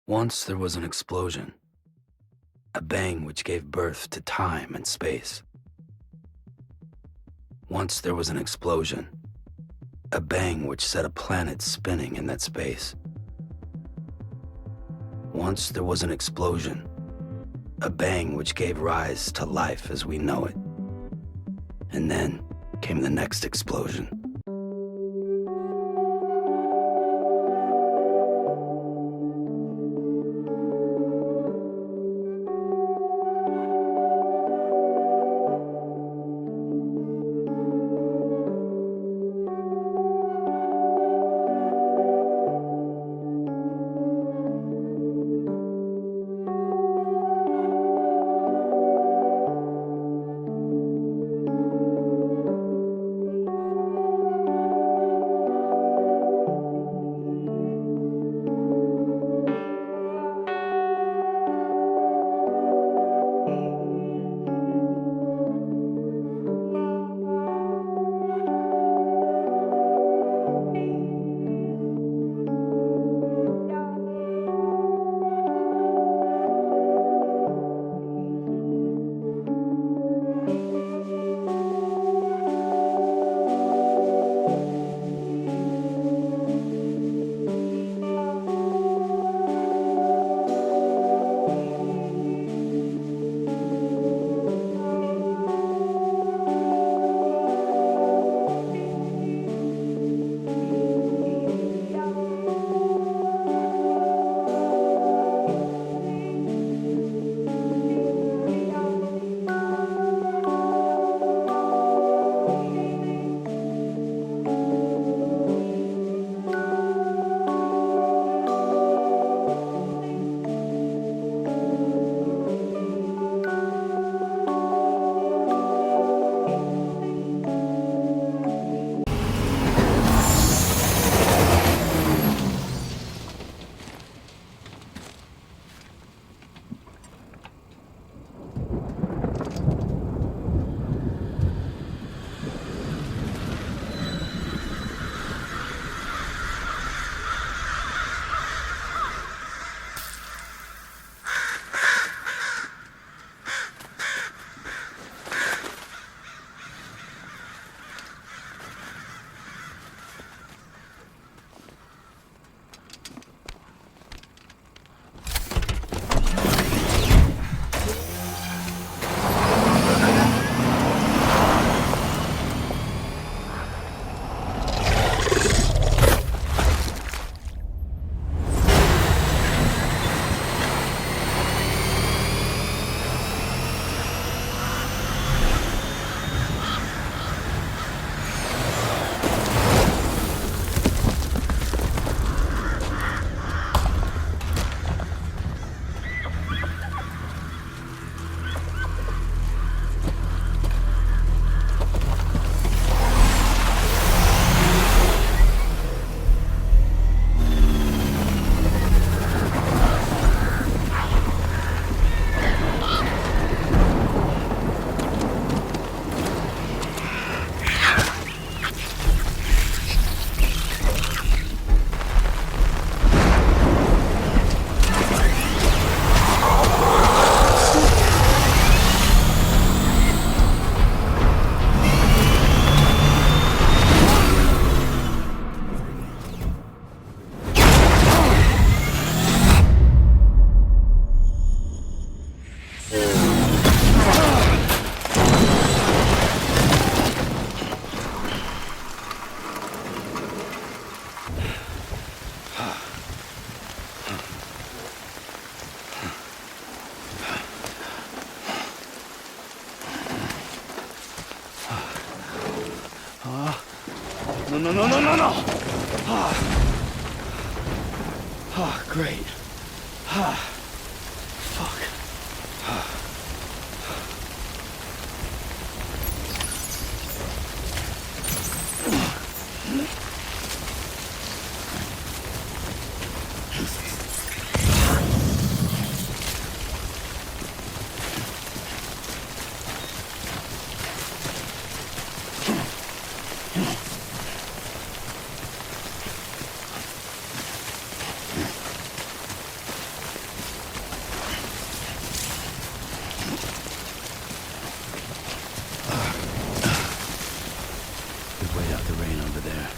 Once there was an explosion, a bang which gave birth to time and space. Once there was an explosion, a bang which set a planet spinning in that space. Once there was an explosion, a bang which gave rise to life as we know it. And then came the next explosion. No. Great. Fuck. wait out the rain over there.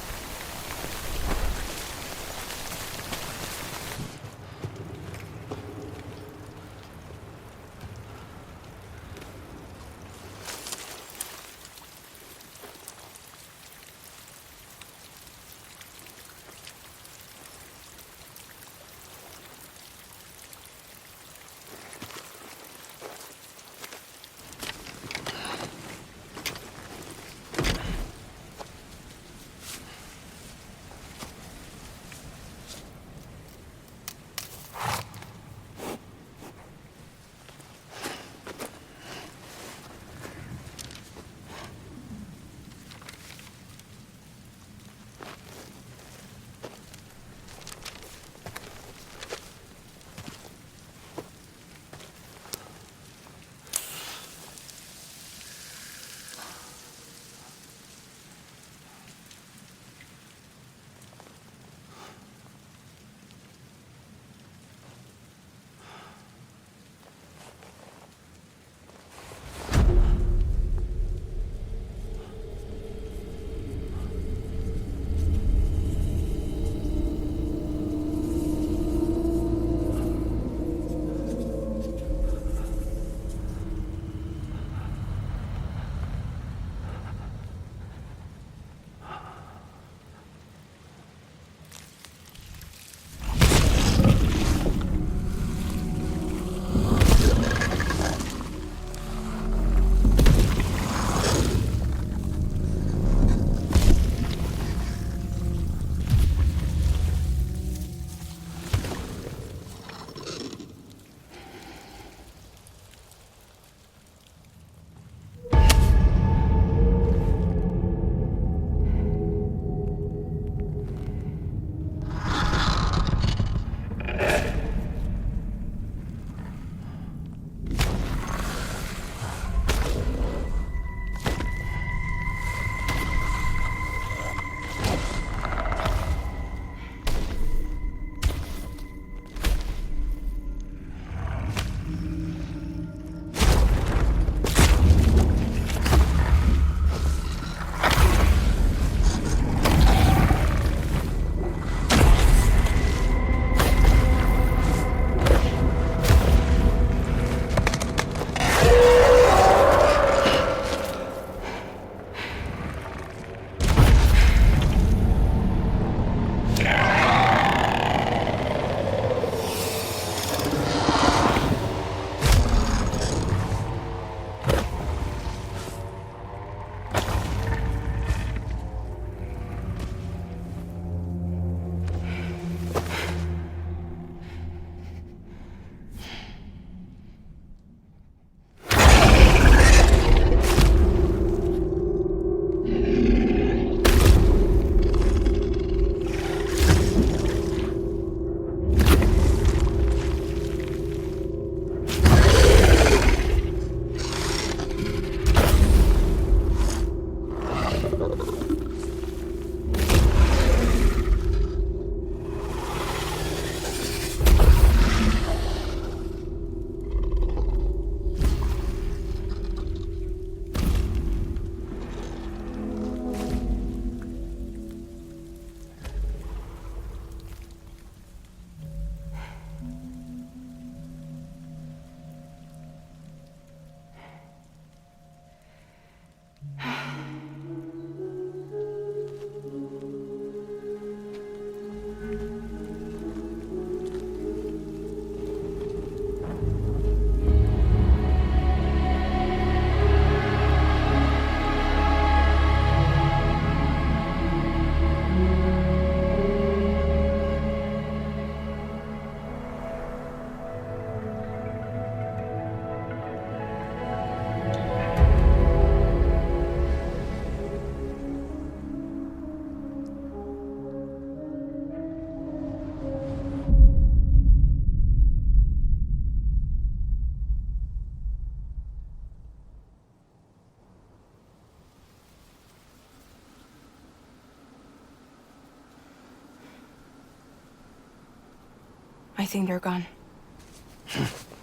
I think they're gone.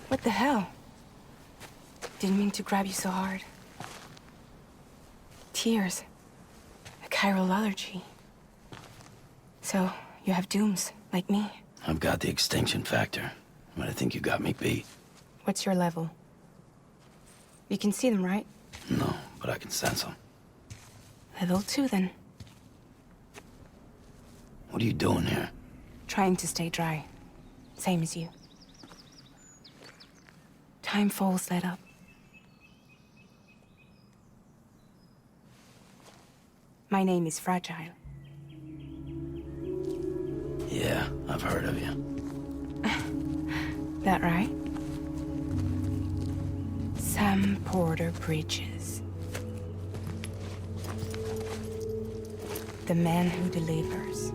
What the hell? Didn't mean to grab you so hard. Tears. I chiral allergy. So, you have dooms, like me. I've got the extinction factor, but I think you got me beat. What's your level? You can see them, right? No, but I can sense them. Level 2, then. What are you doing here? Trying to stay dry. Same as you. Time falls let up. My name is Fragile. Yeah, I've heard of you. That right? Sam Porter Bridges. The man who delivers.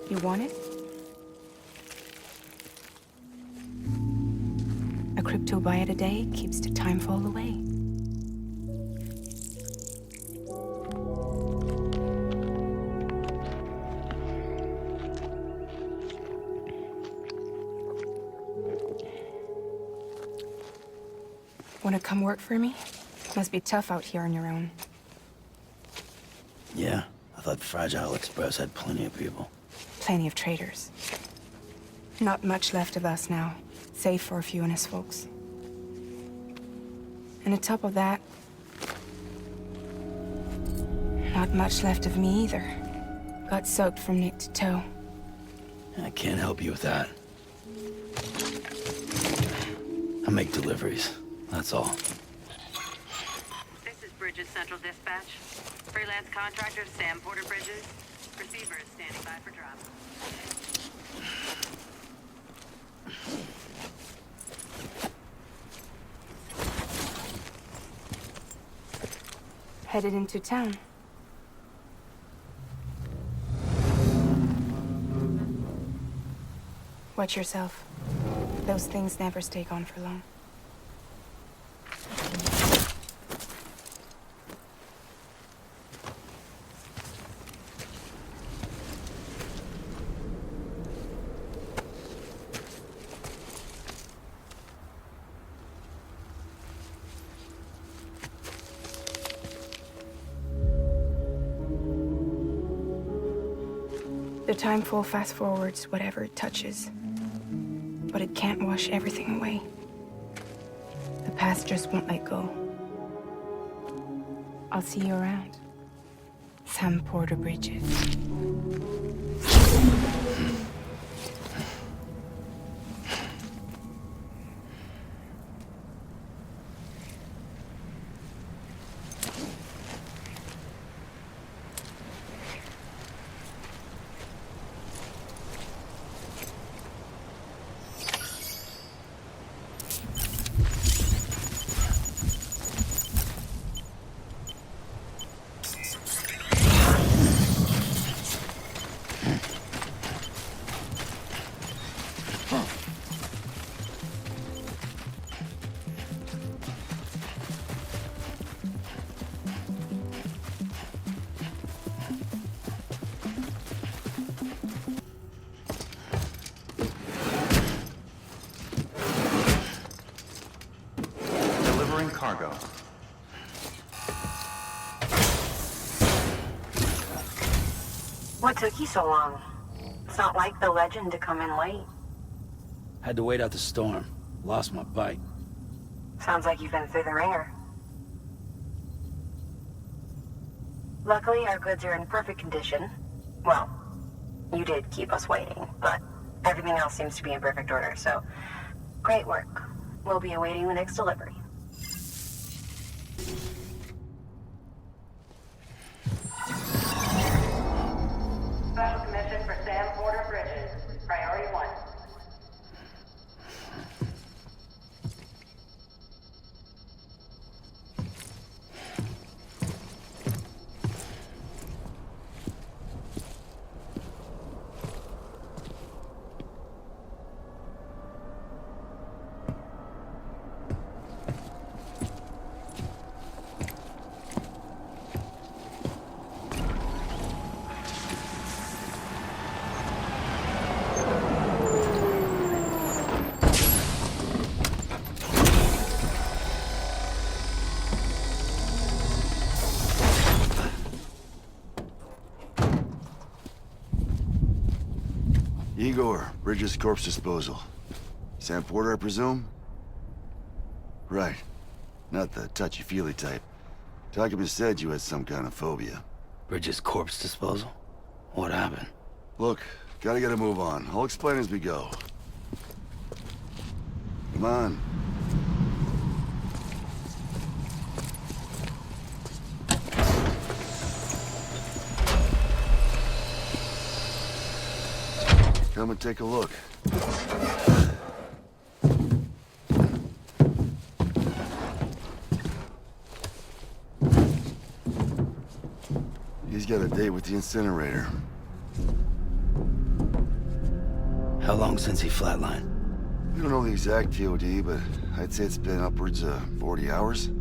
You want it? A crypto buy a day keeps the time fall away. Wanna come work for me? Must be tough out here on your own. Yeah, I thought Fragile Express had plenty of people. Plenty of traitors. Not much left of us now, save for a few honest folks. And on top of that, not much left of me either. Got soaked from neck to toe. I can't help you with that. I make deliveries, that's all. This is Bridges Central Dispatch. Freelance contractor Sam Porter Bridges. Receiver is standing by for drop. Headed into town. Watch yourself. Those things never stay gone for long. The timefall fast forwards whatever it touches, but it can't wash everything away. The past just won't let go. I'll see you around. Sam Porter Bridges. Cargo. What took you so long? It's not like the legend to come in late. Had to wait out the storm. Lost my bike. Sounds like you've been through the ringer. Luckily, our goods are in perfect condition. Well, you did keep us waiting, but everything else seems to be in perfect order, so great work. We'll be awaiting the next delivery. Special commission for Sam Porter Bridges. Priority 1. Ego or Bridges corpse disposal? Sam Porter, I presume? Right. Not the touchy-feely type. Documents said you had some kind of phobia. Bridges corpse disposal? What happened? Look, gotta get a move on. I'll explain as we go. Come on. Come and take a look. He's got a date with the incinerator. How long since he flatlined? We don't know the exact TOD, but I'd say it's been upwards of 40 hours.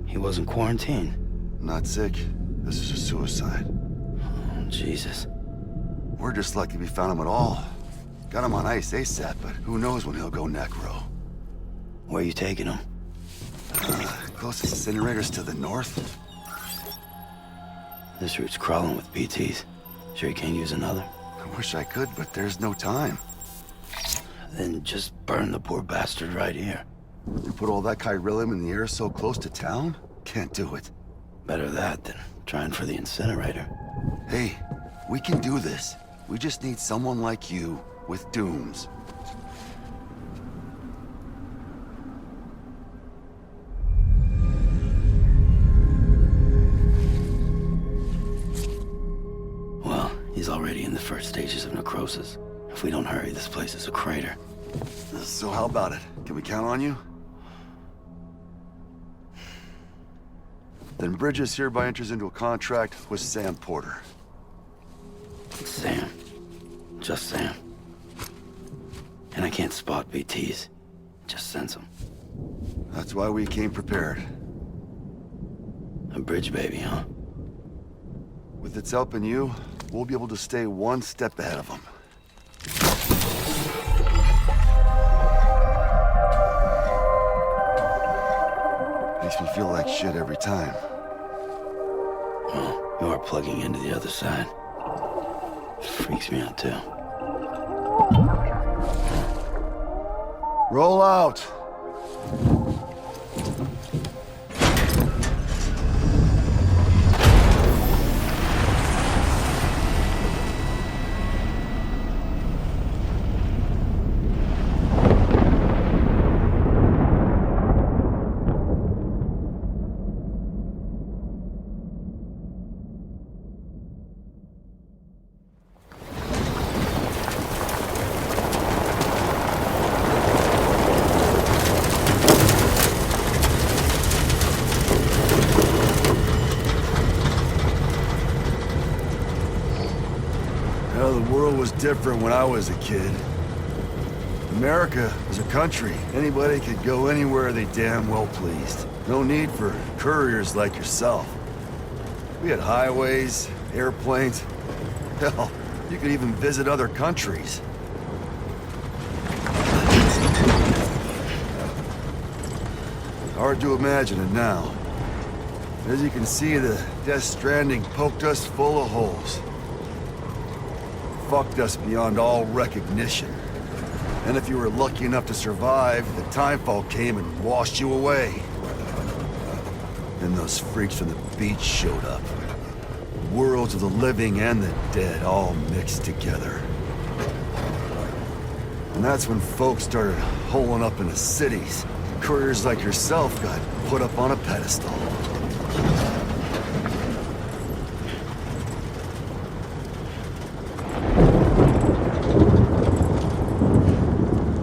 He wasn't quarantined. Not sick. This is a suicide. Oh, Jesus. We're just lucky we found him at all. Got him on ice ASAP, but who knows when he'll go necro. Where you taking him? Closest incinerator's to the north. This route's crawling with BTs. Sure you can't use another? I wish I could, but there's no time. Then just burn the poor bastard right here. You put all that chiralium in the air so close to town? Can't do it. Better that than trying for the incinerator. Hey, we can do this. We just need someone like you with dooms. Well, he's already in the first stages of necrosis. If we don't hurry, this place is a crater. So how about it? Can we count on you? Then Bridges hereby enters into a contract with Sam Porter. Sam. Just Sam. And I can't spot BTs. Just sense them. That's why we came prepared. A bridge baby, huh? With its help and you, we'll be able to stay one step ahead of them. Makes me feel like shit every time. Well, you are plugging into the other side. Freaks me out, too. Roll out! Different when I was a kid. America was a country. Anybody could go anywhere they damn well pleased. No need for couriers like yourself. We had highways, airplanes. Hell, you could even visit other countries. Hard to imagine it now. As you can see, the Death Stranding poked us full of holes. Fucked us beyond all recognition. And if you were lucky enough to survive, the timefall came and washed you away. Then those freaks from the beach showed up. Worlds of the living and the dead all mixed together. And that's when folks started holing up in the cities. Couriers like yourself got put up on a pedestal.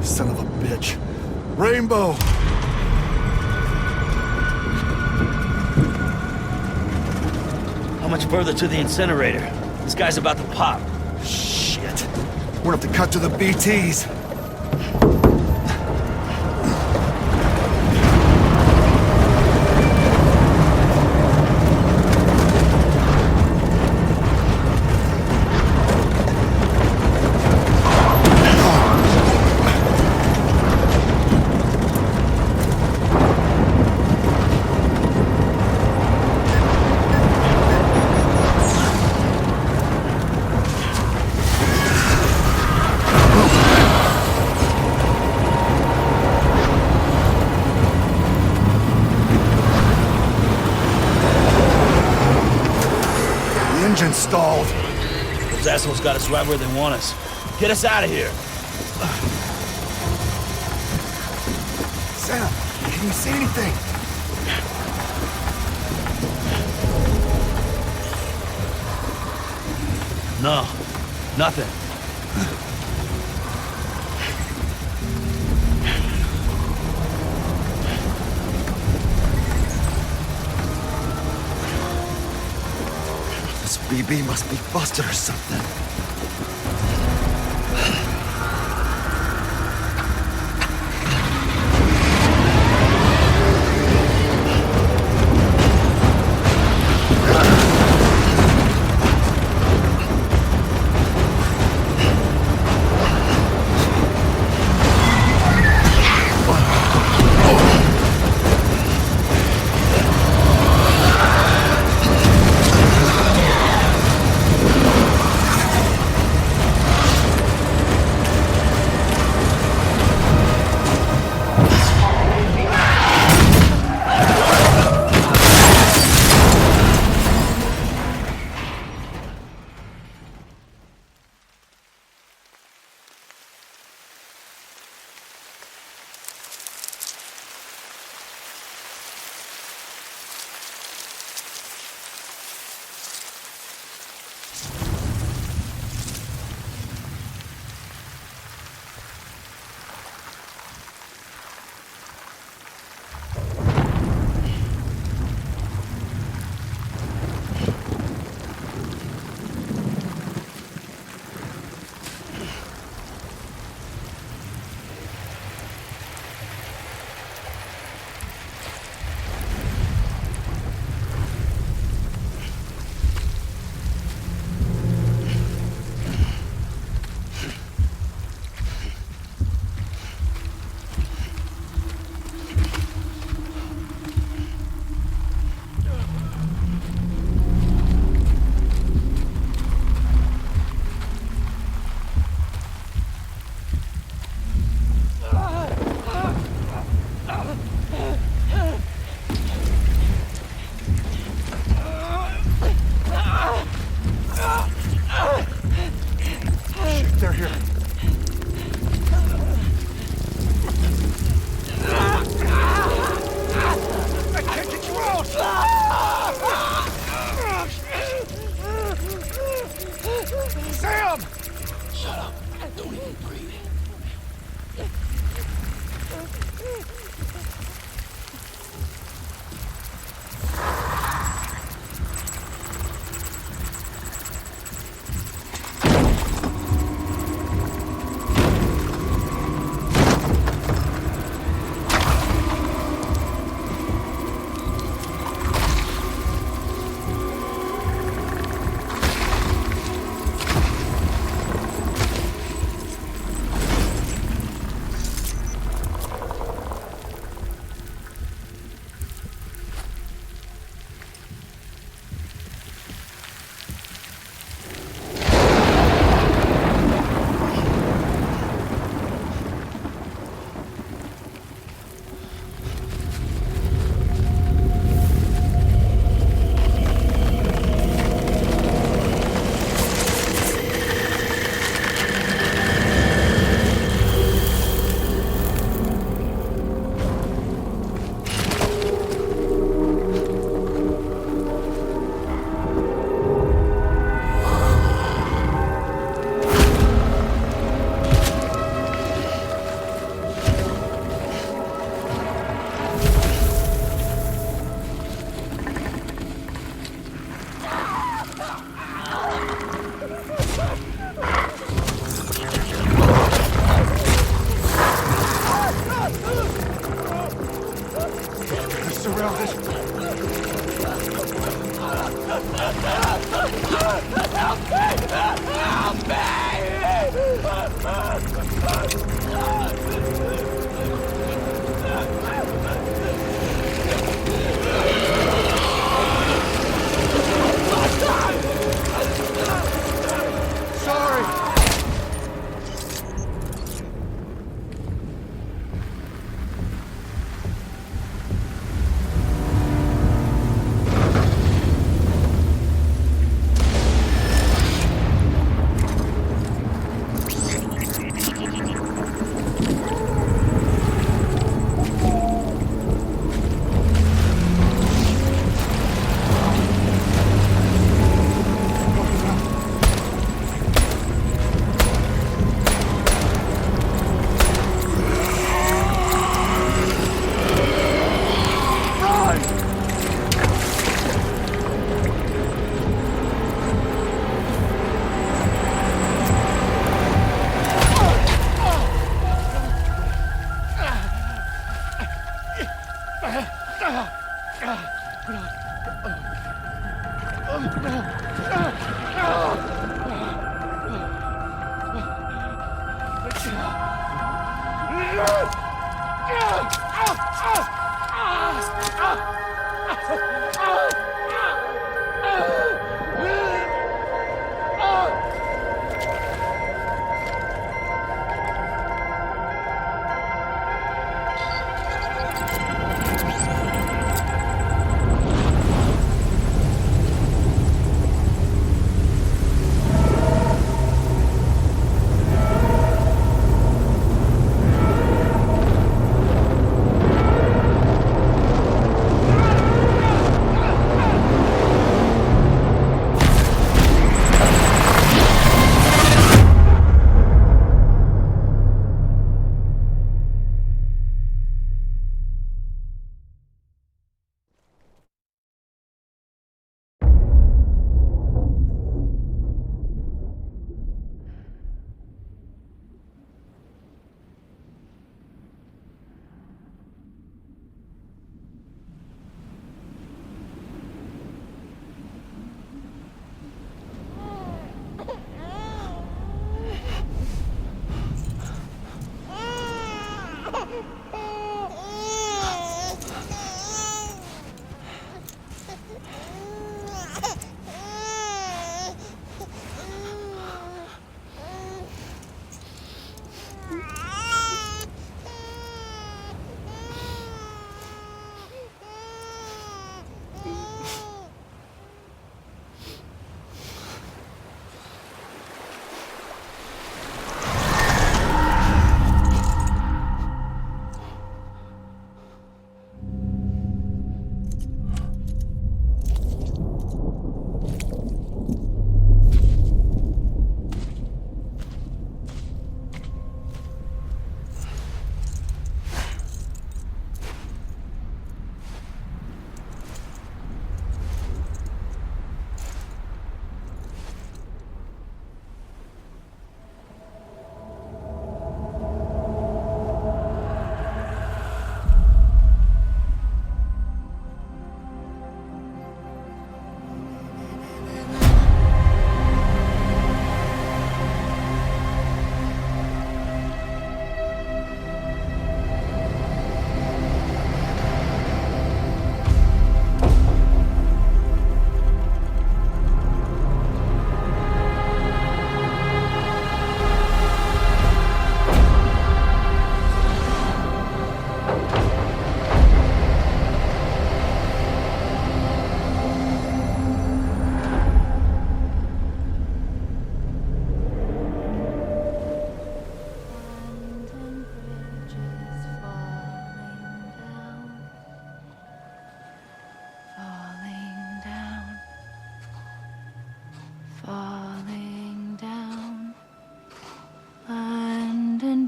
Son of a bitch. Rainbow! How much further to the incinerator? This guy's about to pop. Shit. We're gonna have to cut to the BTs. installed. Those assholes got us right where they want us. Get us out of here. Sam, can you see anything? No, nothing. This BB must be busted or something.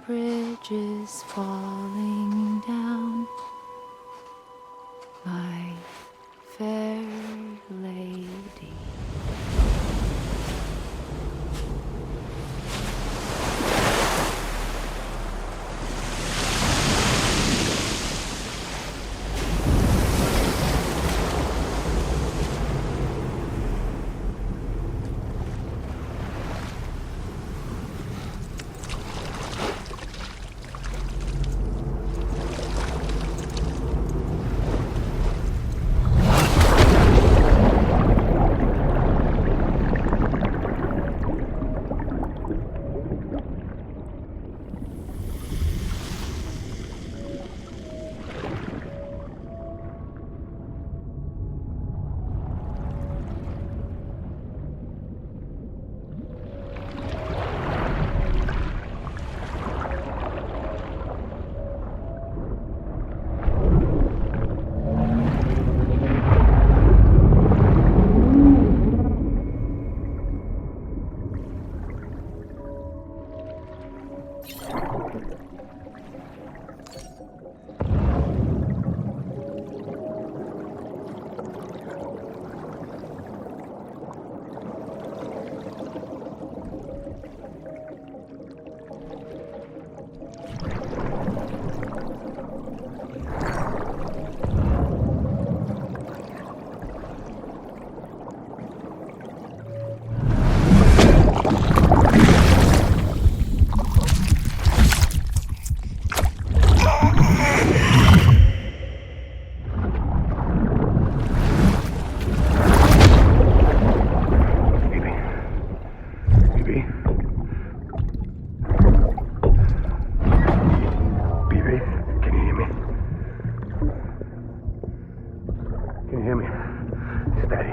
bridges falling down, my fair lady. hear me? Steady.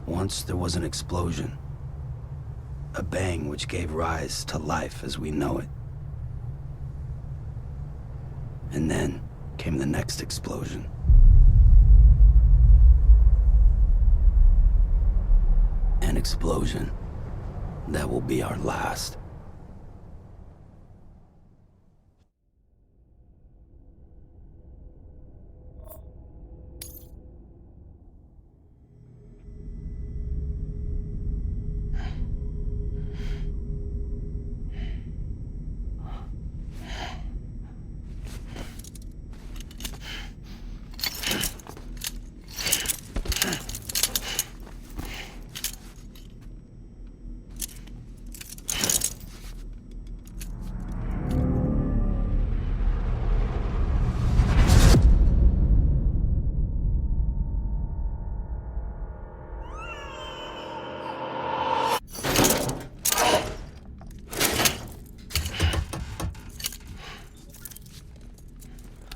Once there was an explosion. A bang which gave rise to life as we know it. And then came the next explosion. An explosion that will be our last.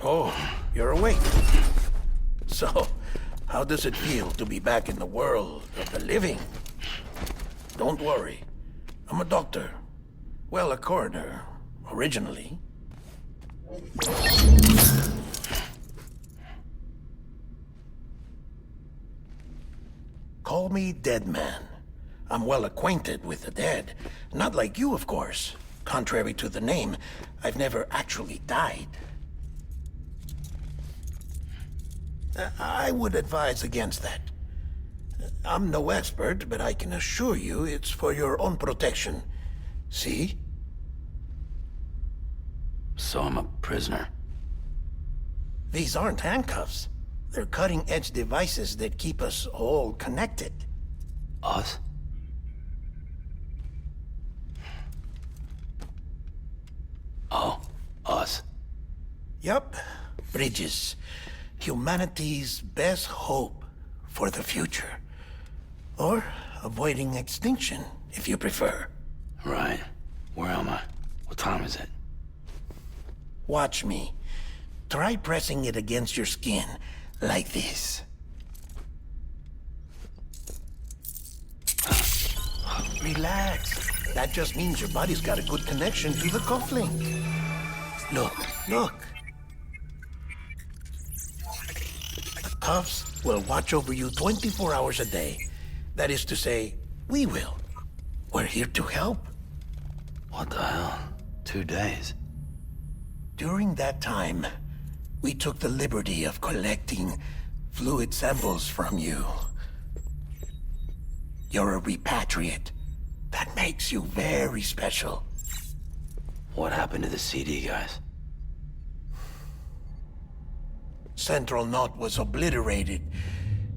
Oh, you're awake. So, how does it feel to be back in the world of the living? Don't worry. I'm a doctor. Well, a coroner, originally. Call me Dead Man. I'm well acquainted with the dead. Not like you, of course. Contrary to the name, I've never actually died. I would advise against that. I'm no expert, but I can assure you it's for your own protection. See? So I'm a prisoner. These aren't handcuffs. They're cutting-edge devices that keep us all connected. Us? Oh, us. Yup. Bridges. Humanity's best hope for the future. Or avoiding extinction, if you prefer. Right. Where am I? What time is it? Watch me. Try pressing it against your skin, like this. Relax. That just means your body's got a good connection to the cufflink. Look, look. The cuffs will watch over you 24 hours a day. That is to say, we will. We're here to help. What the hell? 2 days? During that time, we took the liberty of collecting fluid samples from you. You're a repatriate. That makes you very special. What happened to the CD guys? Central Knot was obliterated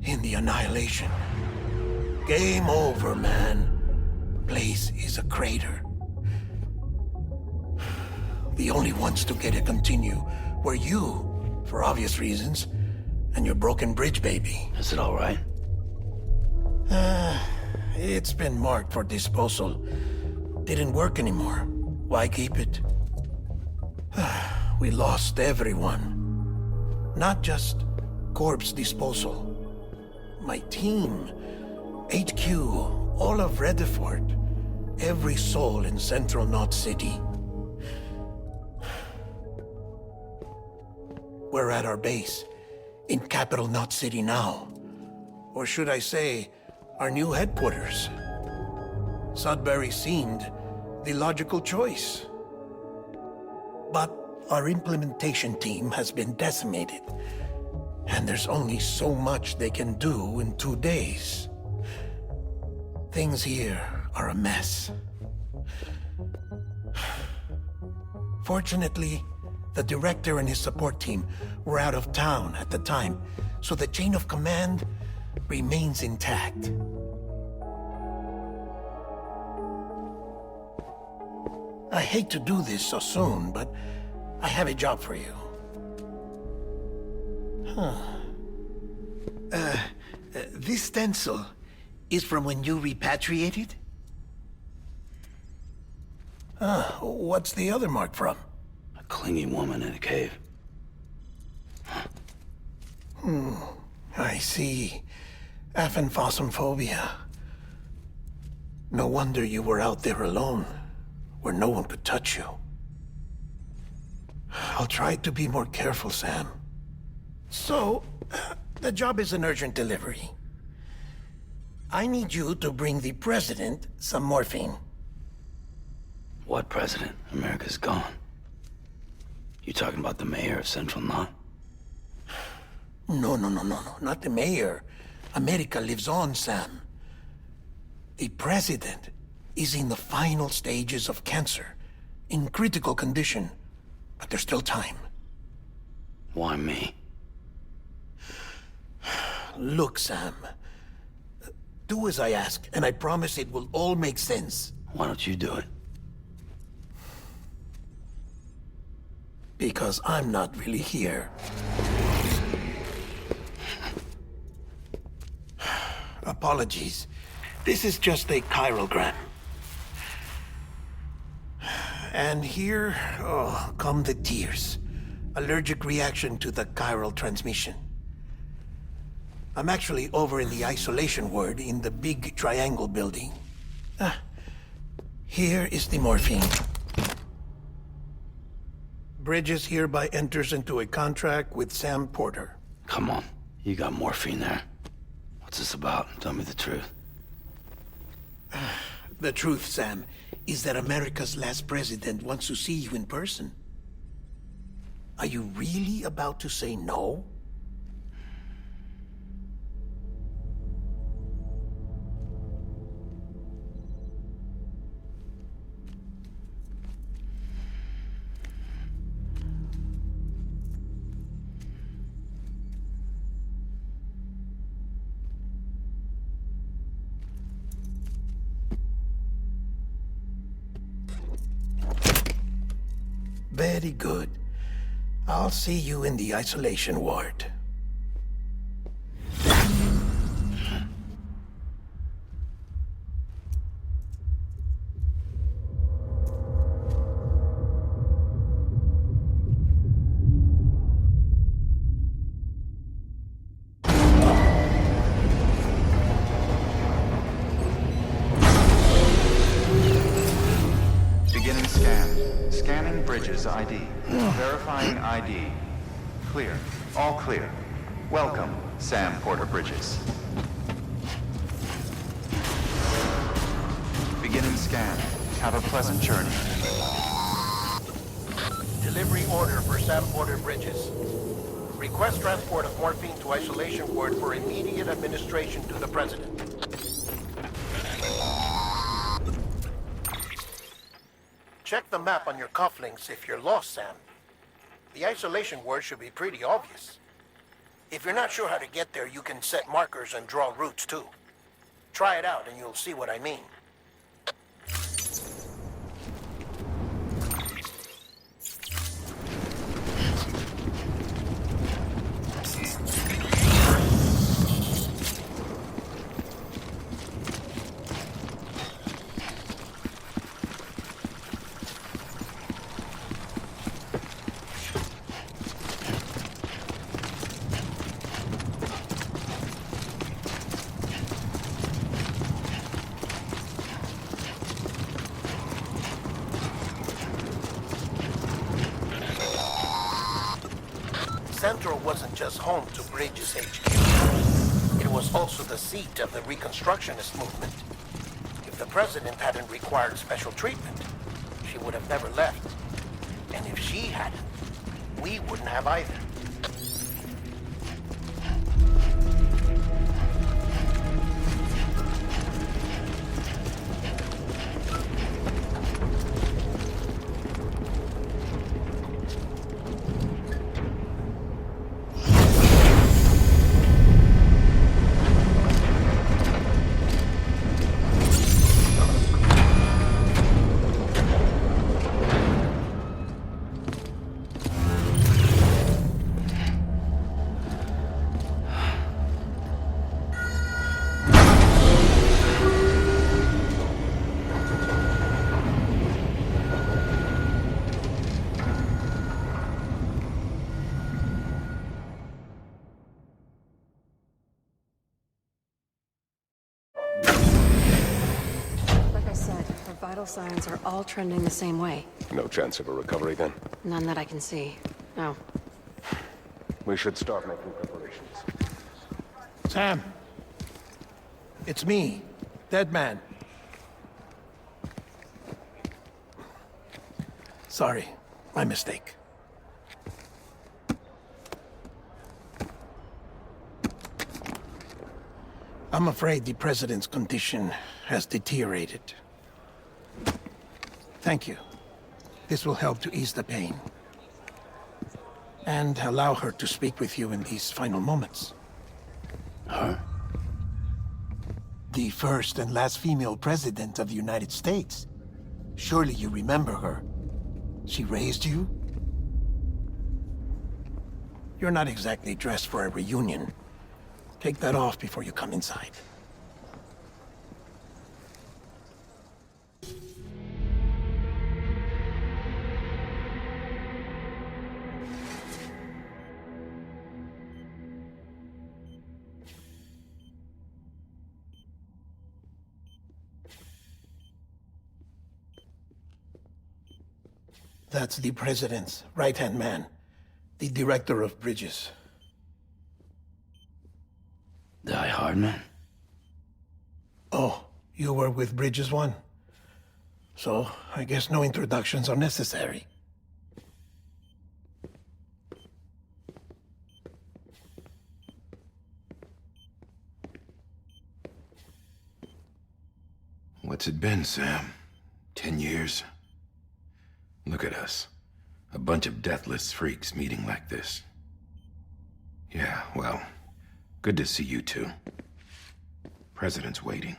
in the annihilation. Game over, man. Place is a crater. The only ones to get to continue were you, for obvious reasons, and your broken bridge baby. Is it all right? It's been marked for disposal. Didn't work anymore. Why keep it? We lost everyone. Not just corpse disposal. My team, HQ, all of Redefort, every soul in Central Knot City. We're at our base, in Capital Knot City now. Or should I say, our new headquarters. Sudbury seemed the logical choice. But our implementation team has been decimated. And there's only so much they can do in 2 days. Things here are a mess. Fortunately, the director and his support team were out of town at the time, so the chain of command remains intact. I hate to do this so soon, but I have a job for you. This stencil is from when you repatriated? What's the other mark from? A clingy woman in a cave. I see. Aphanphosmphobia. No wonder you were out there alone, where no one could touch you. I'll try to be more careful, Sam. So, the job is an urgent delivery. I need you to bring the president some morphine. What president? America's gone. You talking about the mayor of Central Knot? No, not the mayor. America lives on, Sam. The president is in the final stages of cancer, in critical condition, but there's still time. Why me? Look, Sam. Do as I ask, and I promise it will all make sense. Why don't you do it? Because I'm not really here. Apologies. This is just a chiralgram. And here, come the tears. Allergic reaction to the chiral transmission. I'm actually over in the isolation ward in the big triangle building. Here is the morphine. Bridges hereby enters into a contract with Sam Porter. Come on. You got morphine there. What's this about? Tell me the truth. The truth, Sam, is that America's last president wants to see you in person. Are you really about to say no? Very good. I'll see you in the isolation ward. Beginning scan. Scanning Bridges ID. Verifying ID. Clear. All clear. Welcome, Sam Porter Bridges. Beginning scan. Have a pleasant journey. Delivery order for Sam Porter Bridges. Request transport of morphine to isolation ward for immediate administration to the president. Check the map on your cufflinks if you're lost, Sam. The isolation word should be pretty obvious. If you're not sure how to get there, you can set markers and draw routes too. Try it out and you'll see what I mean. Central wasn't just home to Bridges HQ. It was also the seat of the Reconstructionist movement. If the president hadn't required special treatment, she would have never left. And if she hadn't, we wouldn't have either. Vital signs are all trending the same way. No chance of a recovery then? None that I can see. No. We should start making preparations. Sam! It's me, Dead Man. Sorry, my mistake. I'm afraid the President's condition has deteriorated. Thank you. This will help to ease the pain. And allow her to speak with you in these final moments. Her? The first and last female president of the United States. Surely you remember her. She raised you? You're not exactly dressed for a reunion. Take that off before you come inside. That's the President's right-hand man, the Director of Bridges. Die Hard Man? Oh, you were with Bridges 1? So, I guess no introductions are necessary. What's it been, Sam? 10 years? Look at us. A bunch of deathless freaks meeting like this. Yeah, well, good to see you two. President's waiting.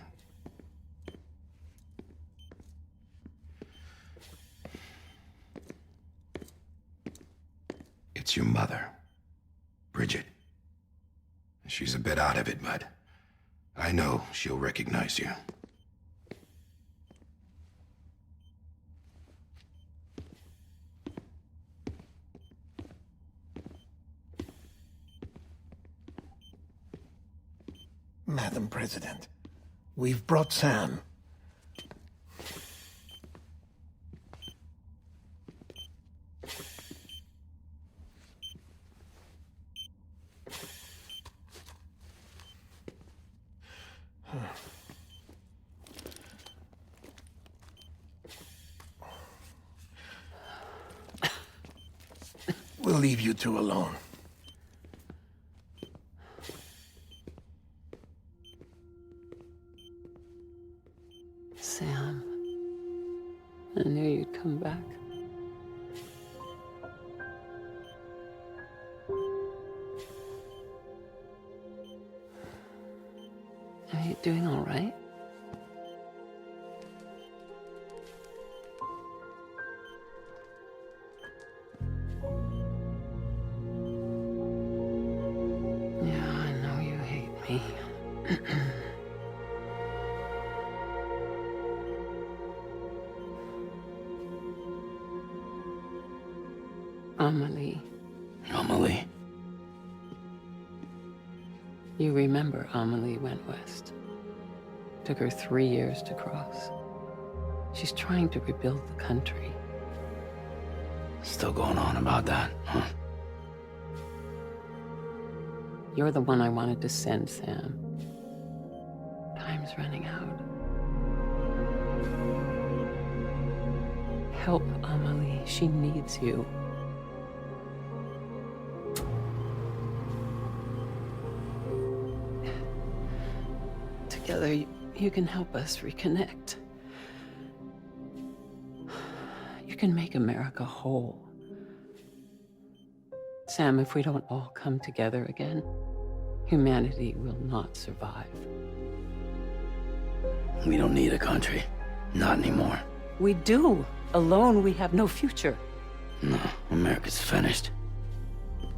It's your mother, Bridget. She's a bit out of it, but I know she'll recognize you. Madam President, we've brought Sam. We'll leave you two alone. Sam, I knew you'd come back. Are you doing all right? Yeah, I know you hate me. Amelie. Amelie? You remember Amelie went west. Took her 3 years to cross. She's trying to rebuild the country. Still going on about that, huh? You're the one I wanted to send, Sam. Time's running out. Help Amelie. She needs you. together, you can help us reconnect. You can make America whole. Sam, if we don't all come together again, humanity will not survive. We don't need a country. Not anymore. We do. Alone, we have no future. No, America's finished.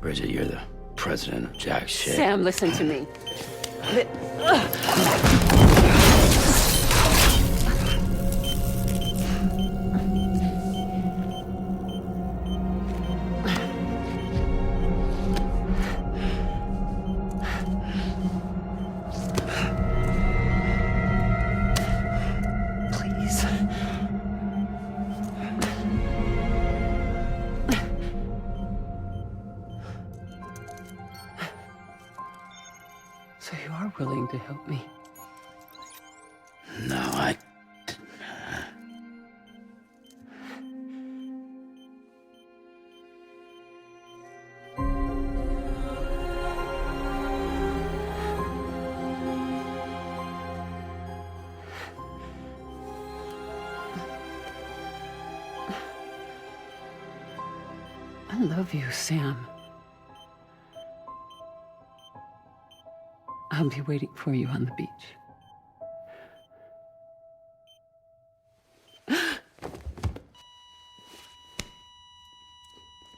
Bridget, you're the president of jack shit. Sam, listen to me. So you are willing to help me? No, I... I love you, Sam. I'll be waiting for you on the beach.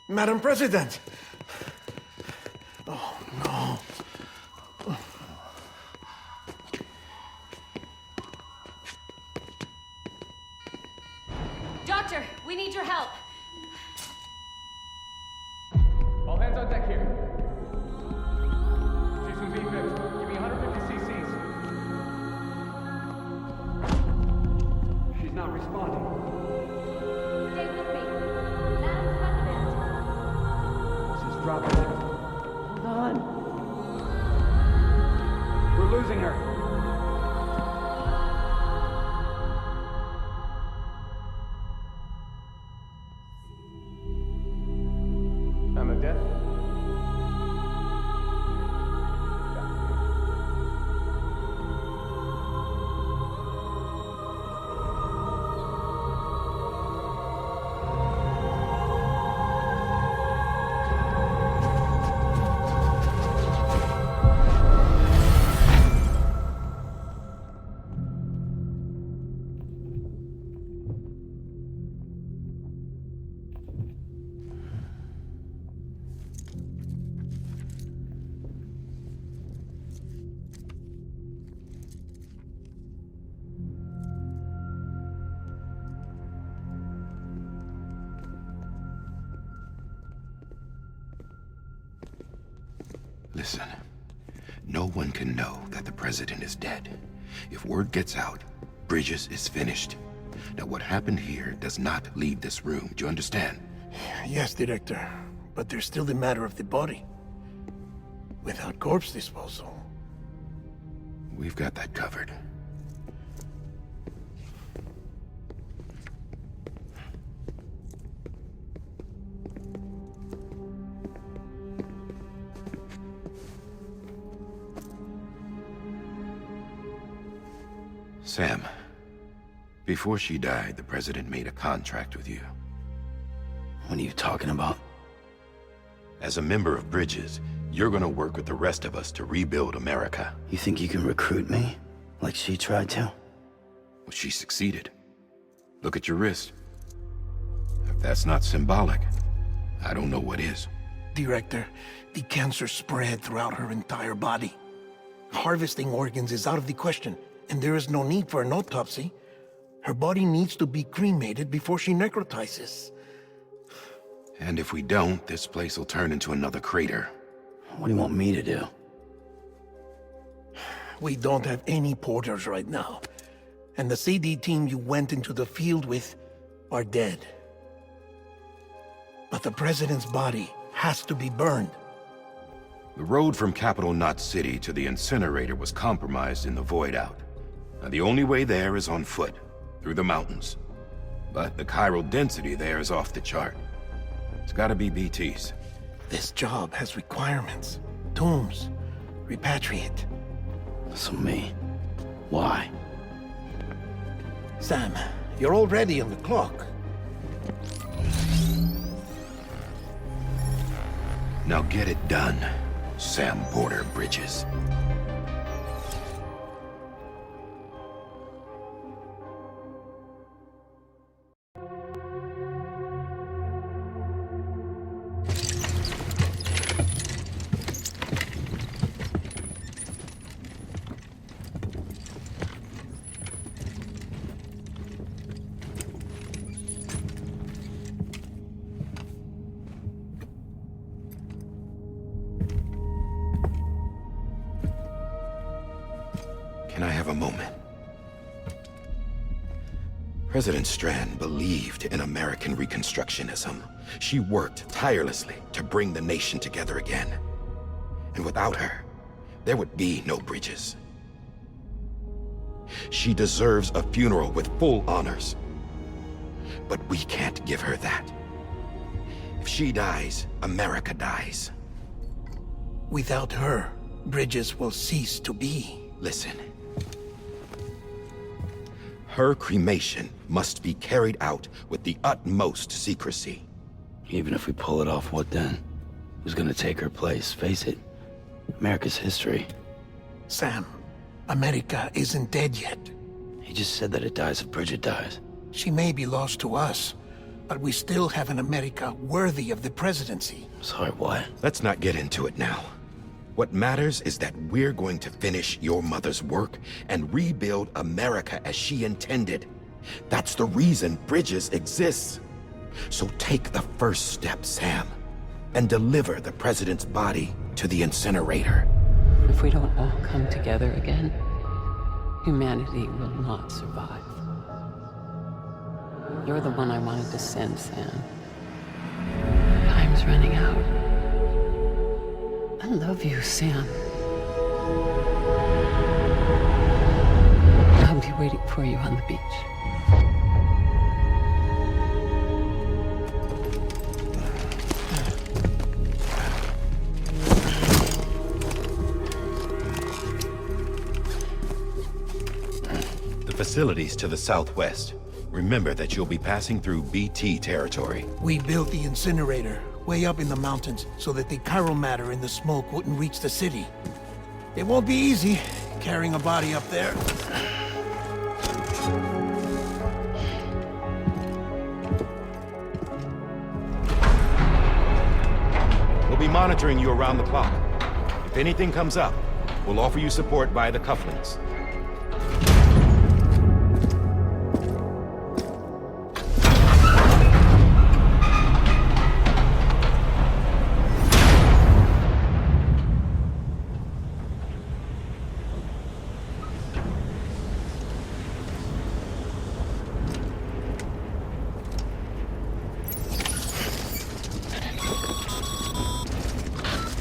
Madam President! Oh, no. Doctor, we need your help. All hands on deck here. She's in V-fib. Give me 150 cc's. She's not responding. Stay with me. Madam President. She's dropping. Hold on. We're losing her. I'm a death. Listen, no one can know that the president is dead. If word gets out, Bridges is finished. Now, what happened here does not leave this room. Do you understand? Yes, Director. But there's still the matter of the body. Without corpse disposal. We've got that covered. Sam, before she died, the president made a contract with you. What are you talking about? As a member of Bridges, you're gonna work with the rest of us to rebuild America. You think you can recruit me? Like she tried to? Well, she succeeded. Look at your wrist. If that's not symbolic, I don't know what is. Director, the cancer spread throughout her entire body. Harvesting organs is out of the question, and there is no need for an autopsy. Her body needs to be cremated before she necrotizes. And if we don't, this place will turn into another crater. What do you want me to do? We don't have any porters right now. And the CD team you went into the field with are dead. But the president's body has to be burned. The road from Capital Knot City to the incinerator was compromised in the void out. Now, the only way there is on foot, through the mountains. But the chiral density there is off the chart. It's gotta be BTs. This job has requirements. Tombs. Repatriate. So me. Why? Sam, you're already on the clock. Now get it done, Sam Porter Bridges. Can I have a moment? President Strand believed in American Reconstructionism. She worked tirelessly to bring the nation together again. And without her, there would be no Bridges. She deserves a funeral with full honors. But we can't give her that. If she dies, America dies. Without her, Bridges will cease to be. Listen. Her cremation must be carried out with the utmost secrecy. Even if we pull it off, what then? Who's gonna take her place? Face it, America's history. Sam, America isn't dead yet. He just said that it dies if Bridget dies. She may be lost to us, but we still have an America worthy of the presidency. Sorry, what? Let's not get into it now. What matters is that we're going to finish your mother's work and rebuild America as she intended. That's the reason Bridges exists. So take the first step, Sam, and deliver the president's body to the incinerator. If we don't all come together again, humanity will not survive. You're the one I wanted to send, Sam. Time's running out. I love you, Sam. I'll be waiting for you on the beach. The facilities to the southwest. Remember that you'll be passing through BT territory. We built the incinerator way up in the mountains so that the chiral matter in the smoke wouldn't reach the city. It won't be easy carrying a body up there. We'll be monitoring you around the clock. If anything comes up, we'll offer you support via the cufflinks.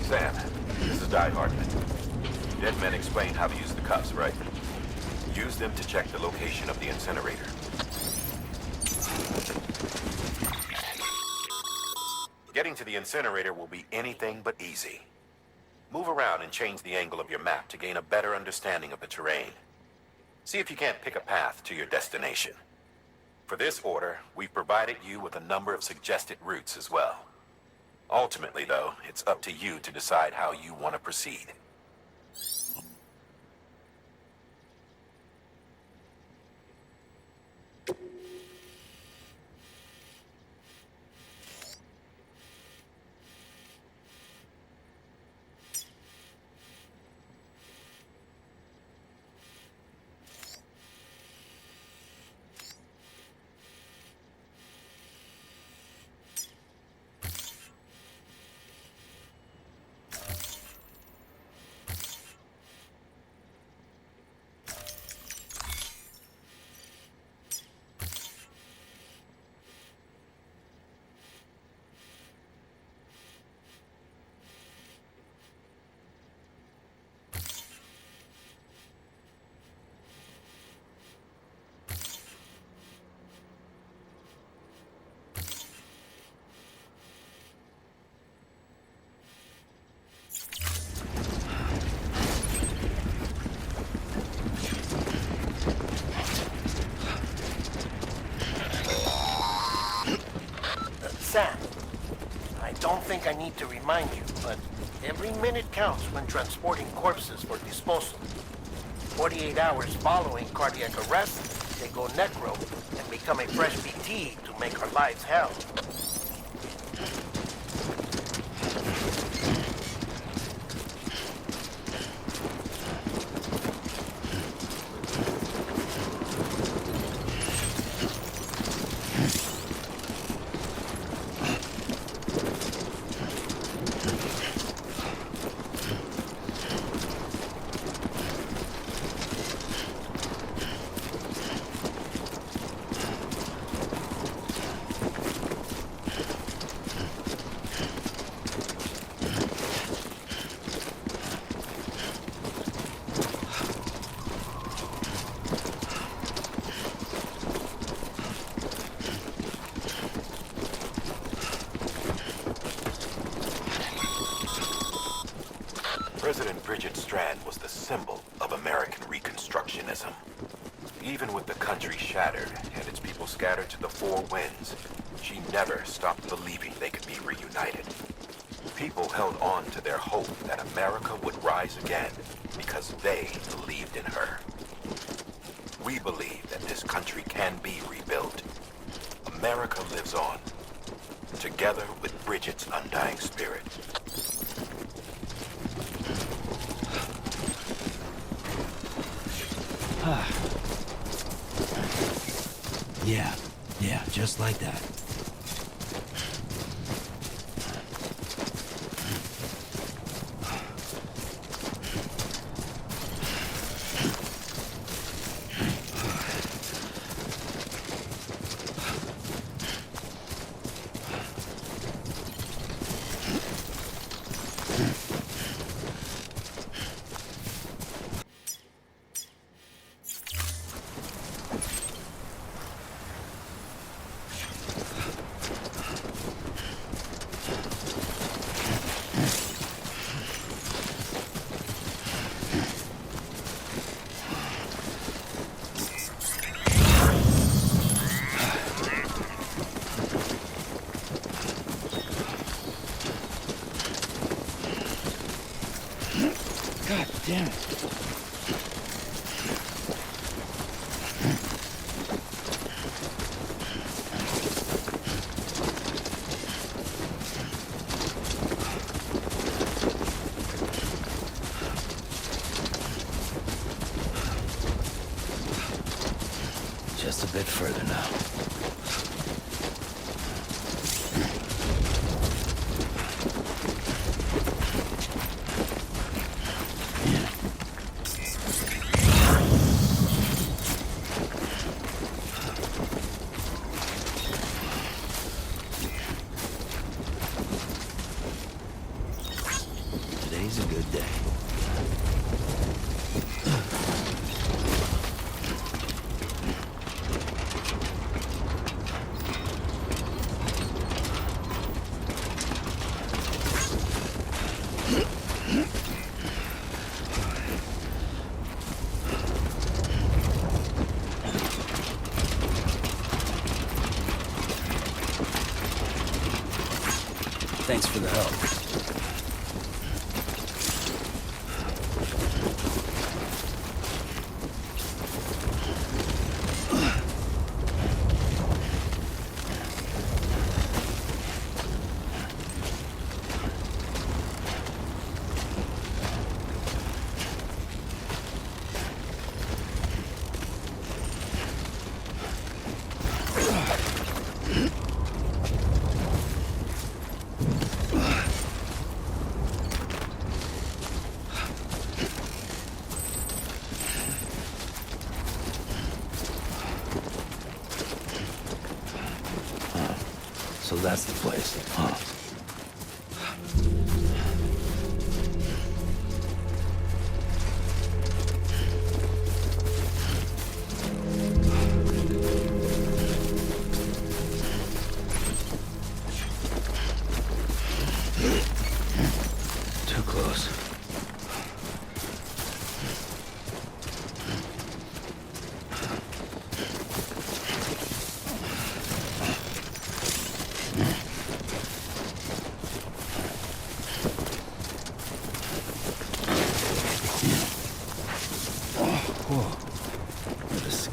Sam, this is Die Hardman. Dead men explained how to use the cuffs, right? Use them to check the location of the incinerator. Getting to the incinerator will be anything but easy. Move around and change the angle of your map to gain a better understanding of the terrain. See if you can't pick a path to your destination. For this order, we've provided you with a number of suggested routes as well. Ultimately, though, it's up to you to decide how you want to proceed. don't think I need to remind you, but every minute counts when transporting corpses for disposal. 48 hours following cardiac arrest, they go necro and become a fresh BT to make our lives hell. President Bridget Strand was the symbol of American Reconstructionism. Even with the country shattered and its people scattered to the four winds, she never stopped believing they could be reunited. People held on to their hope that America would rise again because they believed in her. We believe that this country can be rebuilt. America lives on, together with Bridget's undying spirit. Yeah, just like that. God damn it. Just a bit further now. Today's a good day. Thanks for the help. So that's the place, huh? Too close.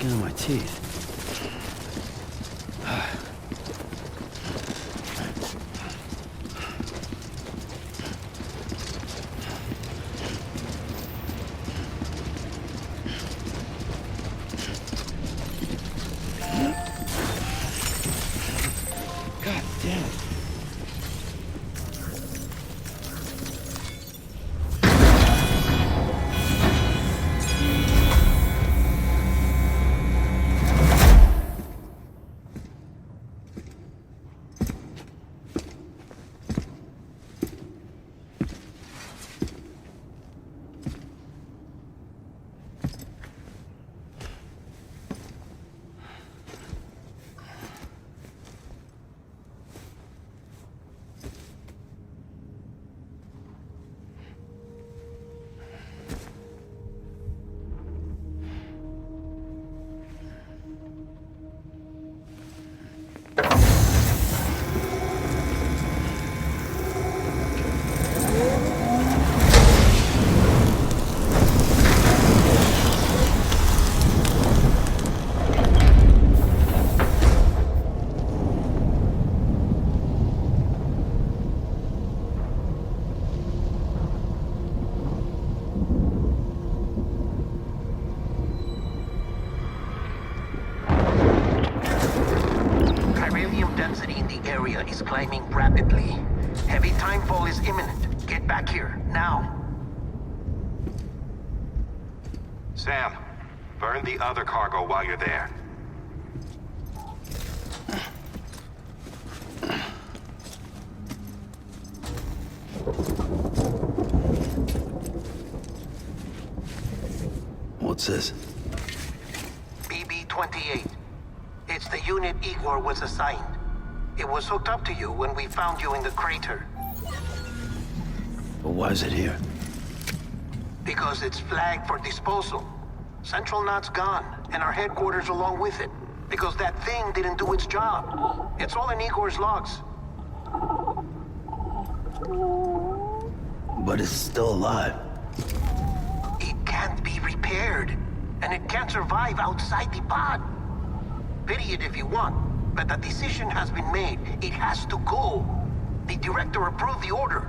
skin on my teeth. God damn it. Is climbing rapidly. Heavy timefall is imminent. Get back here, now. Sam, burn the other cargo while you're there. What's this? BB-28. It's the unit Igor was assigned. It was hooked up to you when we found you in the crater. But why is it here? Because it's flagged for disposal. Central Knot's gone, and our headquarters along with it. Because that thing didn't do its job. It's all in Igor's logs. But it's still alive. It can't be repaired, and it can't survive outside the pod. Pity it if you want, but the decision has been made. It has to go. The director approved the order.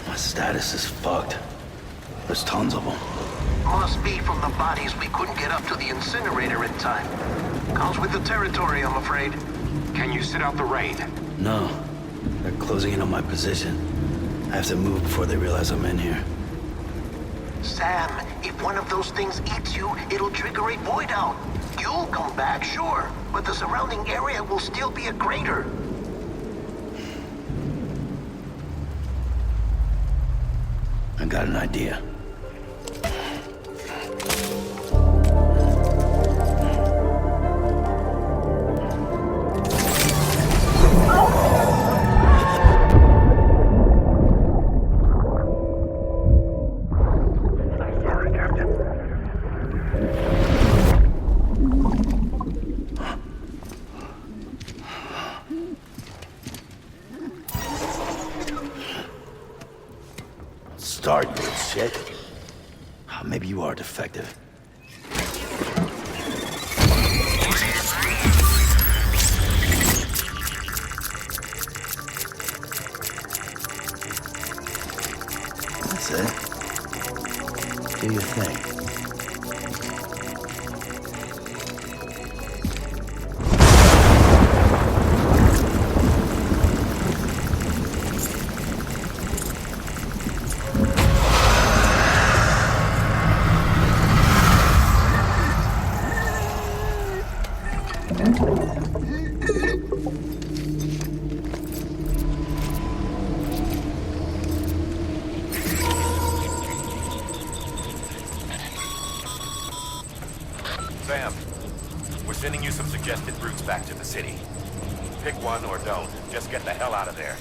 My status is fucked. There's tons of them. Must be from the bodies we couldn't get up to the incinerator in time. Comes with the territory, I'm afraid. Can you sit out the rain? No. They're closing in on my position. I have to move before they realize I'm in here. Sam, if one of those things eats you, it'll trigger a void out. You'll come back, sure, but the surrounding area will still be a crater. I got an idea. Start, you shit. Maybe you are defective. That's it. Do your thing. Sam, we're sending you some suggested routes back to the city. Pick one or don't. Just get the hell out of there.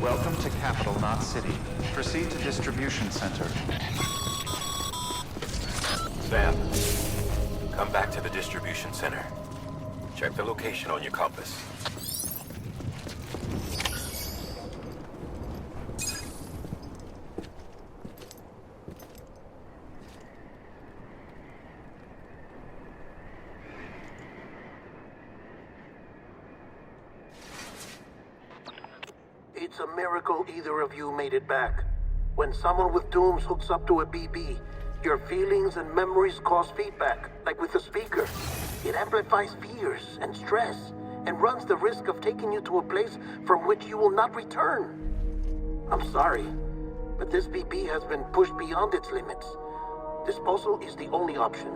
Welcome to Capital, not City. Proceed to Distribution Center. Sam, come back to the distribution center. Check the location on your compass. It's a miracle either of you made it back. When someone with dooms hooks up to a BB, your feelings and memories cause feedback, like with a speaker. It amplifies fears and stress, and runs the risk of taking you to a place from which you will not return. I'm sorry, but this BB has been pushed beyond its limits. Disposal is the only option.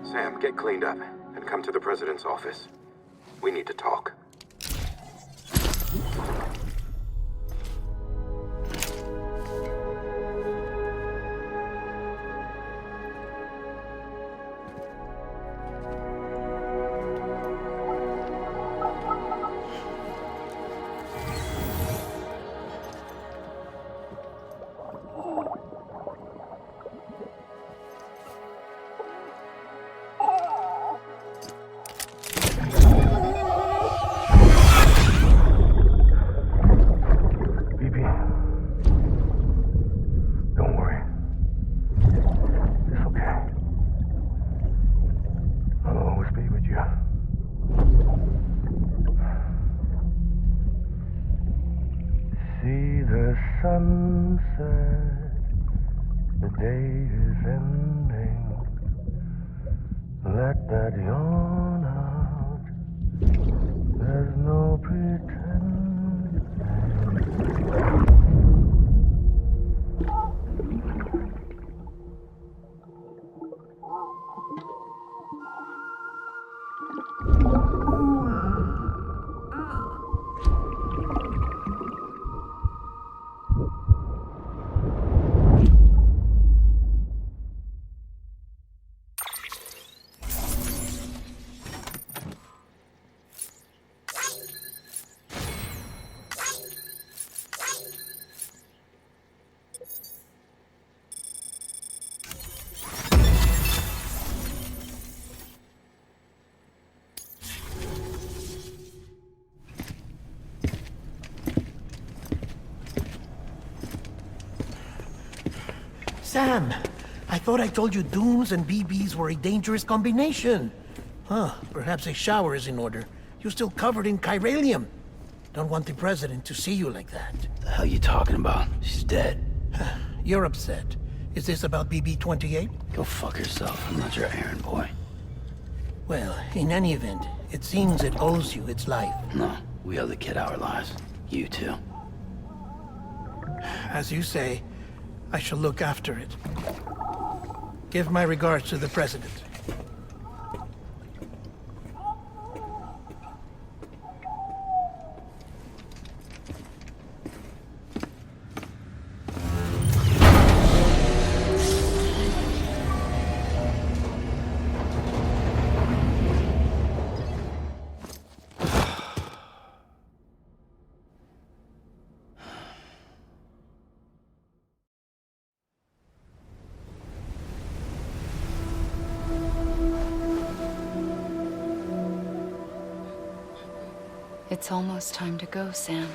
Sam, get cleaned up and come to the president's office. We need to talk. Sunset, the day is ending. Let that yawn out. There's no pretending. Sam, I thought I told you dooms and BBs were a dangerous combination. Huh, perhaps a shower is in order. You're still covered in chiralium. Don't want the president to see you like that. The hell you talking about? She's dead. You're upset. Is this about BB-28? Go fuck yourself. I'm not your errand boy. Well, in any event, it seems it owes you its life. No, we owe the kid our lives. You too. As you say, I shall look after it. Give my regards to the president. It's almost time to go, Sam.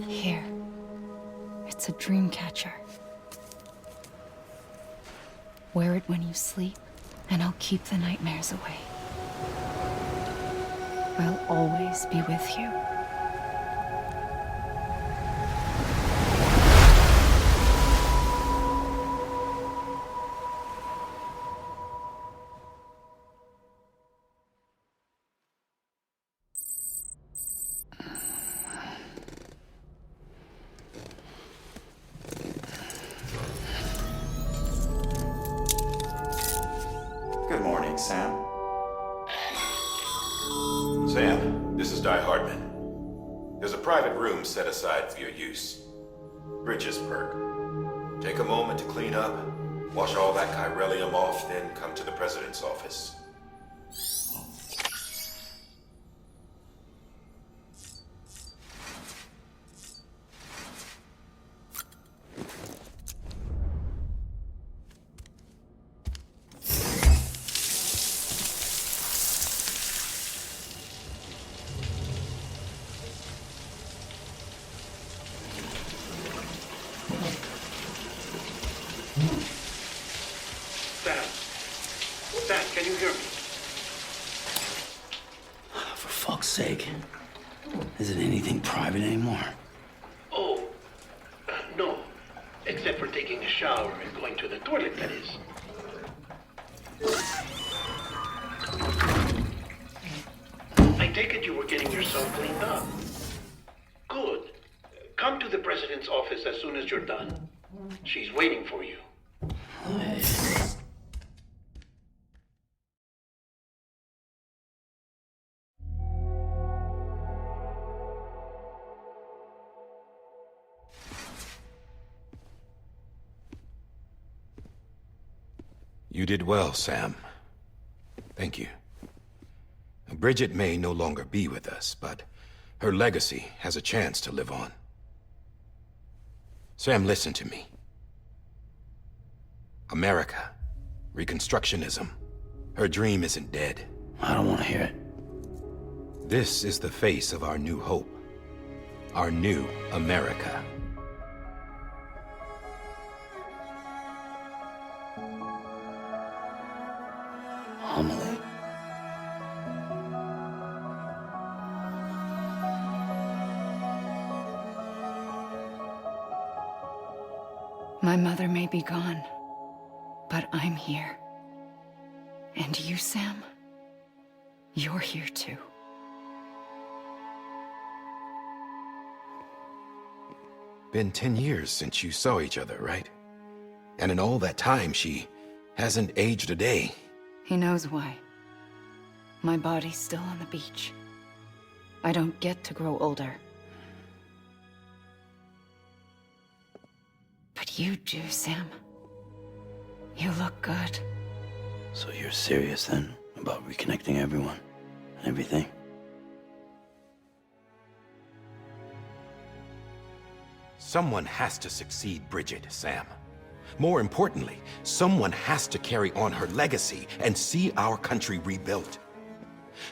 Here. It's a dream catcher. Wear it when you sleep, and I'll keep the nightmares away. I'll always be with you. Good morning, Sam. Sam, this is Di Hardman. There's a private room set aside for your use. Bridges perk. Take a moment to clean up, Wash all that chiralium off, then come to the president's office. Sam, can you hear me? For fuck's sake. Is it anything private anymore? Oh, no. Except for taking a shower and going to the toilet, that is. I take it you were getting yourself cleaned up. Good. Come to the president's office as soon as you're done. She's waiting for you. You did well, Sam. Thank you. Bridget may no longer be with us, but her legacy has a chance to live on. Sam, listen to me. America, Reconstructionism, her dream isn't dead. I don't want to hear it. This is the face of our new hope. Our new America. Amelie. My mother may be gone, but I'm here. And you, Sam, you're here too. Been 10 years since you saw each other, right? And in all that time, she hasn't aged a day. He knows why. My body's still on the beach. I don't get to grow older. But you do, Sam. You look good. So you're serious then about reconnecting everyone and everything? Someone has to succeed Bridget, Sam. More importantly, someone has to carry on her legacy and see our country rebuilt.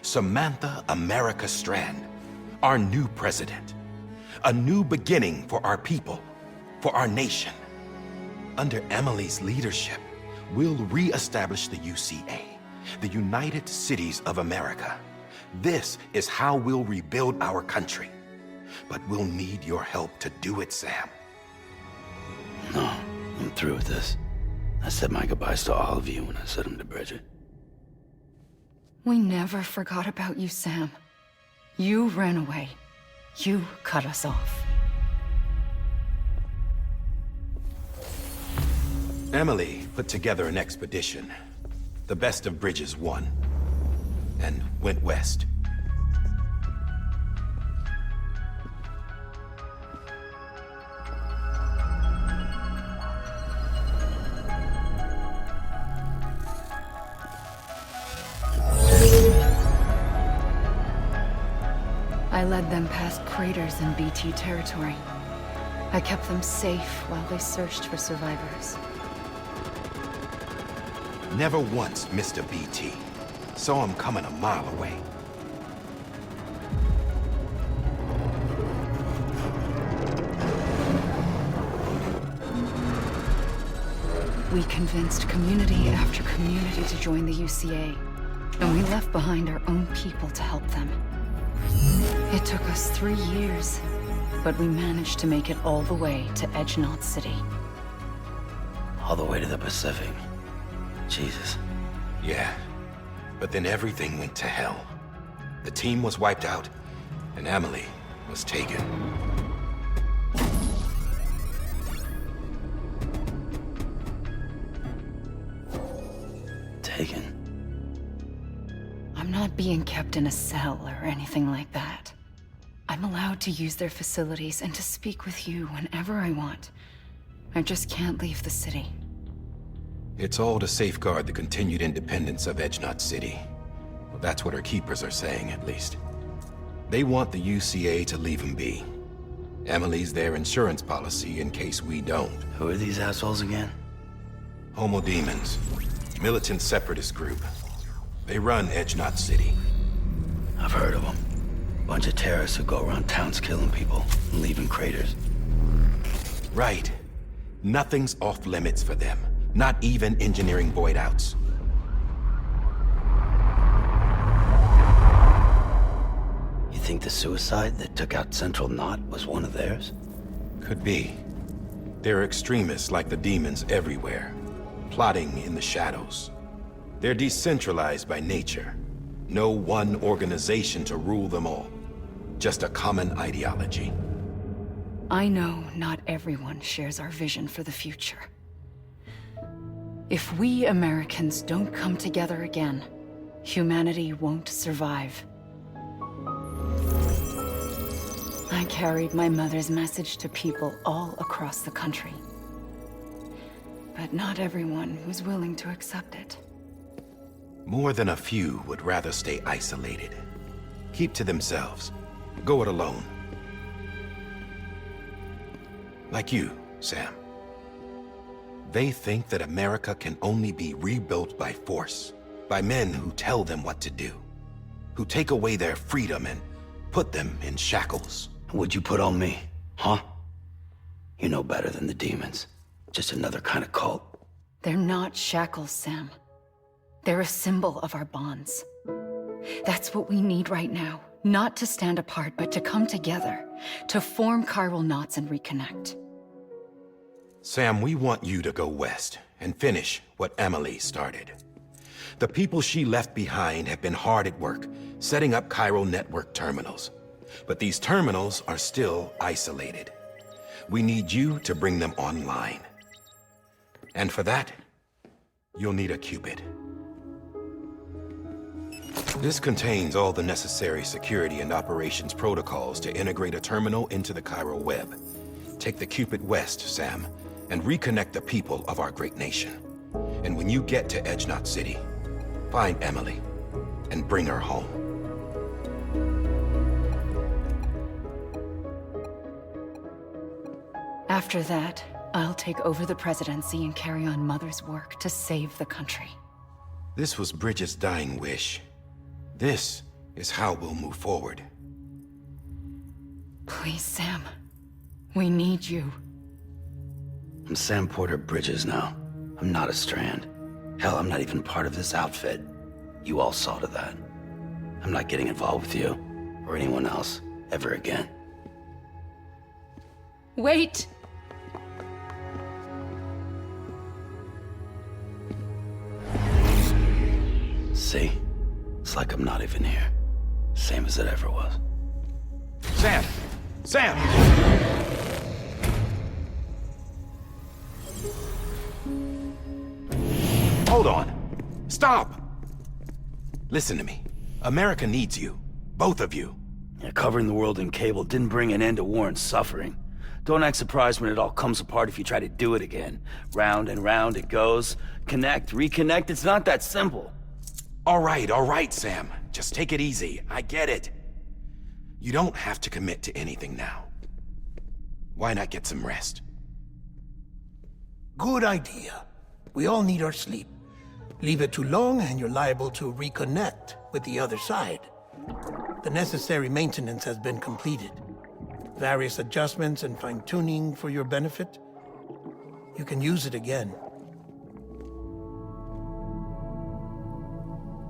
Samantha America Strand, our new president. A new beginning for our people, for our nation. Under Amelie's leadership, we'll re-establish the UCA, the United Cities of America. This is how we'll rebuild our country. But we'll need your help to do it, Sam. No, I'm through with this. I said my goodbyes to all of you when I said them to Bridget. We never forgot about you, Sam. You ran away. You cut us off. Amelie put together an expedition. The best of Bridges won. And went west. I led them past craters in BT territory. I kept them safe while they searched for survivors. Never once missed a BT. Saw him coming a mile away. We convinced community after community to join the UCA, and we left behind our own people to help them. It took us 3 years, but we managed to make it all the way to Edgenaught City. All the way to the Pacific. Jesus. Yeah, but then everything went to hell. The team was wiped out, and Amelie was taken. Taken? I'm not being kept in a cell or anything like that. I'm allowed to use their facilities and to speak with you whenever I want. I just can't leave the city. It's all to safeguard the continued independence of Edgenot City. Well, that's what her keepers are saying, at least. They want the UCA to leave him be. Amelie's their insurance policy in case we don't. Who are these assholes again? Homo Demons. Militant separatist group. They run Edgenot City. I've heard of them. Bunch of terrorists who go around towns killing people and leaving craters. Right. Nothing's off limits for them. Not even engineering void outs. You think the suicide that took out Central Knot was one of theirs? Could be. There are extremists like the demons everywhere, plotting in the shadows. They're decentralized by nature. No one organization to rule them all. Just a common ideology. I know not everyone shares our vision for the future. If we Americans don't come together again, humanity won't survive. I carried my mother's message to people all across the country. But not everyone was willing to accept it. More than a few would rather stay isolated. Keep to themselves. Go it alone. Like you, Sam. They think that America can only be rebuilt by force, by men who tell them what to do, who take away their freedom and put them in shackles. What'd you put on me, huh? You know better than the demons. Just another kind of cult. They're not shackles, Sam. They're a symbol of our bonds. That's what we need right now. Not to stand apart, but to come together, to form chiral knots and reconnect. Sam, we want you to go west and finish what Amelie started. The people she left behind have been hard at work, setting up chiral network terminals. But these terminals are still isolated. We need you to bring them online. And for that, you'll need a Cupid. This contains all the necessary security and operations protocols to integrate a terminal into the chiral web. Take the Cupid west, Sam, and reconnect the people of our great nation. And when you get to Edgenot City, find Amelie and bring her home. After that, I'll take over the presidency and carry on Mother's work to save the country. This was Bridget's dying wish. This is how we'll move forward. Please, Sam. We need you. I'm Sam Porter Bridges now. I'm not a Strand. Hell, I'm not even part of this outfit. You all saw to that. I'm not getting involved with you, or anyone else, ever again. Wait! See? It's like I'm not even here. Same as it ever was. Sam! Sam! Hold on. Stop! Listen to me. America needs you. Both of you. Yeah, covering the world in cable didn't bring an end to war and suffering. Don't act surprised when it all comes apart if you try to do it again. Round and round it goes. Connect, reconnect, it's not that simple. All right, Sam. Just take it easy. I get it. You don't have to commit to anything now. Why not get some rest? Good idea. We all need our sleep. Leave it too long and you're liable to reconnect with the other side. The necessary maintenance has been completed. Various adjustments and fine-tuning for your benefit. You can use it again.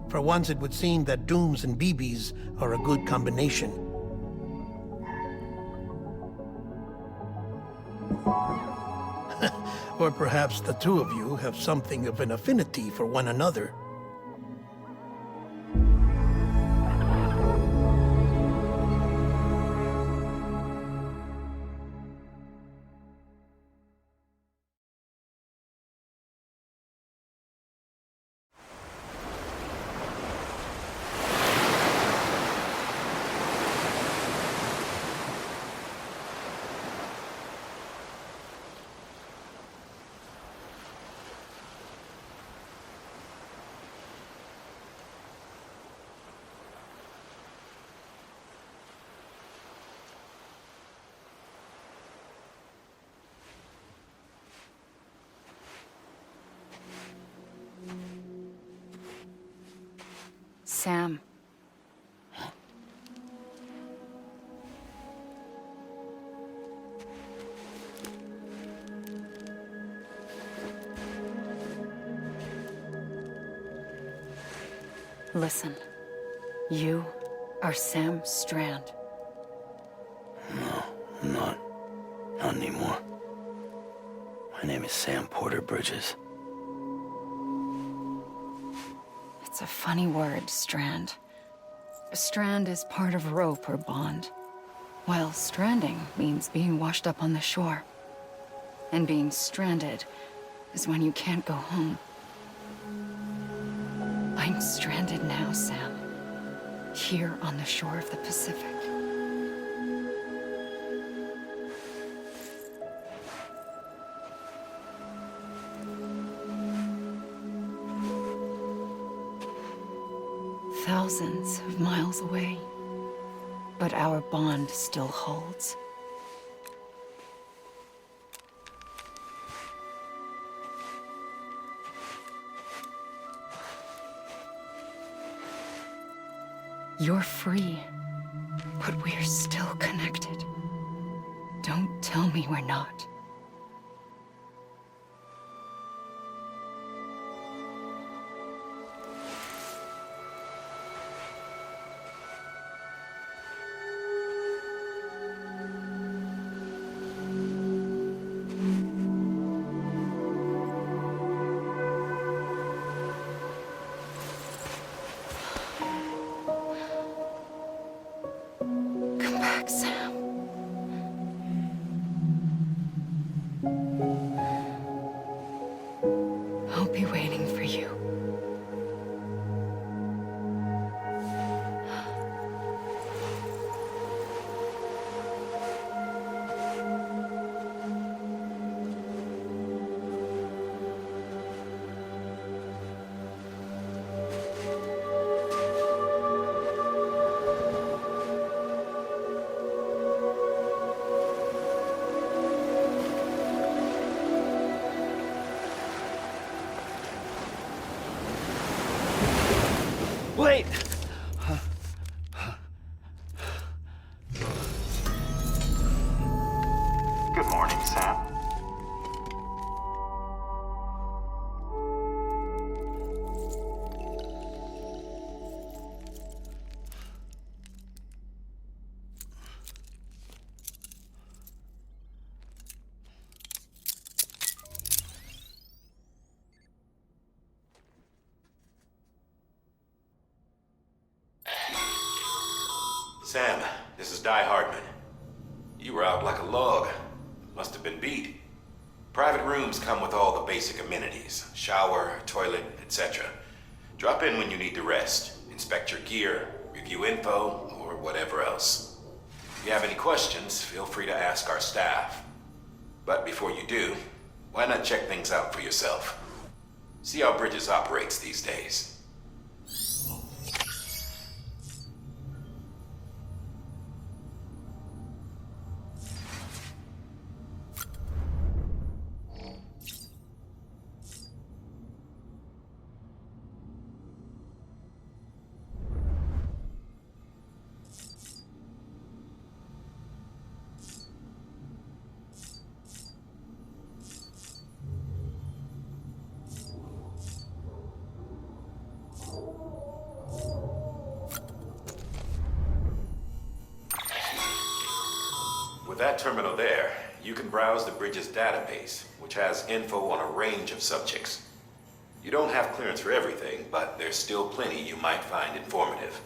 For once, it would seem that Dooms and BBs are a good combination. Or perhaps the two of you have something of an affinity for one another. Sam. Listen, you are Sam Strand. No, I'm not. Not anymore. My name is Sam Porter Bridges. It's a funny word, Strand. A strand is part of rope or bond, while stranding means being washed up on the shore. And being stranded is when you can't go home. I'm stranded now, Sam. Here on the shore of the Pacific. Thousands of miles away, but our bond still holds. You're free, but we're still connected. Don't tell me we're not. Wait! Good morning, Sam. Sam, this is Die Hardman. You were out like a log. Must have been beat. Private rooms come with all the basic amenities. Shower, toilet, etc. Drop in when you need to rest. Inspect your gear, review info, or whatever else. If you have any questions, feel free to ask our staff. But before you do, why not check things out for yourself? See how Bridges operates these days. With that terminal there, you can browse the Bridges database, which has info on a range of subjects. You don't have clearance for everything, but there's still plenty you might find informative.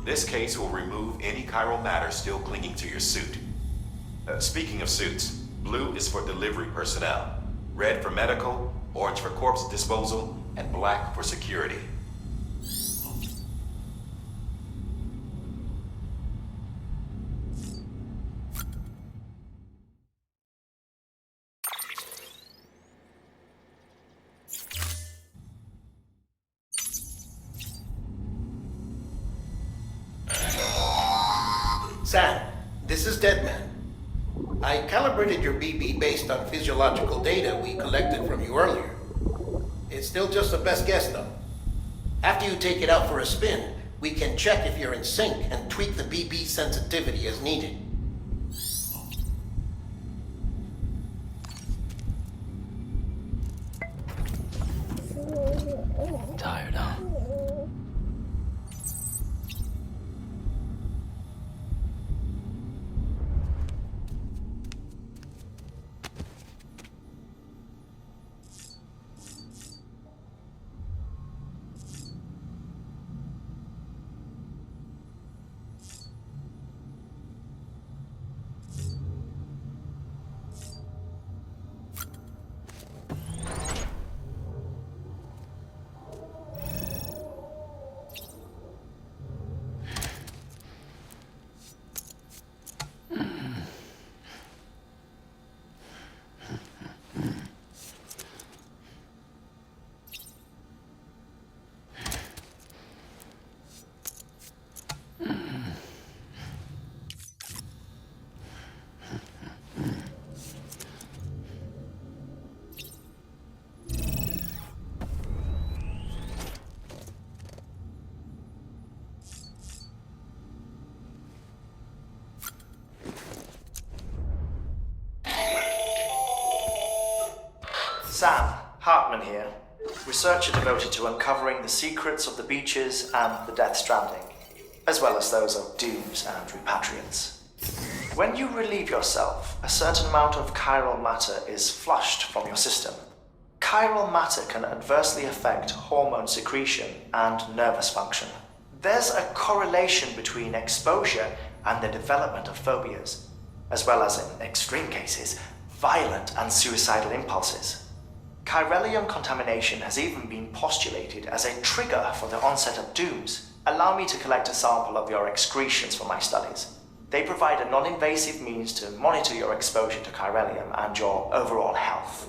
This case will remove any chiral matter still clinging to your suit. Speaking of suits, blue is for delivery personnel, red for medical, orange for corpse disposal, and black for security. Sam, this is Deadman. I calibrated your BB based on physiological data we collected from you earlier. It's still just a best guess, though. After you take it out for a spin, we can check if you're in sync and tweak the BB sensitivity as needed. Tired, huh? Sam, Hartman here, researcher devoted to uncovering the secrets of the beaches and the Death Stranding, as well as those of dooms and repatriants. When you relieve yourself, a certain amount of chiral matter is flushed from your system. Chiral matter can adversely affect hormone secretion and nervous function. There's a correlation between exposure and the development of phobias, as well as, in extreme cases, violent and suicidal impulses. Chiralium contamination has even been postulated as a trigger for the onset of dooms. Allow me to collect a sample of your excretions for my studies. They provide a non-invasive means to monitor your exposure to chiralium and your overall health.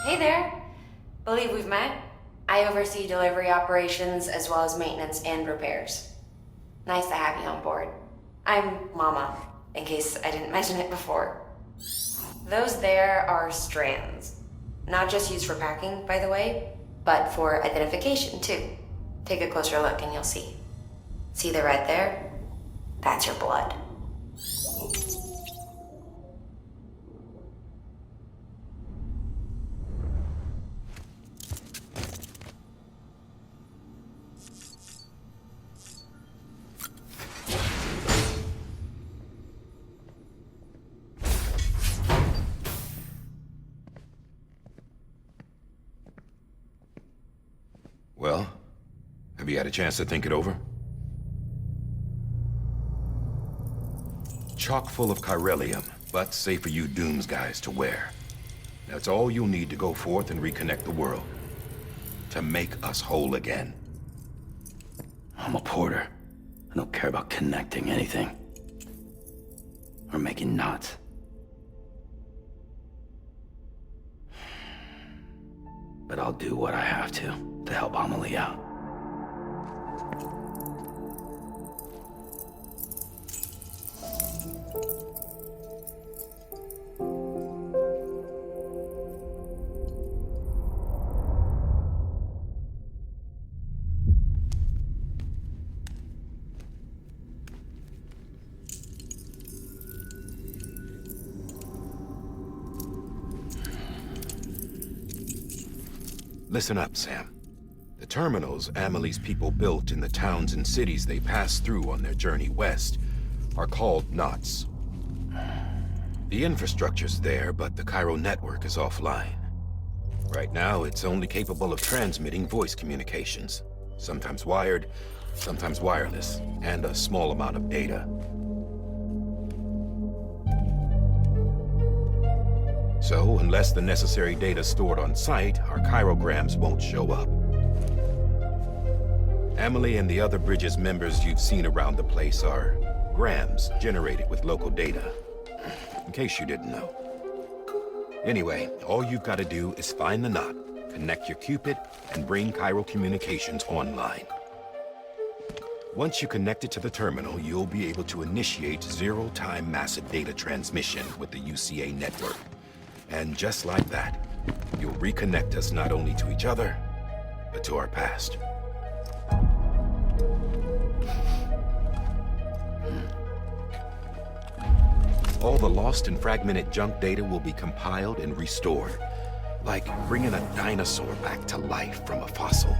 Hey there. Believe we've met. I oversee delivery operations as well as maintenance and repairs. Nice to have you on board. I'm Mama, in case I didn't mention it before. Those there are strands. Not just used for packing, by the way, but for identification too. Take a closer look and you'll see. See the red there? That's your blood. Well, have you had a chance to think it over? Chock full of chiralium, but safe for you Dooms guys to wear. That's all you'll need to go forth and reconnect the world. To make us whole again. I'm a porter. I don't care about connecting anything. Or making knots. But I'll do what I have to help AMELIE out. Listen up, Sam. The terminals Amelie's people built in the towns and cities they passed through on their journey west are called knots. The infrastructure's there, but the Cairo network is offline. Right now, it's only capable of transmitting voice communications, sometimes wired, sometimes wireless, and a small amount of data. So, unless the necessary data is stored on site, our chirograms won't show up. Amelie and the other Bridges members you've seen around the place are grams generated with local data, in case you didn't know. Anyway, all you've got to do is find the knot, connect your Cupid, and bring Cairo communications online. Once you connect it to the terminal, you'll be able to initiate zero-time massive data transmission with the UCA network. And just like that, you'll reconnect us not only to each other, but to our past. All the lost and fragmented junk data will be compiled and restored, like bringing a dinosaur back to life from a fossil.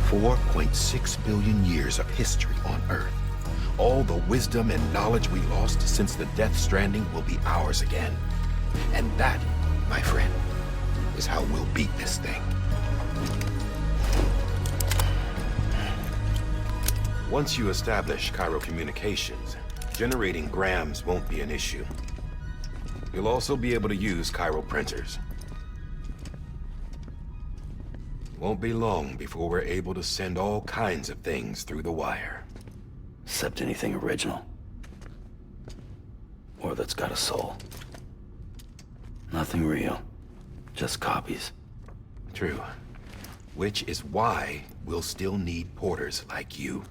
$4.6 billion years of history on Earth. All the wisdom and knowledge we lost since the Death Stranding will be ours again. And that, my friend, is how we'll beat this thing. Once you establish Cairo communications, generating grams won't be an issue. You'll also be able to use Cairo printers. Won't be long before we're able to send all kinds of things through the wire. Except anything original. Or that's got a soul. Nothing real. Just copies. True. Which is why we'll still need porters like you.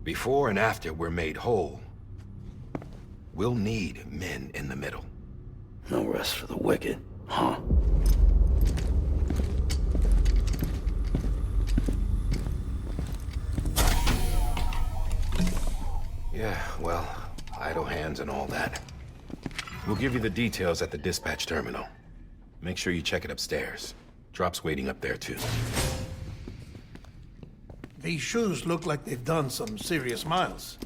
Before and after we're made whole, we'll need men in the middle. No rest for the wicked, huh? Yeah, well, idle hands and all that. We'll give you the details at the dispatch terminal. Make sure you check it upstairs. Drop's waiting up there, too. These shoes look like they've done some serious miles.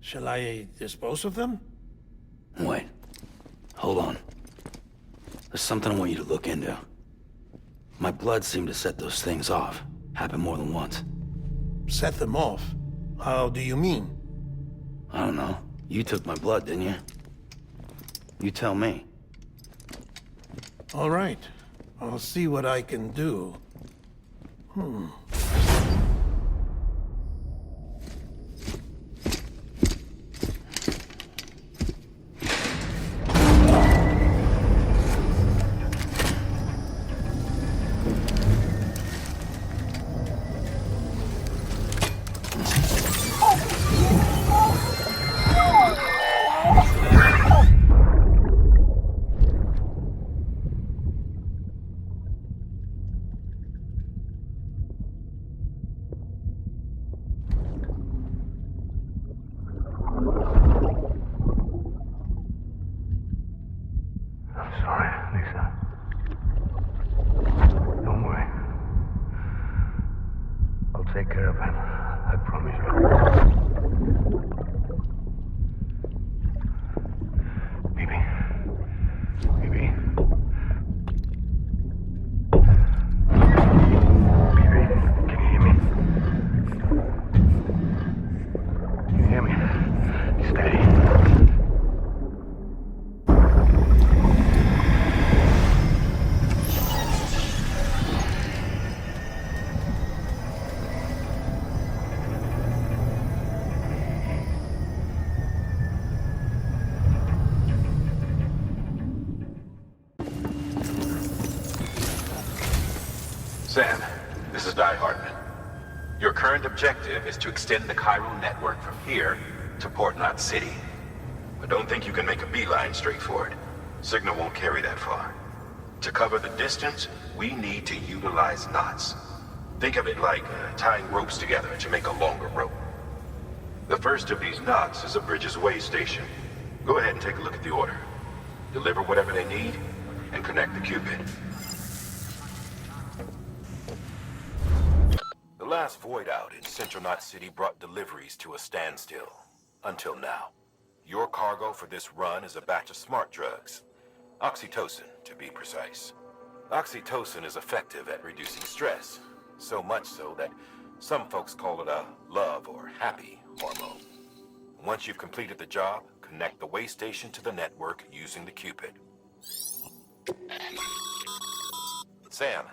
Shall I dispose of them? Wait. Hold on. There's something I want you to look into. My blood seemed to set those things off. Happened more than once. Set them off? How do you mean? I don't know. You took my blood, didn't you? You tell me. All right. I'll see what I can do. Take care of him. I promise you. Baby. Baby. Baby, can you hear me? Can you hear me? Steady. Sam, this is Die Hartman. Your current objective is to extend the Cairo network from here to Port Knot City. But don't think you can make a beeline straight for it. Signal won't carry that far. To cover the distance, we need to utilize knots. Think of it like tying ropes together to make a longer rope. The first of these knots is a Bridges way station. Go ahead and take a look at the order. Deliver whatever they need, and connect the Cupid. The last void out in Central Knot City brought deliveries to a standstill. Until now. Your cargo for this run is a batch of smart drugs. Oxytocin, to be precise. Oxytocin is effective at reducing stress. So much so that some folks call it a love or happy hormone. Once you've completed the job, connect the way station to the network using the Cupid. Sam,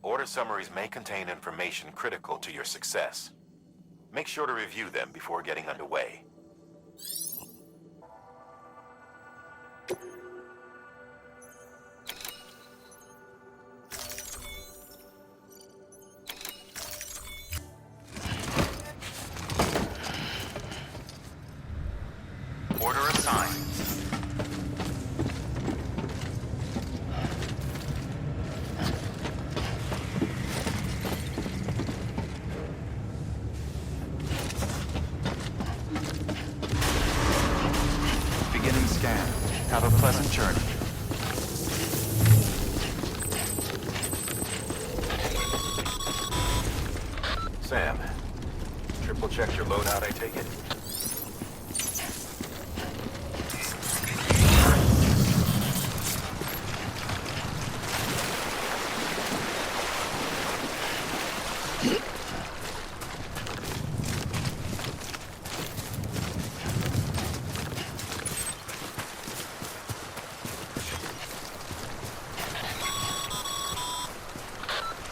order summaries may contain information critical to your success. Make sure to review them before getting underway. Order assigned. Beginning scan. Have a pleasant journey. Sam, triple check your loadout, I take it?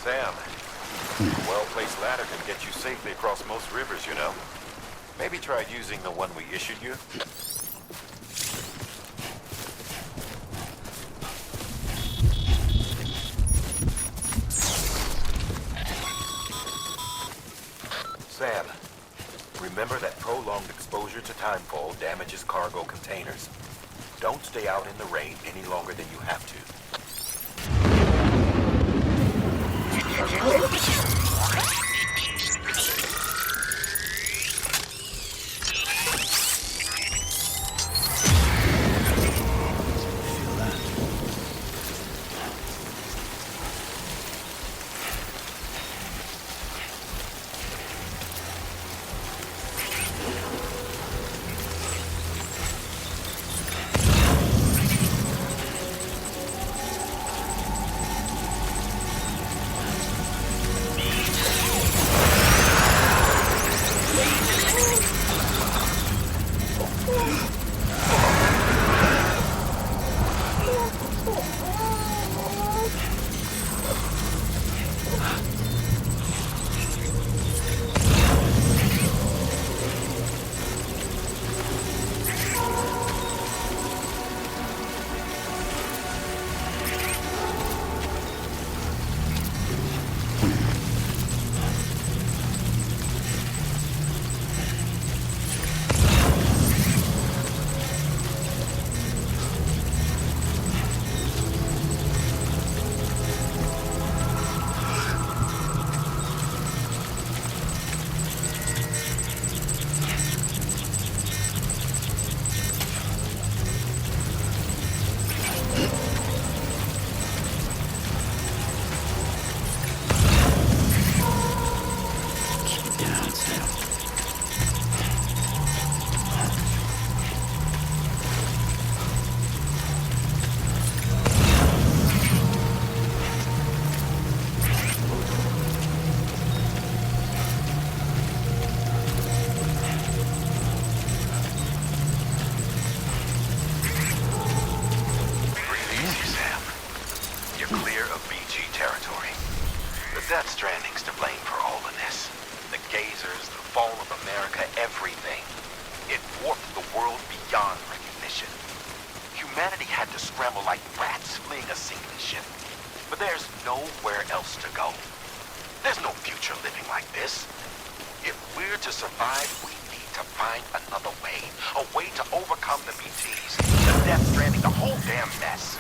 Sam, a well-placed ladder can get you safely across most rivers, you know. Maybe try using the one we issued you? Sam, remember that prolonged exposure to timefall damages cargo containers. Don't stay out in the rain any longer than you have to. Stranding's to blame for all of this. The gazers, the fall of America, everything. It warped the world beyond recognition. Humanity had to scramble like rats fleeing a sinking ship. But there's nowhere else to go. There's no future living like this. If we're to survive, we need to find another way. A way to overcome the BTs, the Death Stranding, the whole damn mess.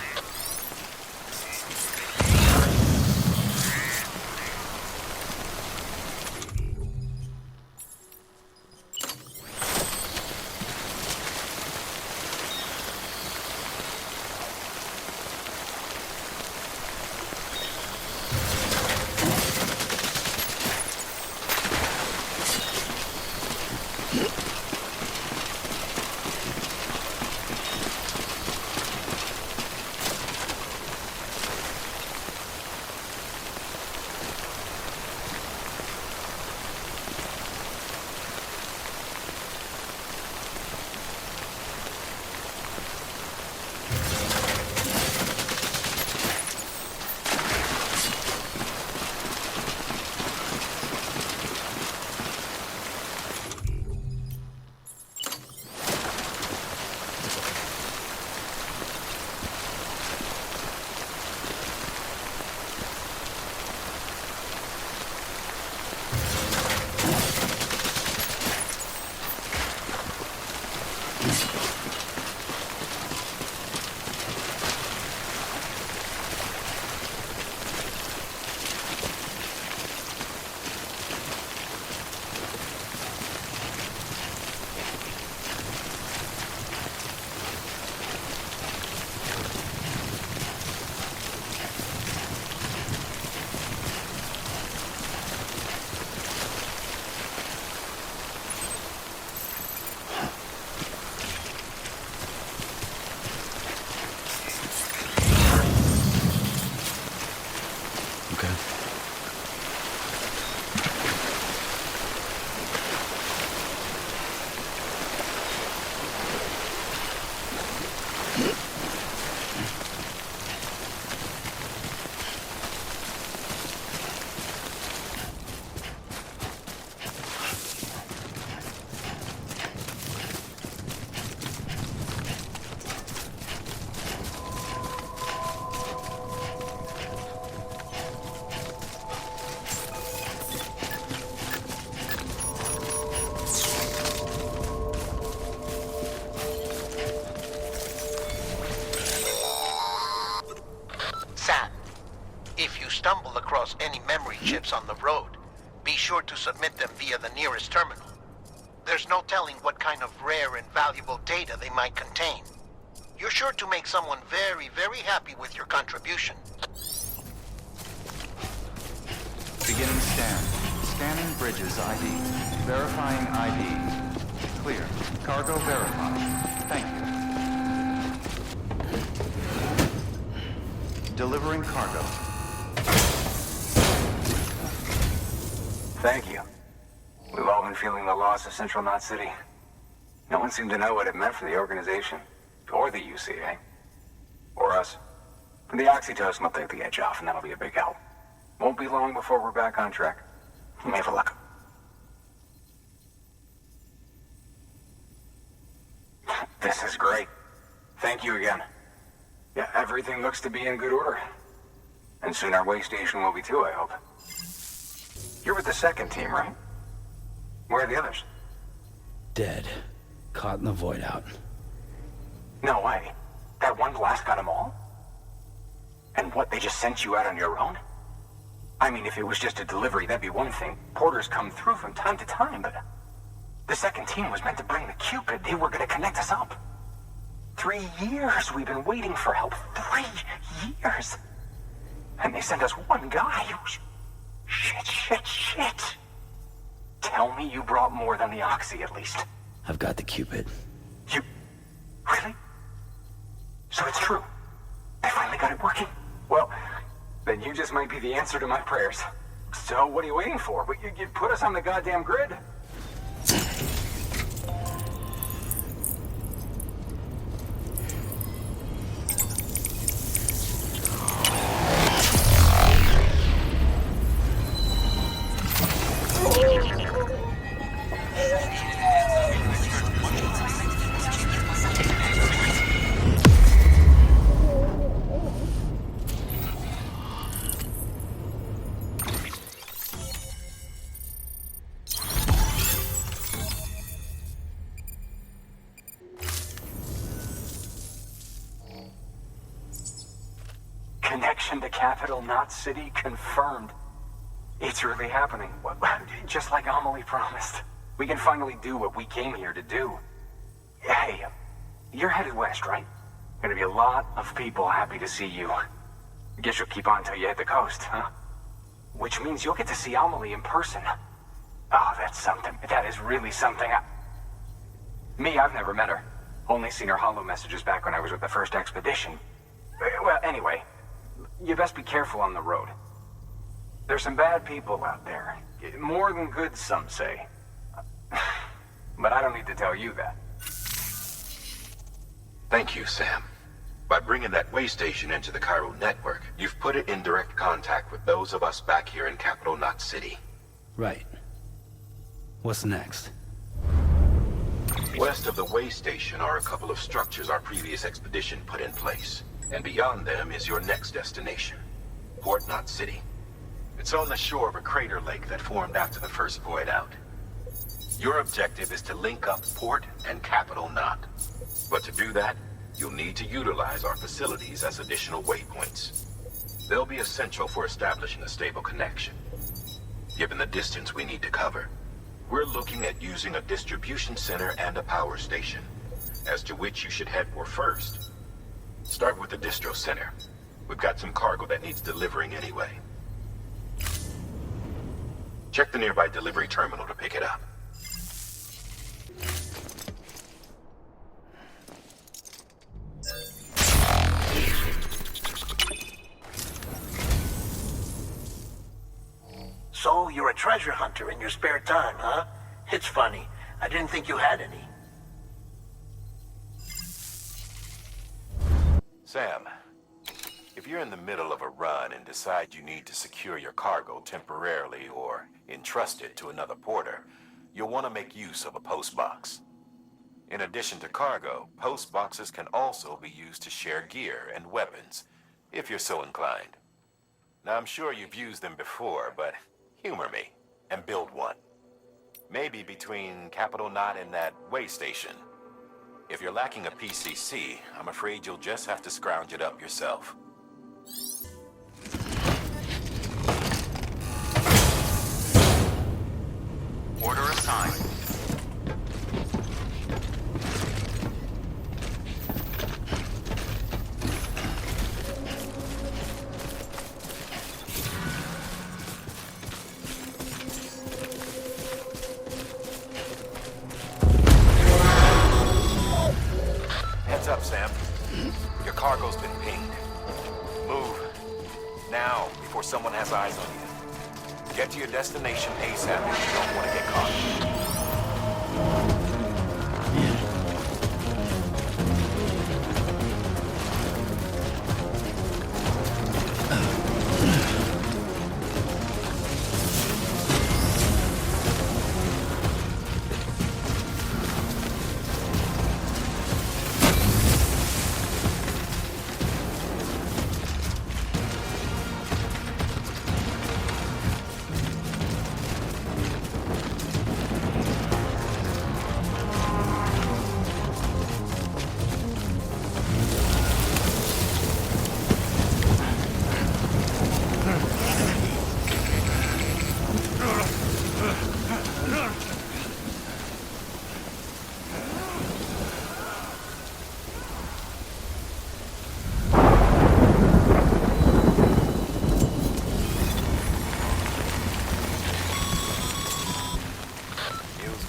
stumble across any memory chips on the road, be sure to submit them via the nearest terminal. There's no telling what kind of rare and valuable data they might contain. You're sure to make someone very, very happy with your contribution. Beginning scan. Scanning bridges ID. Verifying ID. Clear. Cargo verified. Thank you. Delivering cargo. Thank you. We've all been feeling the loss of Central Knot City. No one seemed to know what it meant for the organization, or the UCA, or us. The oxytocin will take the edge off, and that'll be a big help. Won't be long before we're back on track. You may have a look. This is great. Thank you again. Yeah, everything looks to be in good order. And soon our way station will be too, I hope. You're with the second team, right? Where are the others? Dead. Caught in the void out. No way. That one blast got them all? And what, they just sent you out on your own? I mean, if it was just a delivery, that'd be one thing. Porters come through from time to time, but... The second team was meant to bring the Cupid. They were gonna connect us up. 3 years we've been waiting for help. 3 years! And they sent us one guy. Shit. Tell me you brought more than the Oxy, at least. I've got the Cupid. You... Really? So it's true. I finally got it working. Well, then you just might be the answer to my prayers. So what are you waiting for? You put us on the goddamn grid. Connection to Capital Knot City confirmed. It's really happening. Just like Amelie promised. We can finally do what we came here to do. Hey, you're headed west, right? Gonna be a lot of people happy to see you. Guess you'll keep on till you hit the coast, huh? Which means you'll get to see Amelie in person. Oh, that's something. That is really something. Me, I've never met her. Only seen her holo messages back when I was with the first expedition. Well, anyway, you best be careful on the road. There's some bad people out there. More than good, some say. But I don't need to tell you that. Thank you, Sam. By bringing that way station into the Cairo network, you've put it in direct contact with those of us back here in Capital Knot City. Right. What's next? West of the way station are a couple of structures our previous expedition put in place. And beyond them is your next destination, Port Knot City. It's on the shore of a crater lake that formed after the first void out. Your objective is to link up Port and Capital Knot. But to do that, you'll need to utilize our facilities as additional waypoints. They'll be essential for establishing a stable connection. Given the distance we need to cover, we're looking at using a distribution center and a power station, as to which you should head for first. Start with the distro center. We've got some cargo that needs delivering anyway. Check the nearby delivery terminal to pick it up. So, you're a treasure hunter in your spare time, huh? It's funny. I didn't think you had any. Sam, if you're in the middle of a run and decide you need to secure your cargo temporarily or entrust it to another porter, you'll want to make use of a post box. In addition to cargo, post boxes can also be used to share gear and weapons, if you're so inclined. Now, I'm sure you've used them before, but humor me and build one. Maybe between Capital Knot and that way station. If you're lacking a PCC, I'm afraid you'll just have to scrounge it up yourself. Order assigned. Heads up, Sam. Your cargo's been pinged. Move. Now, before someone has eyes on you. Get to your destination ASAP if you don't want to get caught.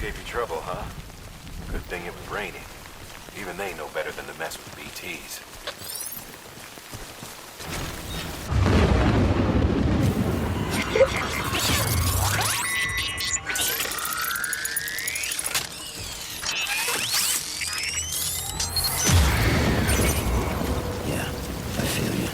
Gave you trouble, huh? Good thing it was raining. Even they know better than to mess with BTs. Yeah, I feel you.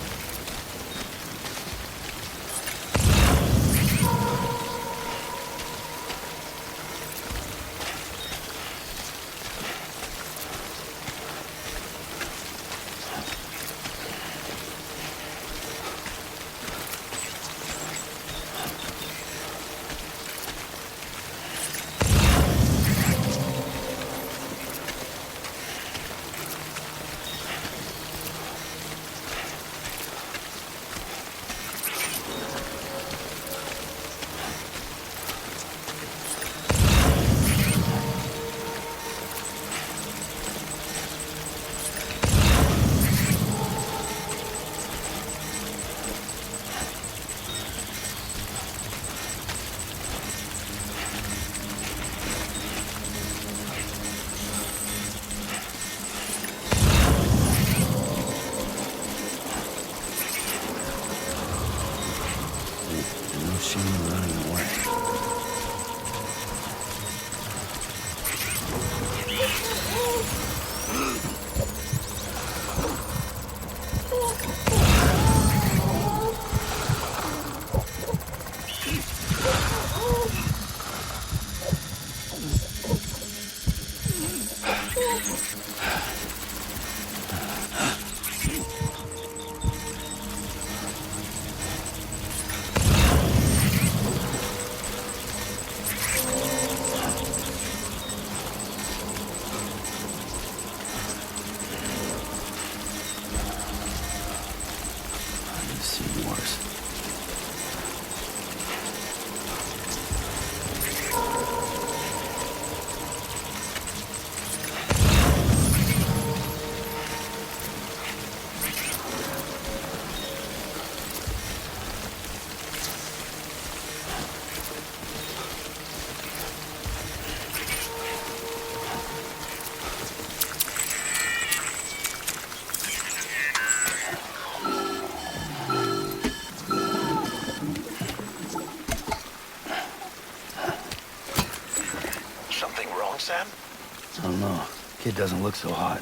It doesn't look so hot.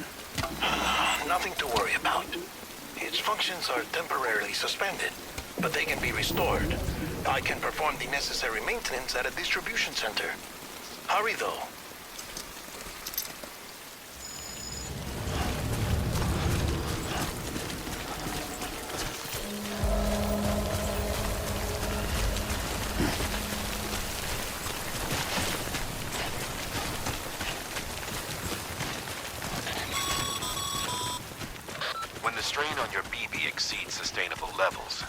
Nothing to worry about. Its functions are temporarily suspended, but they can be restored. I can perform the necessary maintenance at a distribution center. Hurry, though. When the strain on your BB exceeds sustainable levels,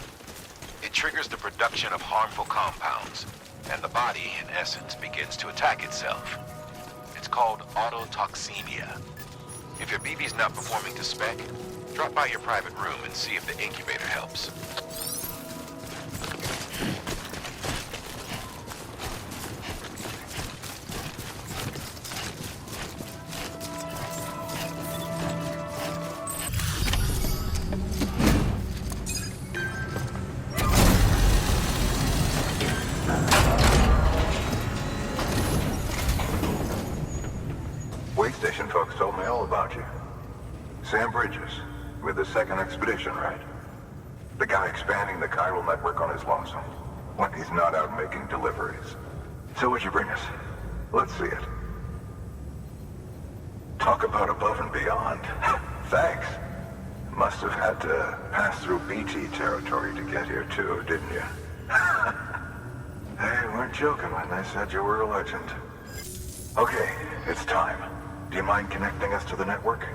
it triggers the production of harmful compounds, and the body, in essence, begins to attack itself. It's called autotoxemia. If your BB's not performing to spec, drop by your private room and see if the incubator helps. Station folks told me all about you. Sam Bridges, with the second expedition, right? The guy expanding the chiral network on his lonesome, when he's not out making deliveries. So what'd you bring us? Let's see it. Talk about above and beyond. Thanks. Must have had to pass through BT territory to get here too, didn't you? They weren't joking when they said you were a legend. Okay, it's time. Do you mind connecting us to the network?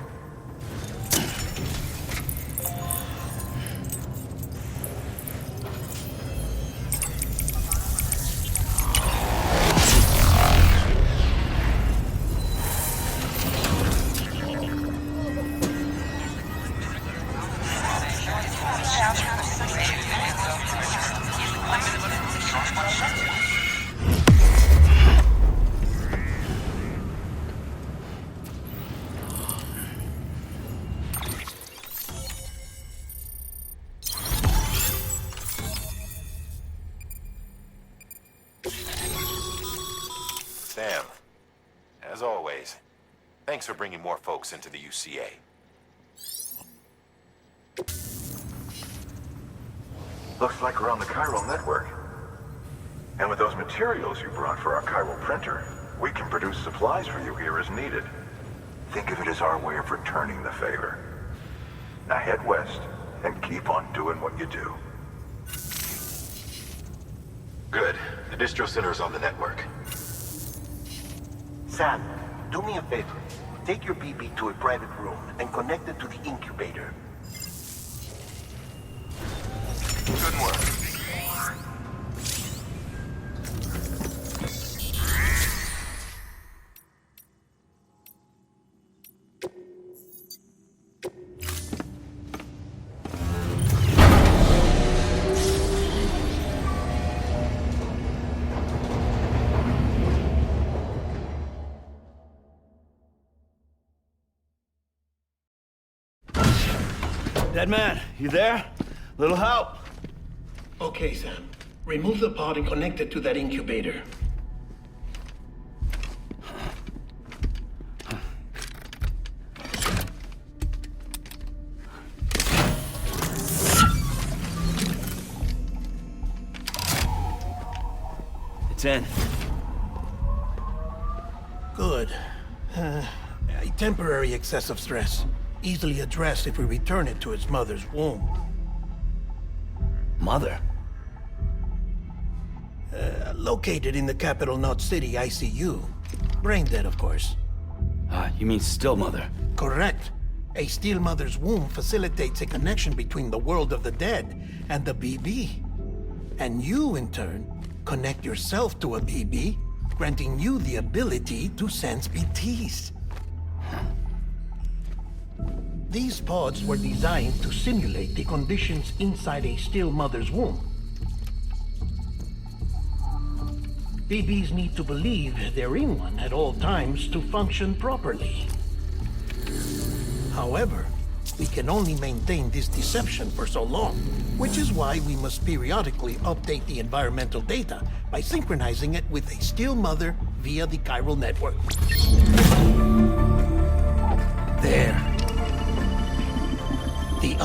Sam, as always, thanks for bringing more folks into the UCA. Looks like we're on the chiral network. And with those materials you brought for our chiral printer, we can produce supplies for you here as needed. Think of it as our way of returning the favor. Now head west and keep on doing what you do. Good. The distro center is on the network. Sam, do me a favor. Take your BB to a private room and connect it to the incubator. Good work. Dead man, you there? Little help. Okay, Sam. Remove the pod and connect it to that incubator. It's in. Good. A temporary excessive stress. Easily addressed if we return it to its mother's womb. Mother? Located in the capital Knot City ICU. Brain dead, of course. You mean still mother? Correct. A still mother's womb facilitates a connection between the world of the dead and the BB. And you, in turn, connect yourself to a BB, granting you the ability to sense BTs. These pods were designed to simulate the conditions inside a still mother's womb. BBs need to believe they're in one at all times to function properly. However, we can only maintain this deception for so long, which is why we must periodically update the environmental data by synchronizing it with a still mother via the chiral network. Dead man, you there? Little help. Okay, Sam. Remove the pod and connect it to that incubator. Good. Okay, Sam. Remove the pod and connect it to that incubator. It's in. Good.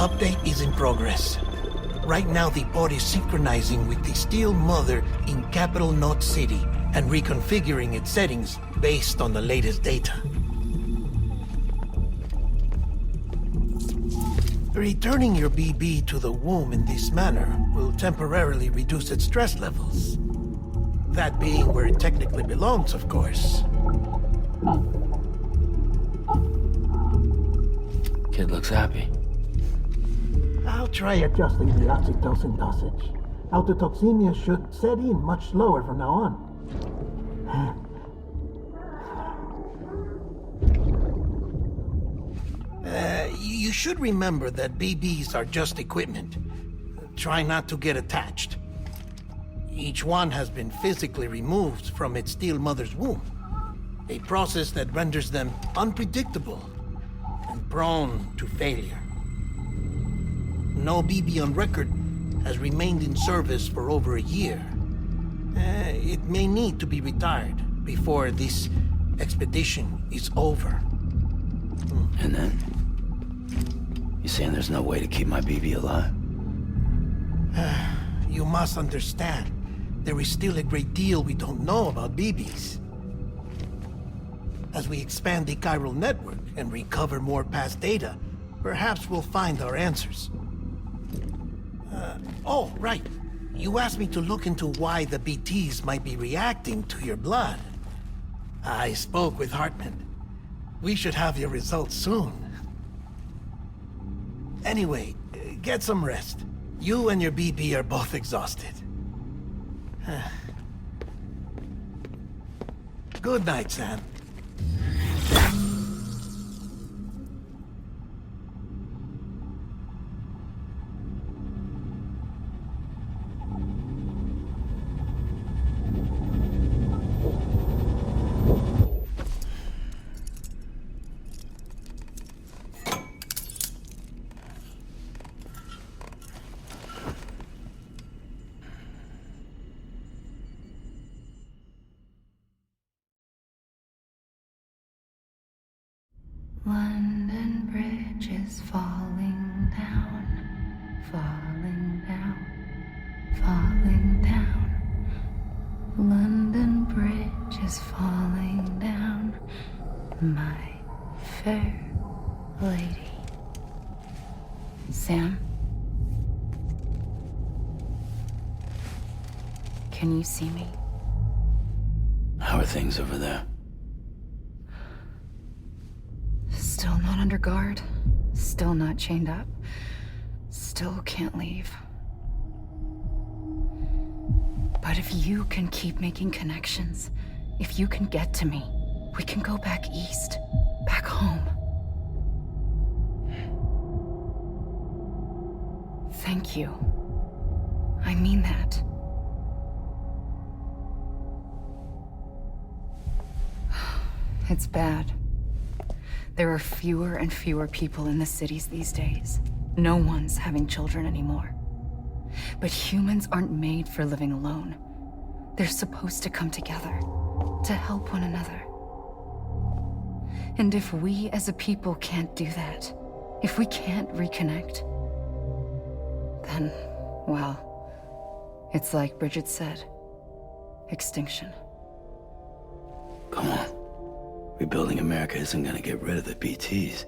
Update is in progress. Right now, the pod is synchronizing with the Steel Mother in Capital Knot City and reconfiguring its settings based on the latest data. Returning your BB to the womb in this manner will temporarily reduce its stress levels. That being where it technically belongs, of course. Kid looks happy. I'll try adjusting the oxytocin dosage. Autotoxemia should set in much slower from now on. You should remember that BBs are just equipment. Try not to get attached. Each one has been physically removed from its Steel Mother's womb. A process that renders them unpredictable and prone to failure. No BB on record has remained in service for over a year. It may need to be retired before this expedition is over. And then? You saying there's no way to keep my BB alive? You must understand, there is still a great deal we don't know about BBs. As we expand the chiral network and recover more past data, perhaps we'll find our answers. Oh, right. You asked me to look into why the BTs might be reacting to your blood. I spoke with Hartman. We should have your results soon. Anyway, get some rest. You and your BB are both exhausted. Good night, Sam. London Bridge is falling down, falling down, falling down. London Bridge is falling down, my fair lady. Sam? Can you see me? How are things over there? Still not under guard, still not chained up, still can't leave. But if you can keep making connections, if you can get to me, we can go back east, back home. Thank you. I mean that. It's bad. There are fewer and fewer people in the cities these days. No one's having children anymore. But humans aren't made for living alone. They're supposed to come together, to help one another. And if we as a people can't do that, if we can't reconnect, then, well, it's like Bridget said, extinction. Come on. Rebuilding America isn't gonna get rid of the BTs.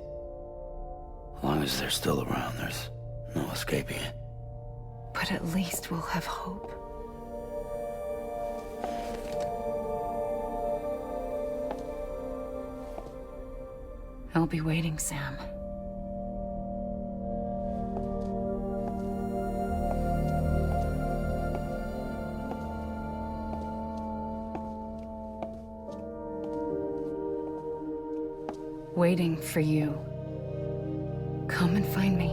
As long as they're still around, there's no escaping it. But at least we'll have hope. I'll be waiting, Sam. Waiting for you. Come and find me.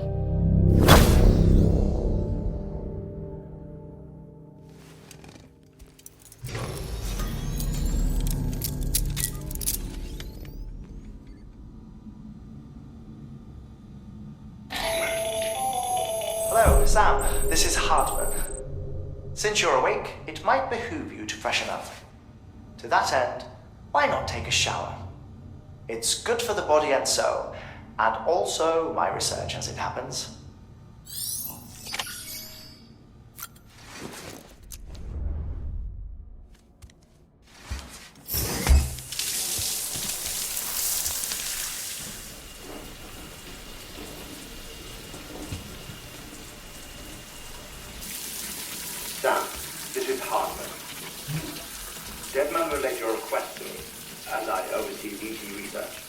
Hello, Sam. This is Hartman. Since you're awake, it might behoove you to freshen up. To that end, why not take a shower? It's good for the body and soul, and also my research as it happens. made your request to me, and I oversee BT research.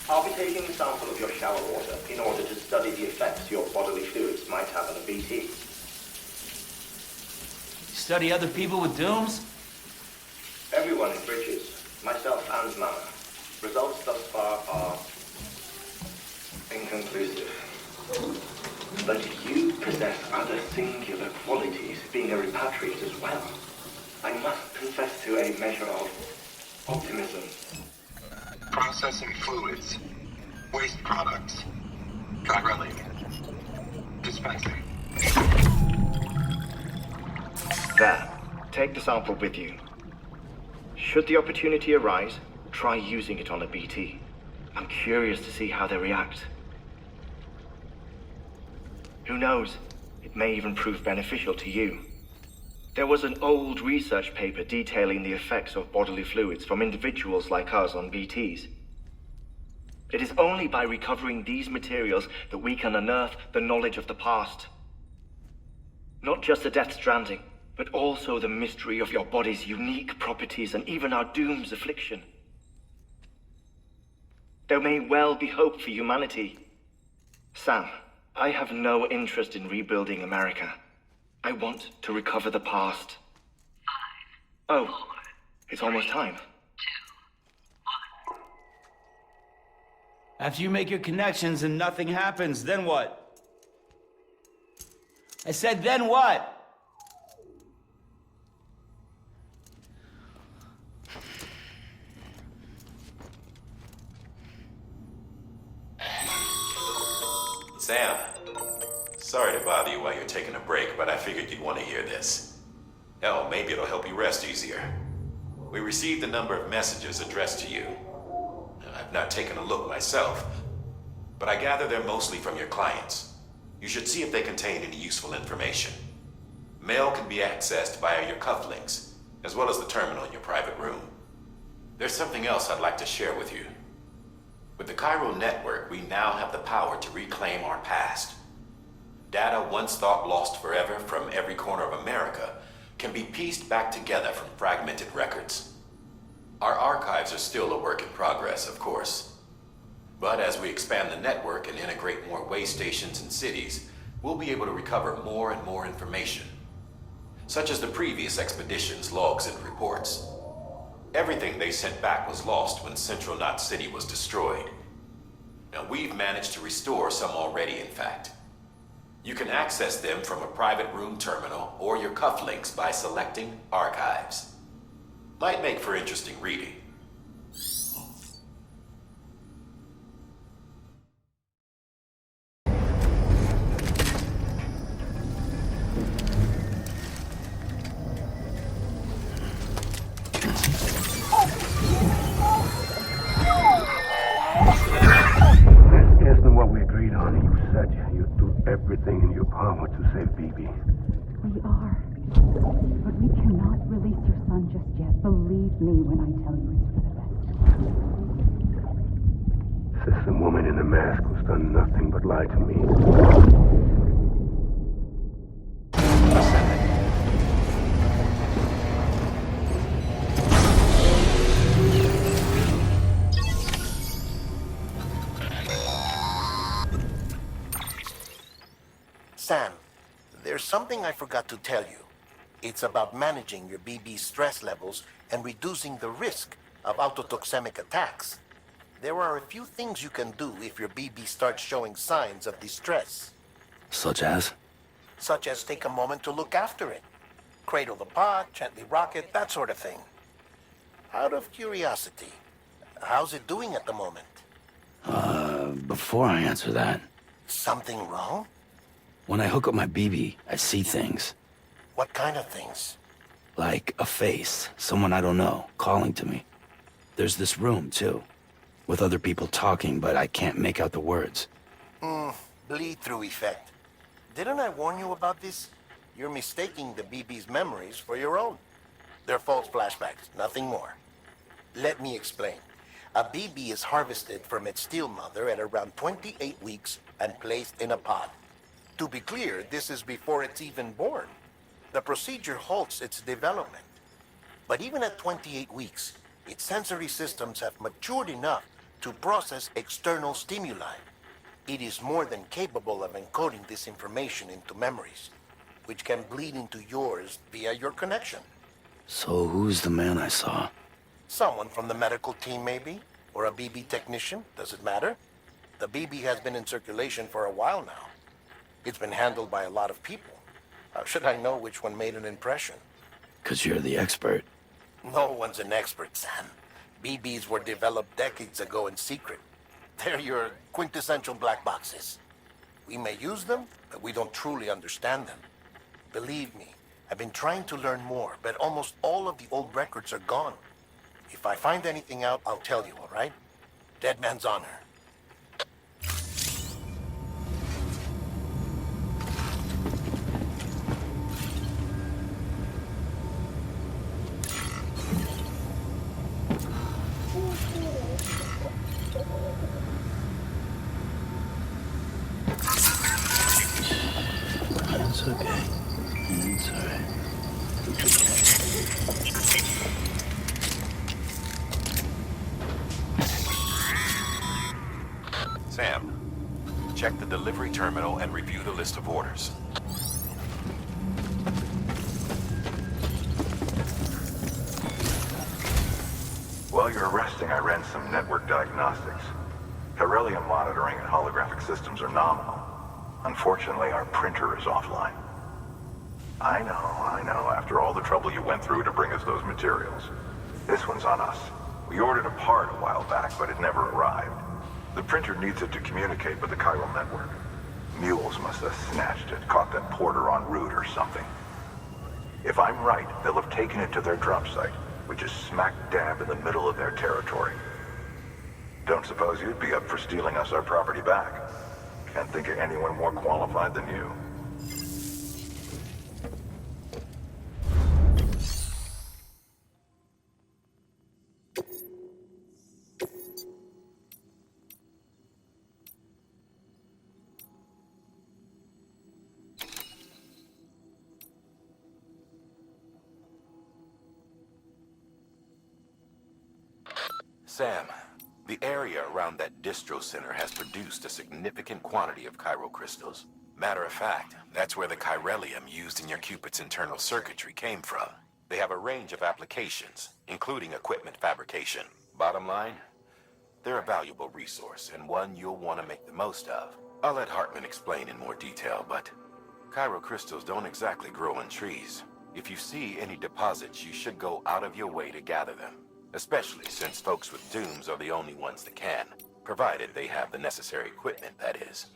I'll be taking a sample of your shower water in order to study the effects your bodily fluids might have on a BT. Study other people with dooms? Everyone in Bridges, myself and Mama. Results thus far are inconclusive. But you possess other singular qualities, being a repatriate as well. I must confess to a measure of optimism. Processing fluids. Waste products. Drilling. Dispensing. There. Take the sample with you. Should the opportunity arise, try using it on a BT. I'm curious to see how they react. Who knows? It may even prove beneficial to you. There was an old research paper detailing the effects of bodily fluids from individuals like us on BTs. It is only by recovering these materials that we can unearth the knowledge of the past. Not just the Death Stranding, but also the mystery of your body's unique properties and even our doom's affliction. There may well be hope for humanity. Sam, I have no interest in rebuilding America. I want to recover the past. 5, 4, oh, it's almost time. 2, 1. After you make your connections and nothing happens, then what? I said, then what? Sam, sorry to bother you while you're taking a break, but I figured you'd want to hear this. Hell, maybe it'll help you rest easier. We received a number of messages addressed to you. I've not taken a look myself, but I gather they're mostly from your clients. You should see if they contain any useful information. Mail can be accessed via your cufflinks, as well as the terminal in your private room. There's something else I'd like to share with you. With the Cairo network, we now have the power to reclaim our past. Data once thought lost forever from every corner of America can be pieced back together from fragmented records. Our archives are still a work in progress, of course. But as we expand the network and integrate more way stations and cities, we'll be able to recover more and more information, such as the previous expedition's logs and reports. Everything they sent back was lost when Central Knot City was destroyed. Now, we've managed to restore some already, in fact. You can access them from a private room terminal or your cufflinks by selecting Archives. Might make for interesting reading. Everything in your power to save Bibi. We are. But we cannot release your son just yet. Believe me when I tell you it's for the best. Says the woman in the mask who's done nothing but lie to me. Sam, there's something I forgot to tell you. It's about managing your BB stress levels and reducing the risk of autotoxemic attacks. There are a few things you can do if your BB starts showing signs of distress. Such as? Such as take a moment to look after it. Cradle the pot, gently rock it, that sort of thing. Out of curiosity, how's it doing at the moment? Before I answer that... Something wrong? When I hook up my BB, I see things. What kind of things? Like a face, someone I don't know, calling to me. There's this room, too, with other people talking, but I can't make out the words. Bleed-through effect. Didn't I warn you about this? You're mistaking the BB's memories for your own. They're false flashbacks, nothing more. Let me explain. A BB is harvested from its steel mother at around 28 weeks and placed in a pod. To be clear, this is before it's even born. The procedure halts its development. But even at 28 weeks, its sensory systems have matured enough to process external stimuli. It is more than capable of encoding this information into memories, which can bleed into yours via your connection. So who's the man I saw? Someone from the medical team, maybe? Or a BB technician? Does it matter? The BB has been in circulation for a while now. It's been handled by a lot of people. How should I know which one made an impression? 'Cause you're the expert. No one's an expert, Sam. BBs were developed decades ago in secret. They're your quintessential black boxes. We may use them, but we don't truly understand them. Believe me, I've been trying to learn more, but almost all of the old records are gone. If I find anything out, I'll tell you, all right? Dead man's honor. It's okay. It's all right. Sam, check the delivery terminal and review the list of orders. While you're resting, I ran some network diagnostics. Beryllium monitoring and holographic systems are nominal. Unfortunately, our printer is offline. I know, after all the trouble you went through to bring us those materials. This one's on us. We ordered a part a while back, but it never arrived. The printer needs it to communicate with the chiral network. Mules must have snatched it, caught that porter en route or something. If I'm right, they'll have taken it to their drop site, which is smack dab in the middle of their territory. Don't suppose you'd be up for stealing us our property back? Can't think of anyone more qualified than you. Sam, the area around that distro center has produced a significant quantity of chiral crystals. Matter of fact, that's where the chiralium used in your Cupid's internal circuitry came from. They have a range of applications, including equipment fabrication. Bottom line, they're a valuable resource and one you'll want to make the most of. I'll let Hartman explain in more detail, but chiral crystals don't exactly grow on trees. If you see any deposits, you should go out of your way to gather them. Especially since folks with dooms are the only ones that can, provided they have the necessary equipment, that is.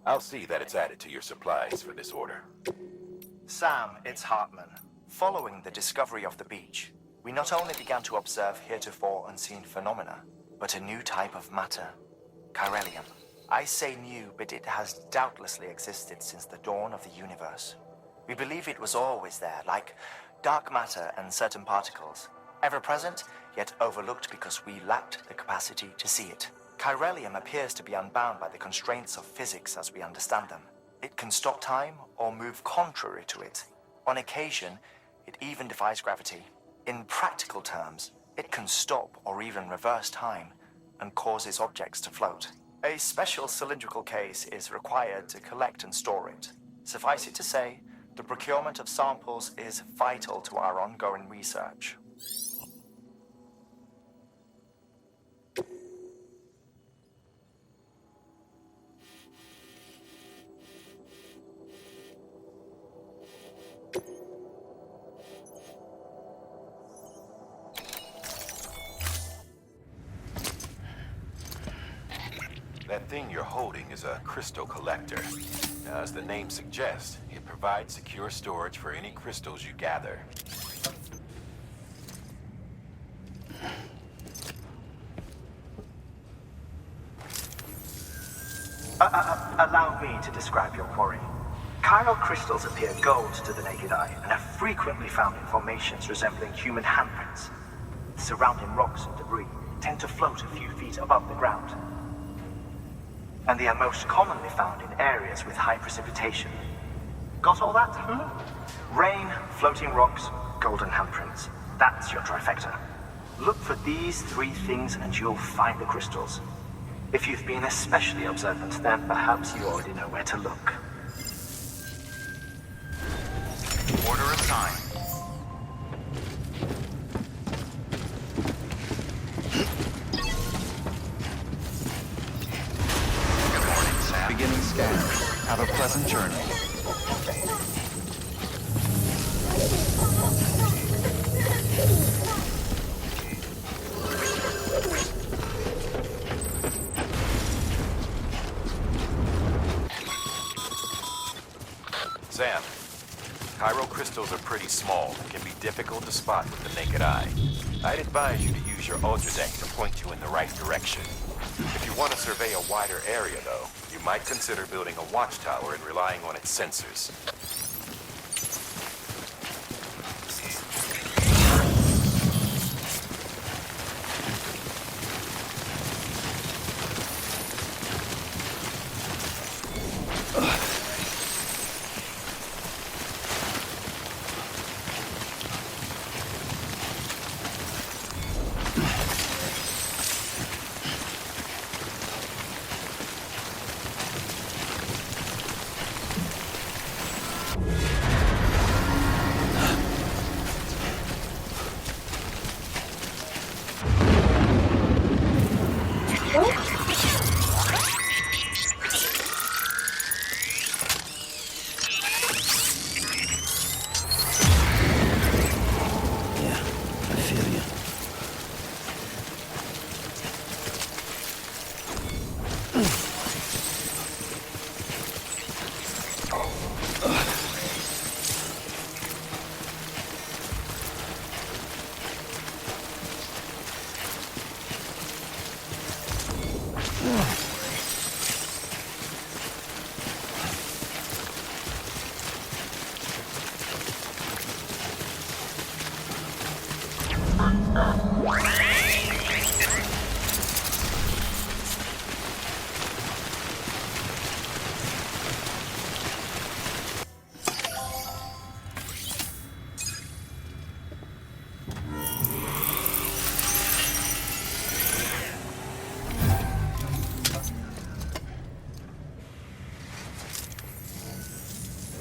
I'll see that it's added to your supplies for this order. Sam, it's Hartman. Following the discovery of the beach, we not only began to observe heretofore unseen phenomena, but a new type of matter, chiralium. I say new, but it has doubtlessly existed since the dawn of the universe. We believe it was always there, like dark matter and certain particles. Ever present, yet overlooked because we lacked the capacity to see it. Chiralium appears to be unbound by the constraints of physics as we understand them. It can stop time or move contrary to it. On occasion, it even defies gravity. In practical terms, it can stop or even reverse time and causes objects to float. A special cylindrical case is required to collect and store it. Suffice it to say, the procurement of samples is vital to our ongoing research. That thing you're holding is a crystal collector. Now, as the name suggests, it provides secure storage for any crystals you gather. Allow me to describe your quarry. Chiral crystals appear gold to the naked eye and are frequently found in formations resembling human handprints. Surrounding rocks and debris tend to float a few feet above the ground. And they are most commonly found in areas with high precipitation. Got all that? Rain, floating rocks, golden handprints. That's your trifecta. Look for these 3 things and you'll find the crystals. If you've been especially observant, then perhaps you already know where to look. Order assigned. Good morning, Sam. Beginning scan. Have a pleasant journey. Sam, chiral crystals are pretty small and can be difficult to spot with the naked eye. I'd advise you to use your ultradeck to point you in the right direction. If you want to survey a wider area, though, you might consider building a watchtower and relying on its sensors.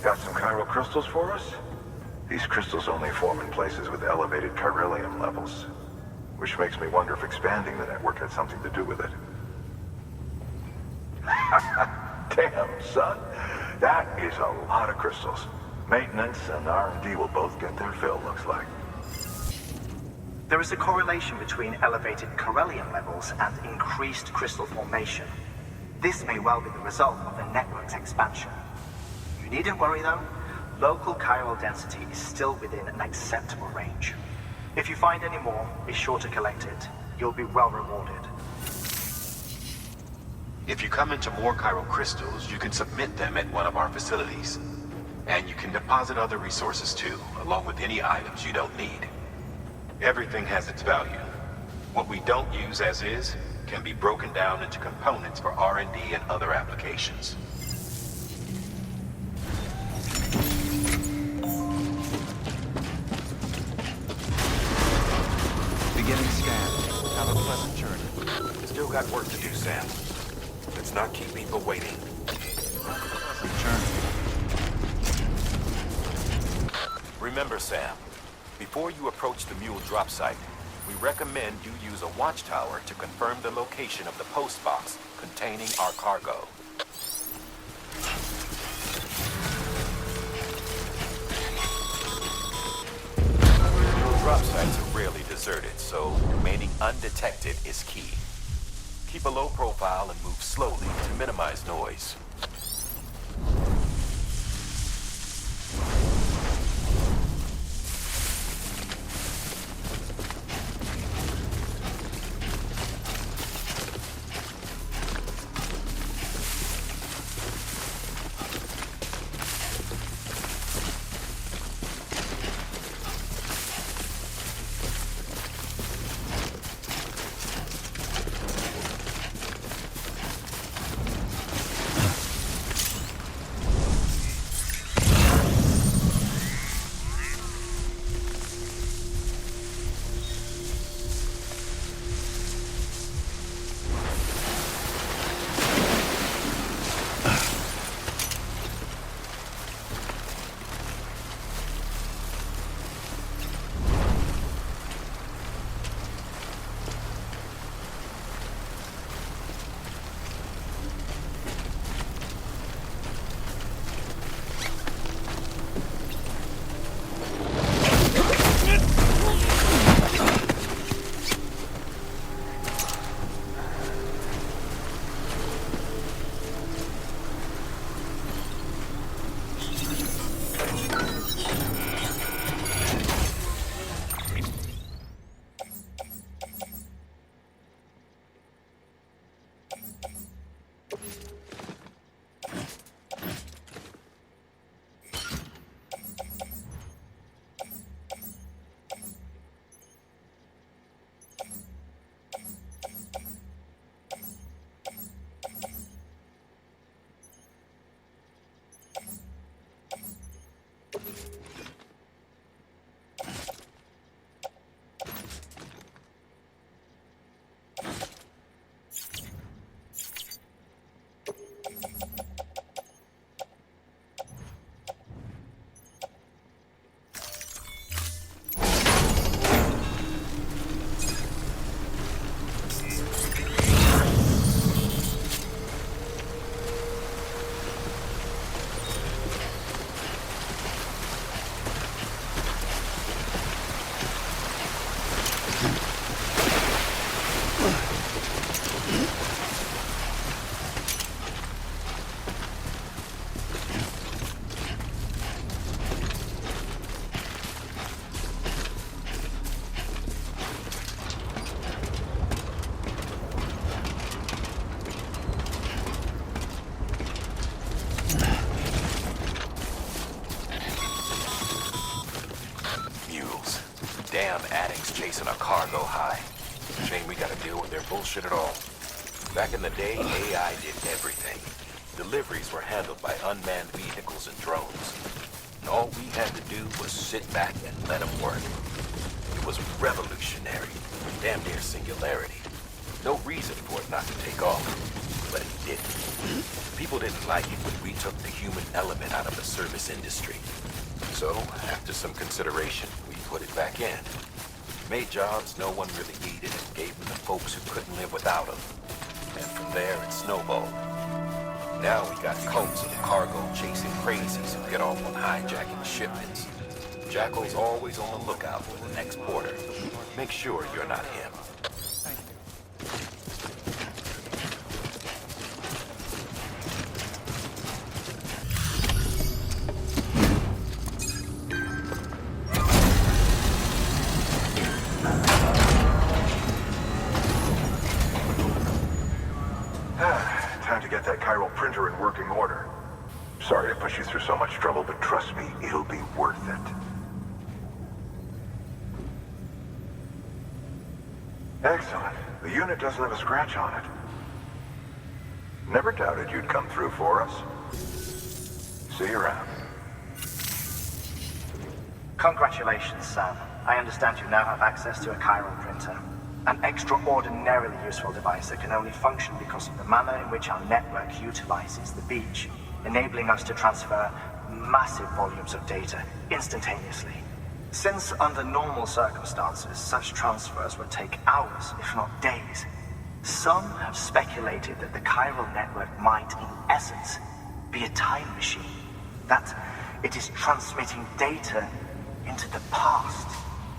Got some chiral crystals for us? These crystals only form in places with elevated chiralium levels, which makes me wonder if expanding the network had something to do with it. Damn, son. That is a lot of crystals. Maintenance and R&D will both get their fill, looks like. There is a correlation between elevated chiralium levels and increased crystal formation. This may well be the result of the network's expansion. You needn't worry though. Local chiral density is still within an acceptable range. If you find any more, be sure to collect it. You'll be well rewarded. If you come into more chiral crystals, you can submit them at one of our facilities. And you can deposit other resources too, along with any items you don't need. Everything has its value. What we don't use as is can be broken down into components for R&D and other applications. Beginning scan. Have a pleasant journey. Still got work to do, Sam. Let's not keep people waiting. Pleasant journey. Remember, Sam, before you approach the mule drop site, we recommend you use a watchtower to confirm the location of the post box containing our cargo. Mule drop sites are rarely deserted, so remaining undetected is key. Keep a low profile and move slowly to minimize noise. on addicts chasing a cargo high. Shame we gotta deal with their bullshit at all. Back in the day, AI did everything. Deliveries were handled by unmanned vehicles and drones. And all we had to do was sit back and let them work. It was revolutionary, damn near singularity. No reason for it not to take off, but it didn't. People didn't like it when we took the human element out of the service industry. So, after some consideration, we put it back in. Made jobs no one really needed and gave them to folks who couldn't live without them. And from there, it snowballed. Now we got cults of cargo chasing crazies who get off on hijacking shipments. Jackal's always on the lookout for the next porter. Make sure you're not him. Time to get that chiral printer in working order. Sorry to push you through so much trouble, but trust me, it'll be worth it. Excellent. The unit doesn't have a scratch on it. Never doubted you'd come through for us. See you around. Congratulations, Sam. I understand you now have access to a chiral printer. An extraordinarily useful device that can only function because of the manner in which our network utilizes the beach, enabling us to transfer massive volumes of data instantaneously. Since under normal circumstances, such transfers would take hours, if not days, some have speculated that the chiral network might, in essence, be a time machine. That it is transmitting data into the past.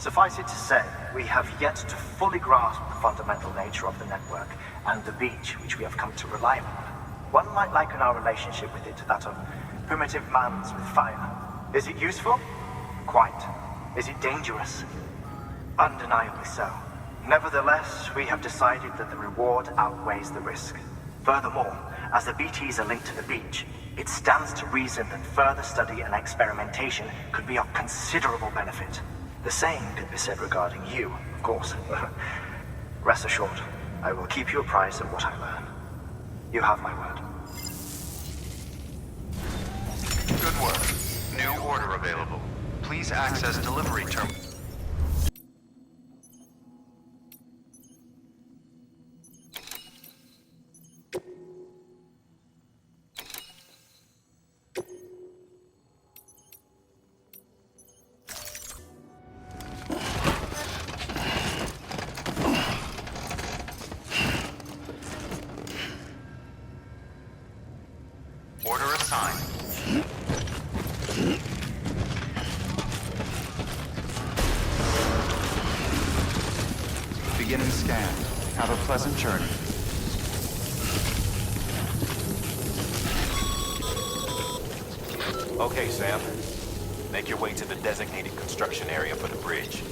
Suffice it to say, we have yet to fully grasp the fundamental nature of the network and the beach which we have come to rely on. One might liken our relationship with it to that of primitive man's with fire. Is it useful? Quite. Is it dangerous? Undeniably so. Nevertheless, we have decided that the reward outweighs the risk. Furthermore, as the BTs are linked to the beach, it stands to reason that further study and experimentation could be of considerable benefit. The same could be said regarding you, of course. Rest assured, I will keep you apprised of what I learn. You have my word. Good work. New order available. Please access delivery terminal. Order assigned. Beginning scan. Have a pleasant journey. Okay, Sam. Make your way to the designated construction area for the bridge.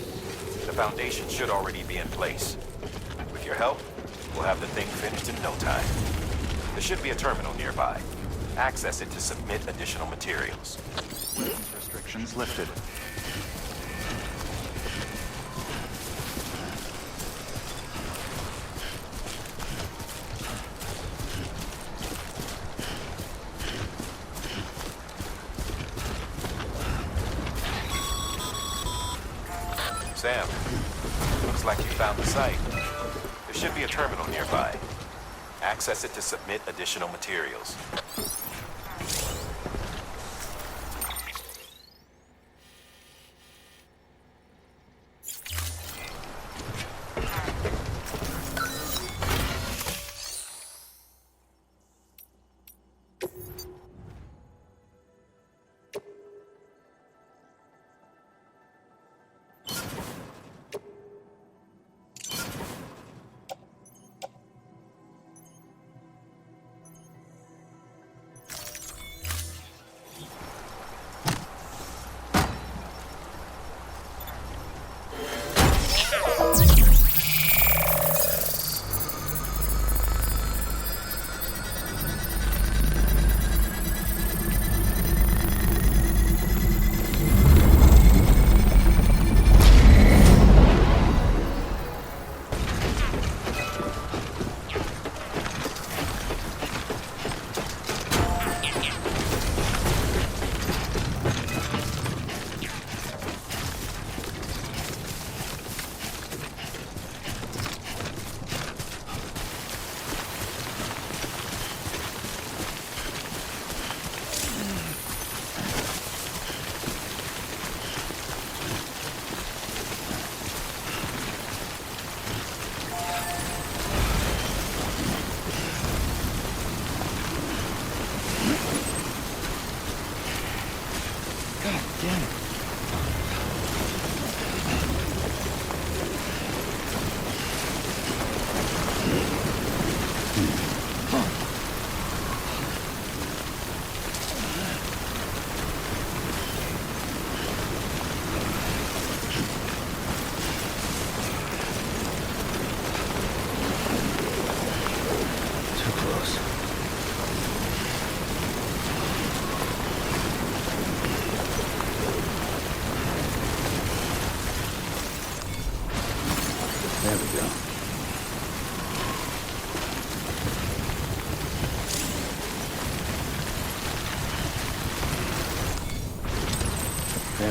The foundation should already be in place. With your help, we'll have the thing finished in no time. There should be a terminal nearby. Access it to submit additional materials. Restrictions lifted. Sam, looks like you found the site. There should be a terminal nearby. Access it to submit additional materials.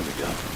There we go.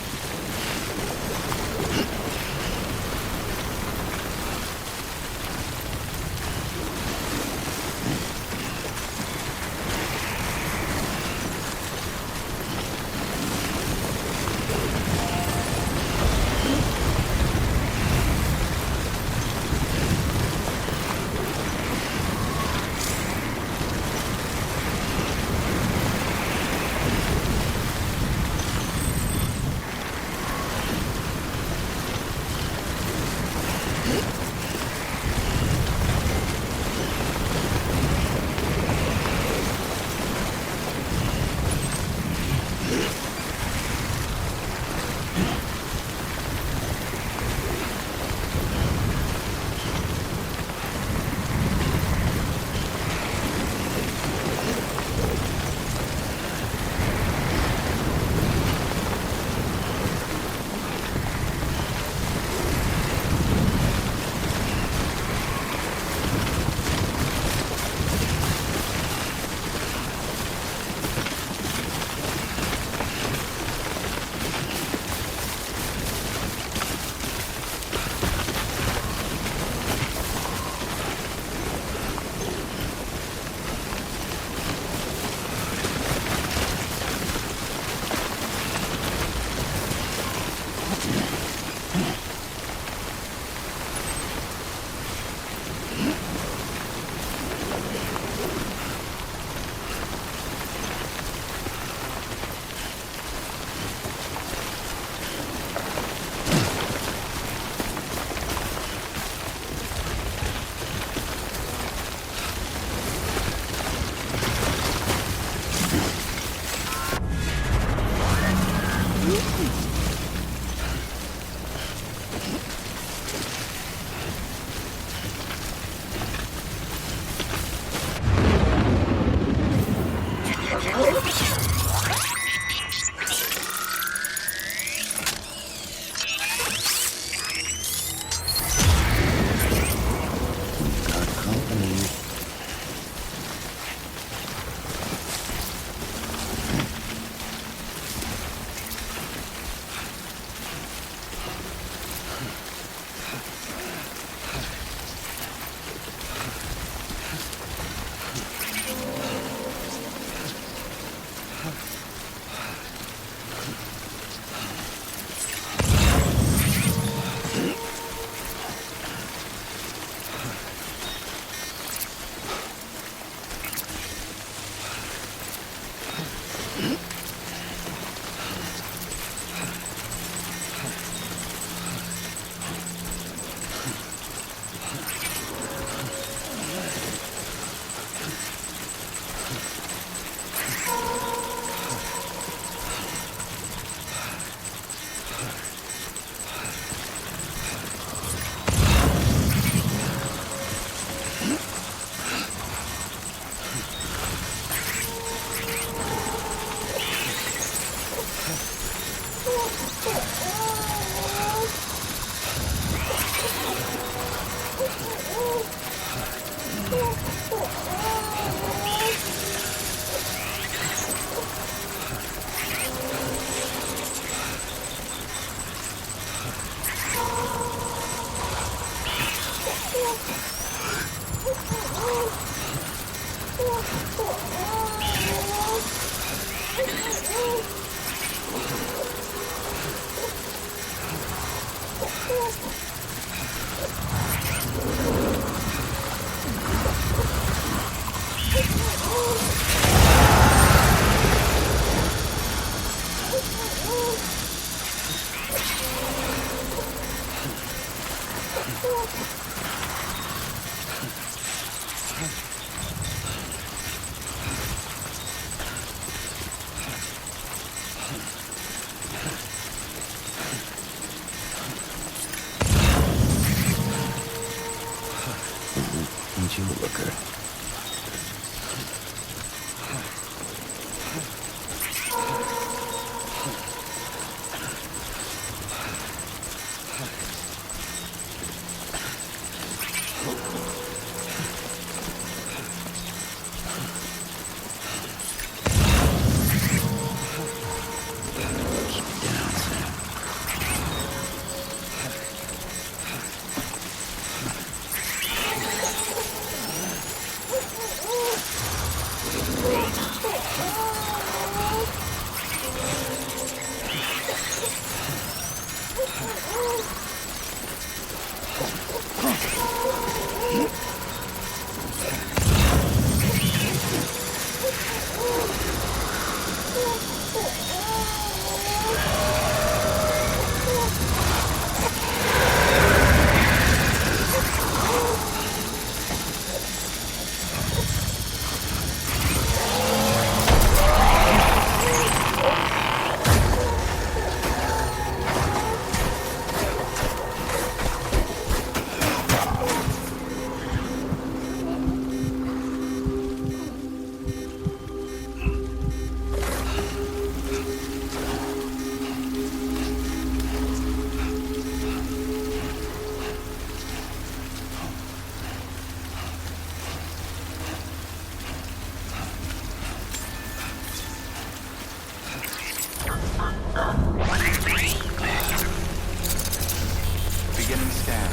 Beginning scan.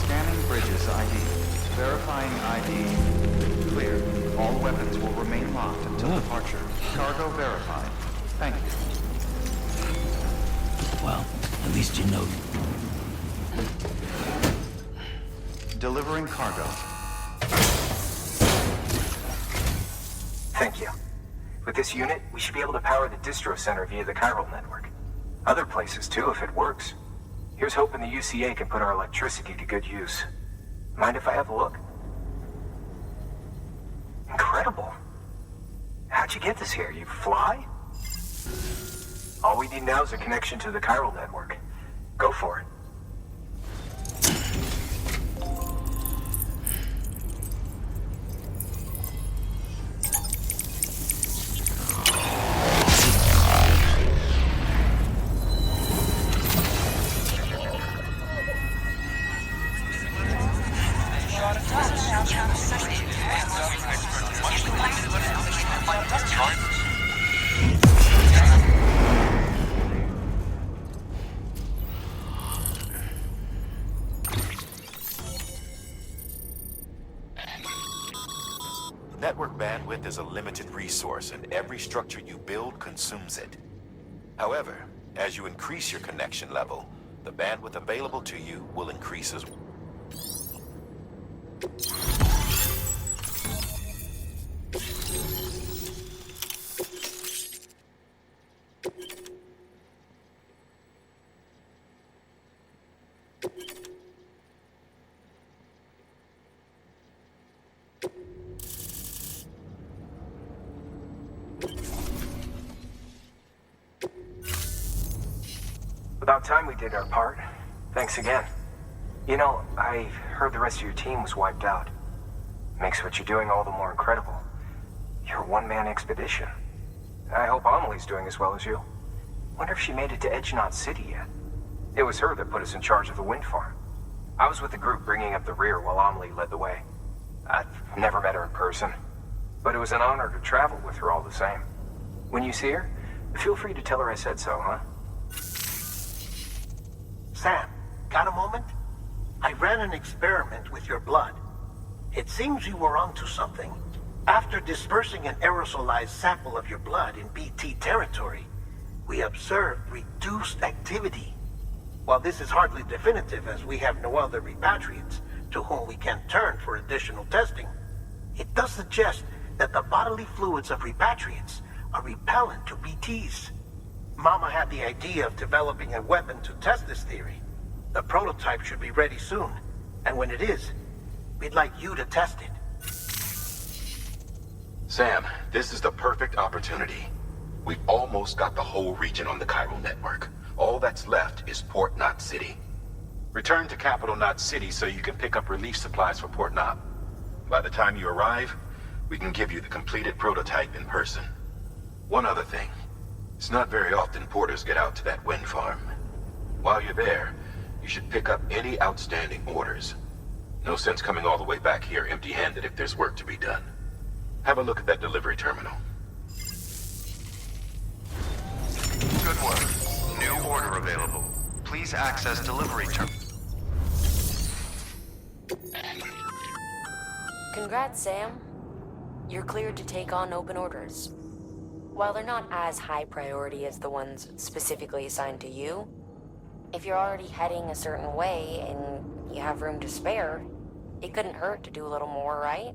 Scanning bridges ID. Verifying ID. Clear. All weapons will remain locked until departure. Cargo verified. Thank you. Well, at least you know. Delivering cargo. Thank you. With this unit, we should be able to power the distro center via the chiral network. Other places too, if it works. Here's hoping the UCA can put our electricity to good use. Mind if I have a look? Incredible. How'd you get this here? You fly? All we need now is a connection to the chiral network. Go for it. Network bandwidth is a limited resource, and every structure you build consumes it. However, as you increase your connection level, the bandwidth available to you will increase as well. About time we did our part. Thanks again. You know, I heard the rest of your team was wiped out. Makes what you're doing all the more incredible. You're a one-man expedition. I hope Amelie's doing as well as you. Wonder if she made it to Edgenot City yet. It was her that put us in charge of the wind farm. I was with the group bringing up the rear while Amelie led the way. I've never met her in person, but it was an honor to travel with her all the same. When you see her, feel free to tell her I said so, huh? Sam, got a moment? I ran an experiment with your blood. It seems you were onto something. After dispersing an aerosolized sample of your blood in BT territory, we observed reduced activity. While this is hardly definitive, as we have no other repatriates to whom we can turn for additional testing, it does suggest that the bodily fluids of repatriates are repellent to BTs. Mama had the idea of developing a weapon to test this theory. The prototype should be ready soon, and when it is, we'd like you to test it. Sam, this is the perfect opportunity. We've almost got the whole region on the chiral network. All that's left is Port Knot City. Return to Capital Knot City so you can pick up relief supplies for Port Knot. By the time you arrive, we can give you the completed prototype in person. One other thing. It's not very often porters get out to that wind farm. While you're there, you should pick up any outstanding orders. No sense coming all the way back here empty-handed if there's work to be done. Have a look at that delivery terminal. Good work. New order available. Please access delivery terminal. Congrats, Sam. You're cleared to take on open orders. While they're not as high priority as the ones specifically assigned to you, if you're already heading a certain way and you have room to spare, it couldn't hurt to do a little more, right?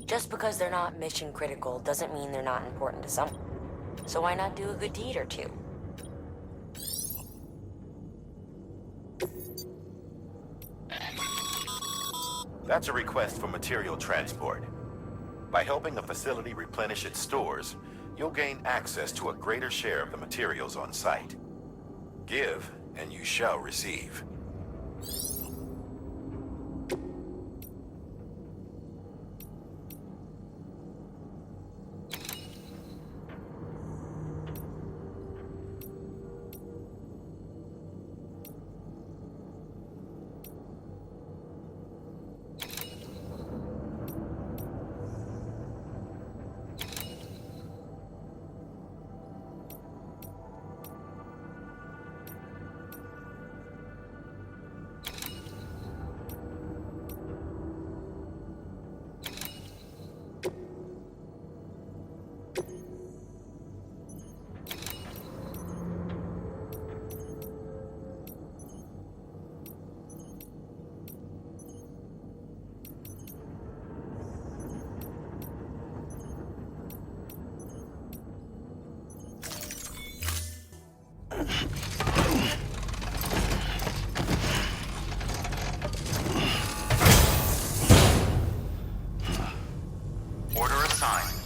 Just because they're not mission critical doesn't mean they're not important to someone. So why not do a good deed or two? That's a request for material transport. By helping a facility replenish its stores, you'll gain access to a greater share of the materials on site. Give, and you shall receive. assigned.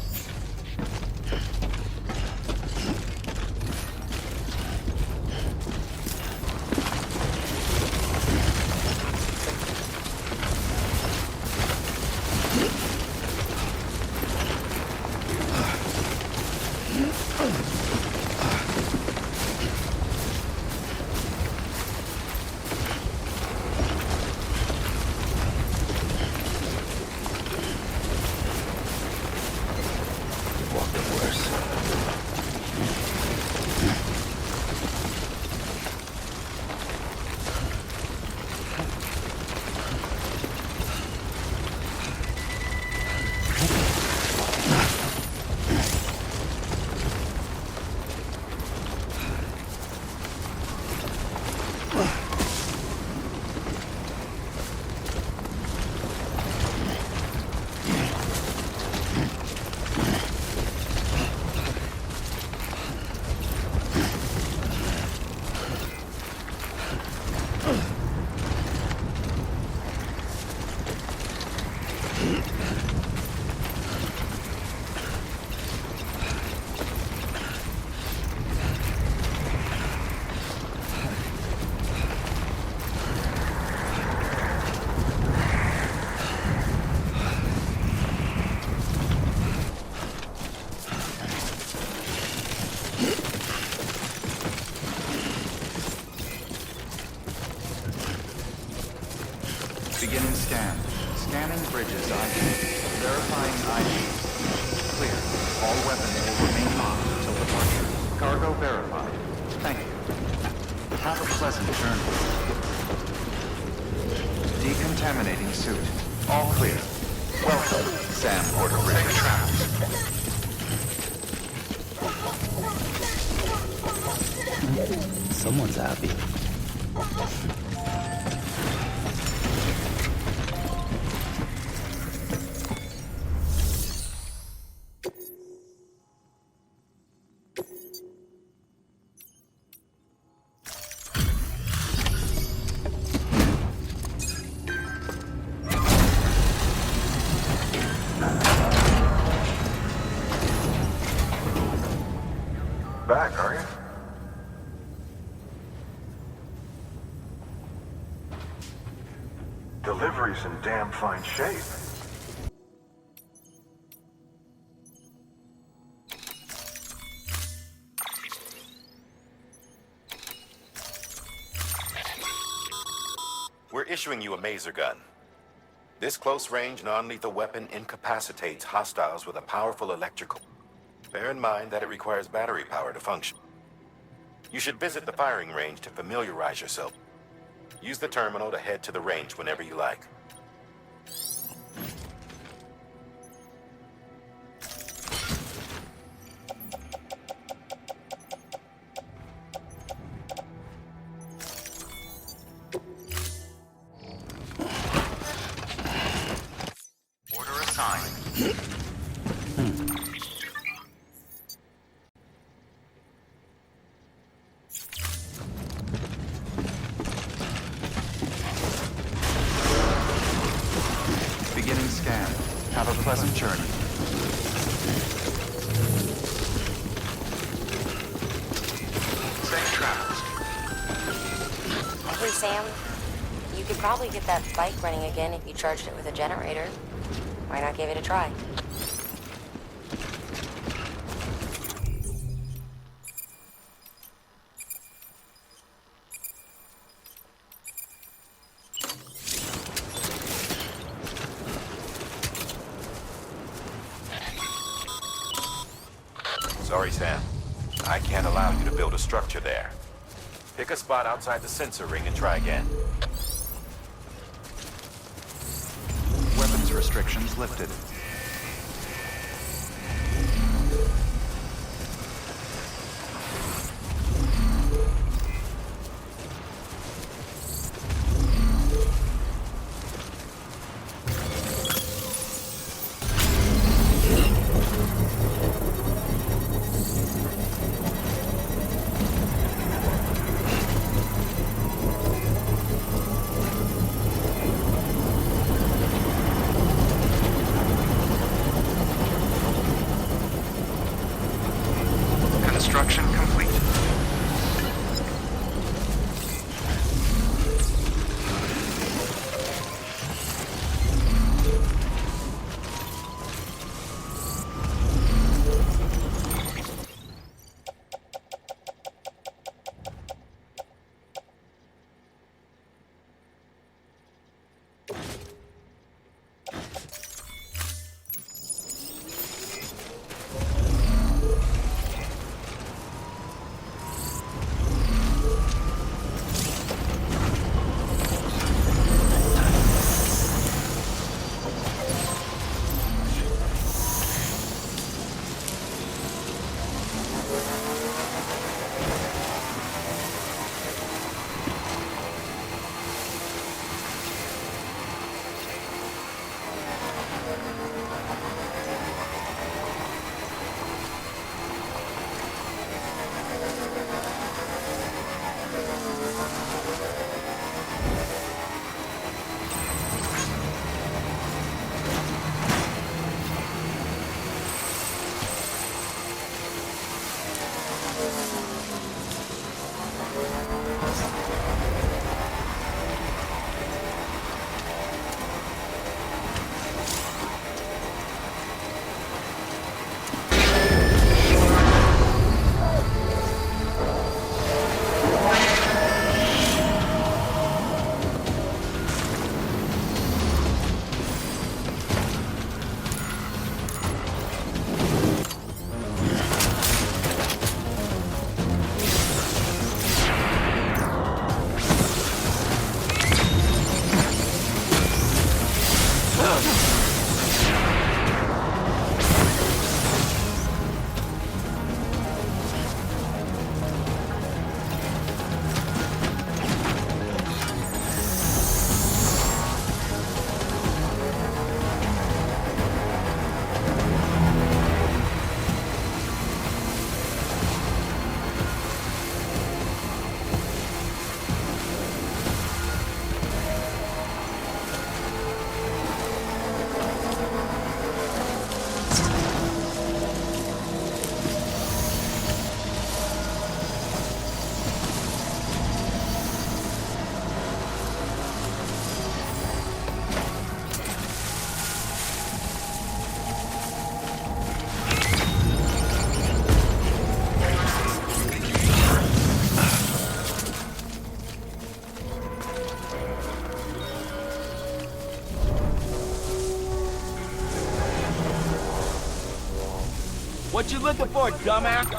Beginning scan. Scanning bridges ID. Verifying IDs. Clear. All weapons will remain locked until departure. Cargo verified. Thank you. Have a pleasant journey. Decontaminating suit. All clear. Welcome, Sam Porter Bridges. Someone's happy. Back, are you? Delivery's in damn fine shape. We're issuing you a maser gun. This close-range, non-lethal weapon incapacitates hostiles with a powerful electrical. Bear in mind that it requires battery power to function. You should visit the firing range to familiarize yourself. Use the terminal to head to the range whenever you like. Order assigned. Beginning scan. Have a pleasant journey. Safe travels. Hey, Sam. You could probably get that bike running again if you charged it with a generator. Why not give it a try? Sorry, Sam. I can't allow you to build a structure there. Pick a spot outside the sensor ring and try again. Weapons restrictions lifted. What you looking for, dumbass?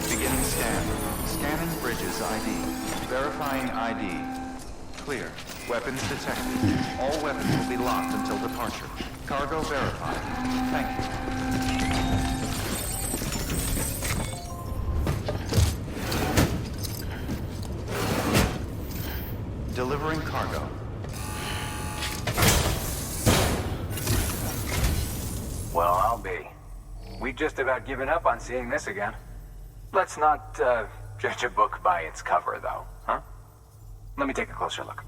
Beginning scan. Scanning bridges ID. Verifying ID. Clear. Weapons detected. All weapons will be locked until departure. Cargo verified. Thank you. Delivering cargo. Well, I'll be. We've just about given up on seeing this again. Let's not, judge a book by its cover, though, huh? Let me take a closer look.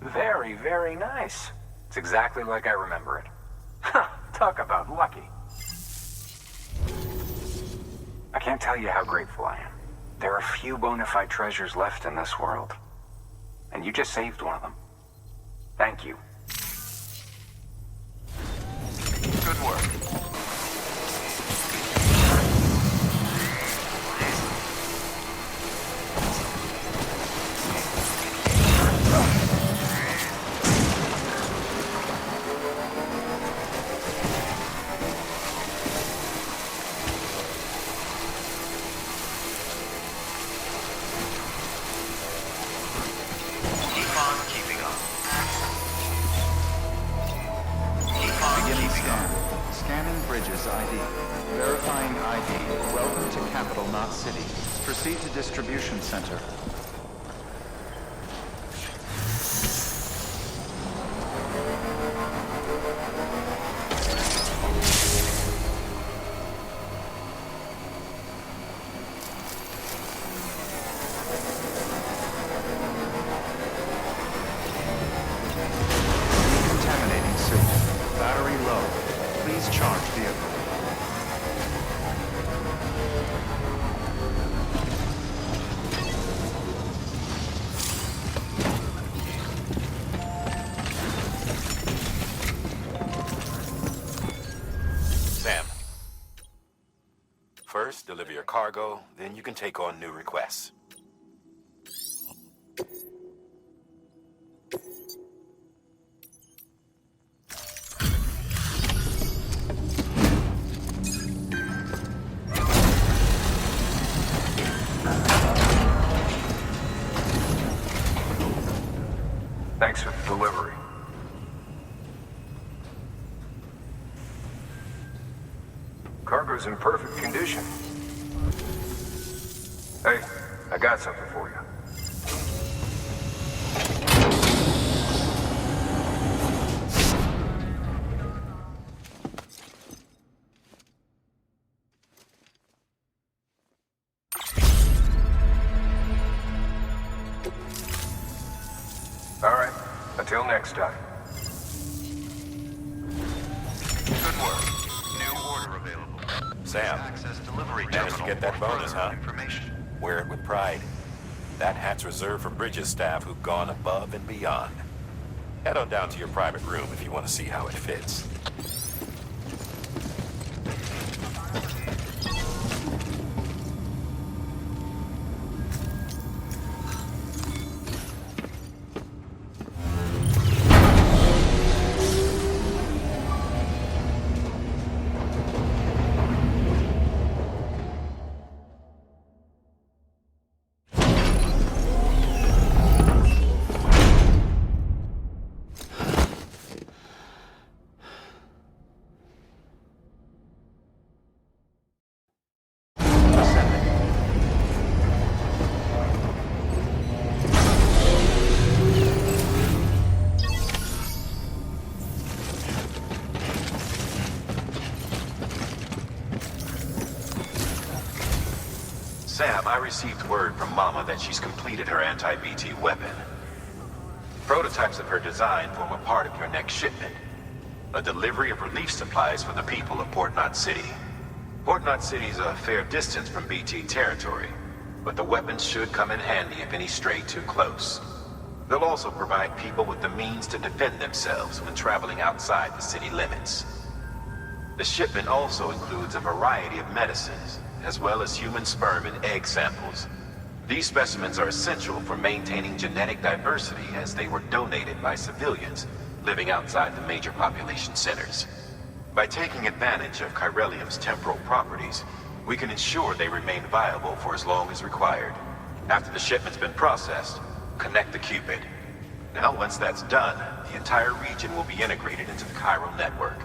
Very, very nice. It's exactly like I remember it. Talk about lucky. I can't tell you how grateful I am. There are few bona fide treasures left in this world. And you just saved one of them. Thank you. Good work. Proceed to distribution center. Decontaminating suit. Battery low. Please charge vehicle. First, deliver your cargo, then you can take on new requests. Thanks for the delivery. Cargo's in perfect condition. Hey, I got something for you. All right, until next time. Good work. New order available. Sam, Access delivery managed to terminal get that for bonus, further huh? information. Wear it with pride. That hat's reserved for Bridges staff who've gone above and beyond. Head on down to your private room if you want to see how it fits. Sam, I received word from Mama that she's completed her anti-BT weapon. Prototypes of her design form a part of your next shipment. A delivery of relief supplies for the people of Port Knot City. Port Knot City is a fair distance from BT territory, but the weapons should come in handy if any stray too close. They'll also provide people with the means to defend themselves when traveling outside the city limits. The shipment also includes a variety of medicines, as well as human sperm and egg samples. These specimens are essential for maintaining genetic diversity as they were donated by civilians living outside the major population centers. By taking advantage of chiralium's temporal properties, we can ensure they remain viable for as long as required. After the shipment's been processed, connect the Cupid. Now, once that's done, the entire region will be integrated into the chiral network.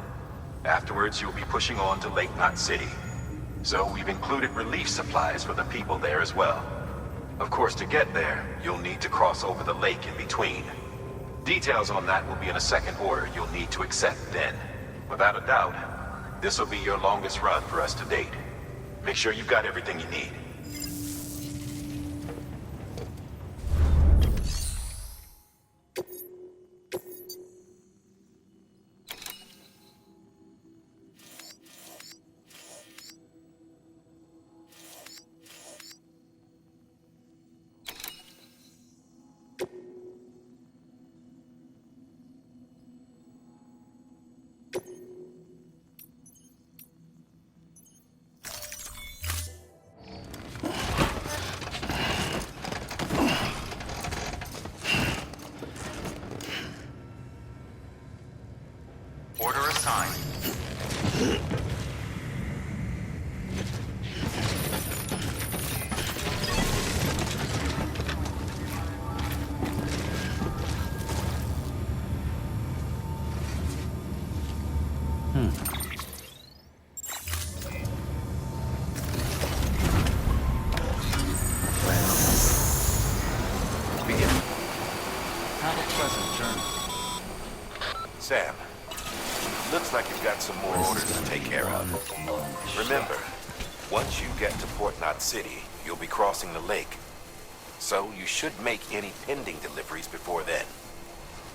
Afterwards, you'll be pushing on to Lake Knot City. So we've included relief supplies for the people there as well. Of course, to get there, you'll need to cross over the lake in between. Details on that will be in a second order you'll need to accept then. Without a doubt, this will be your longest run for us to date. Make sure you've got everything you need. Order assigned. Begin. Have a pleasant journey. Sam, looks like you've got some more orders to take care of. Remember, once you get to Port Knot City, you'll be crossing the lake. So you should make any pending deliveries before then.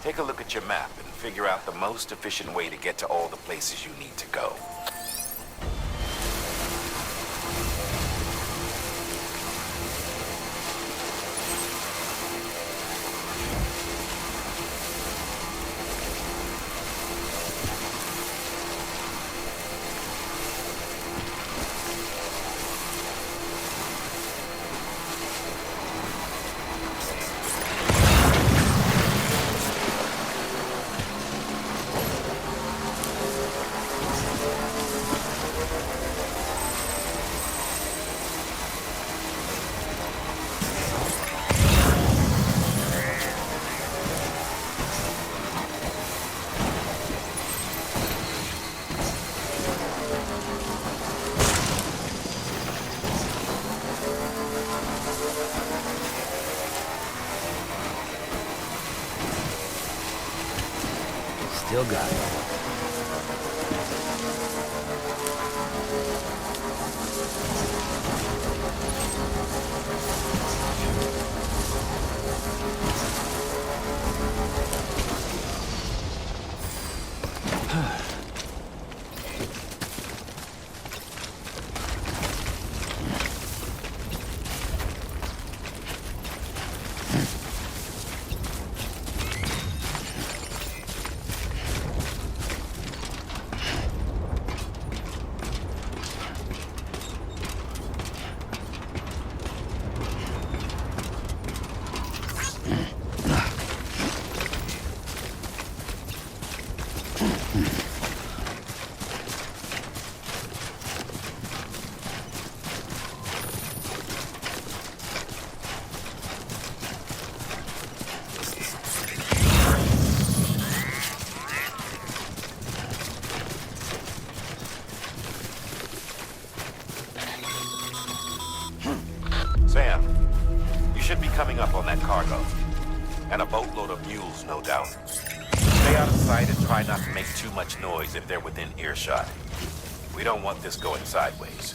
Take a look at your map and figure out the most efficient way to get to all the places you need to go. still got it. Sam, you should be coming up on that cargo. And a boatload of mules, no doubt. Stay out of sight and try not to make too much noise if they're within earshot. We don't want this going sideways.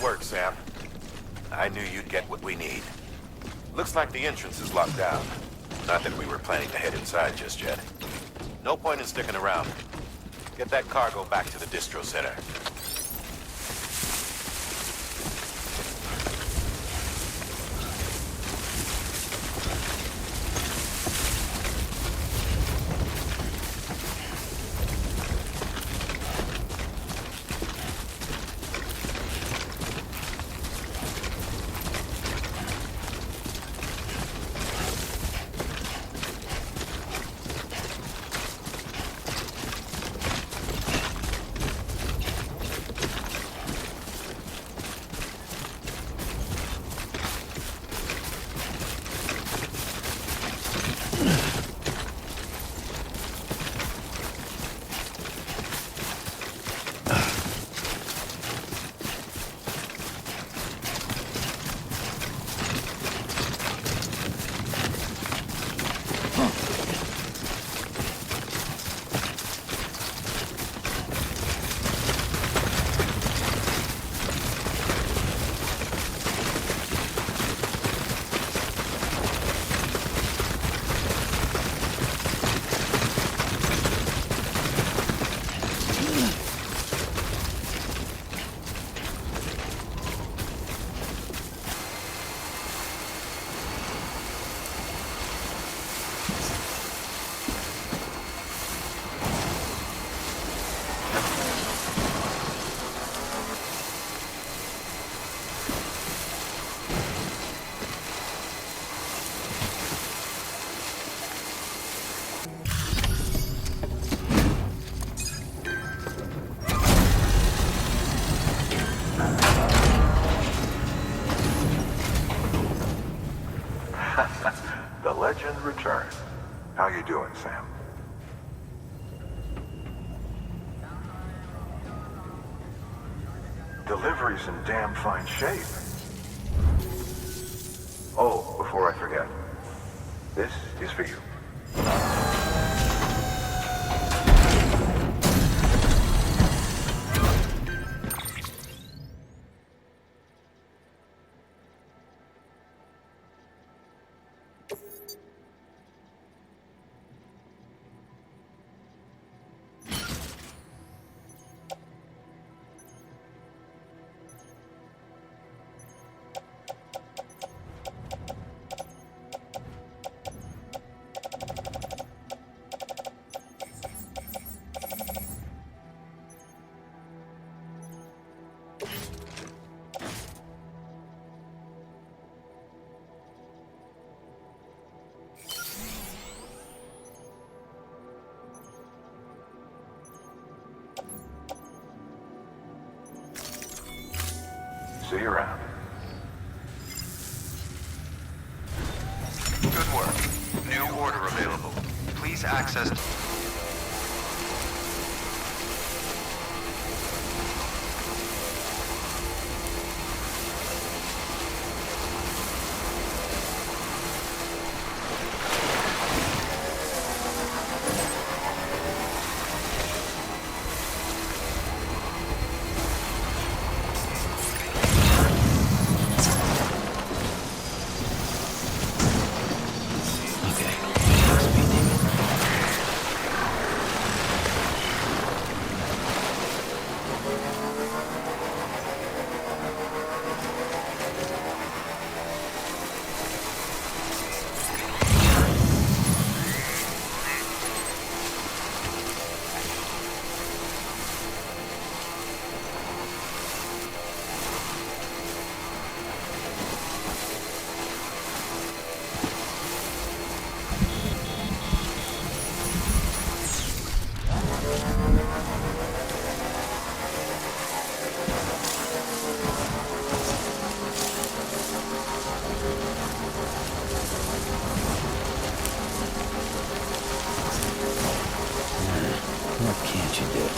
work, Sam. I knew you'd get what we need. Looks like the entrance is locked down. Not that we were planning to head inside just yet. No point in sticking around. Get that cargo back to the distro center. Legend returns. How you doing, Sam? Delivery's in damn fine shape. Oh, before I forget, this is for you. See you around. Good work. New order available. Please access... What can't you do?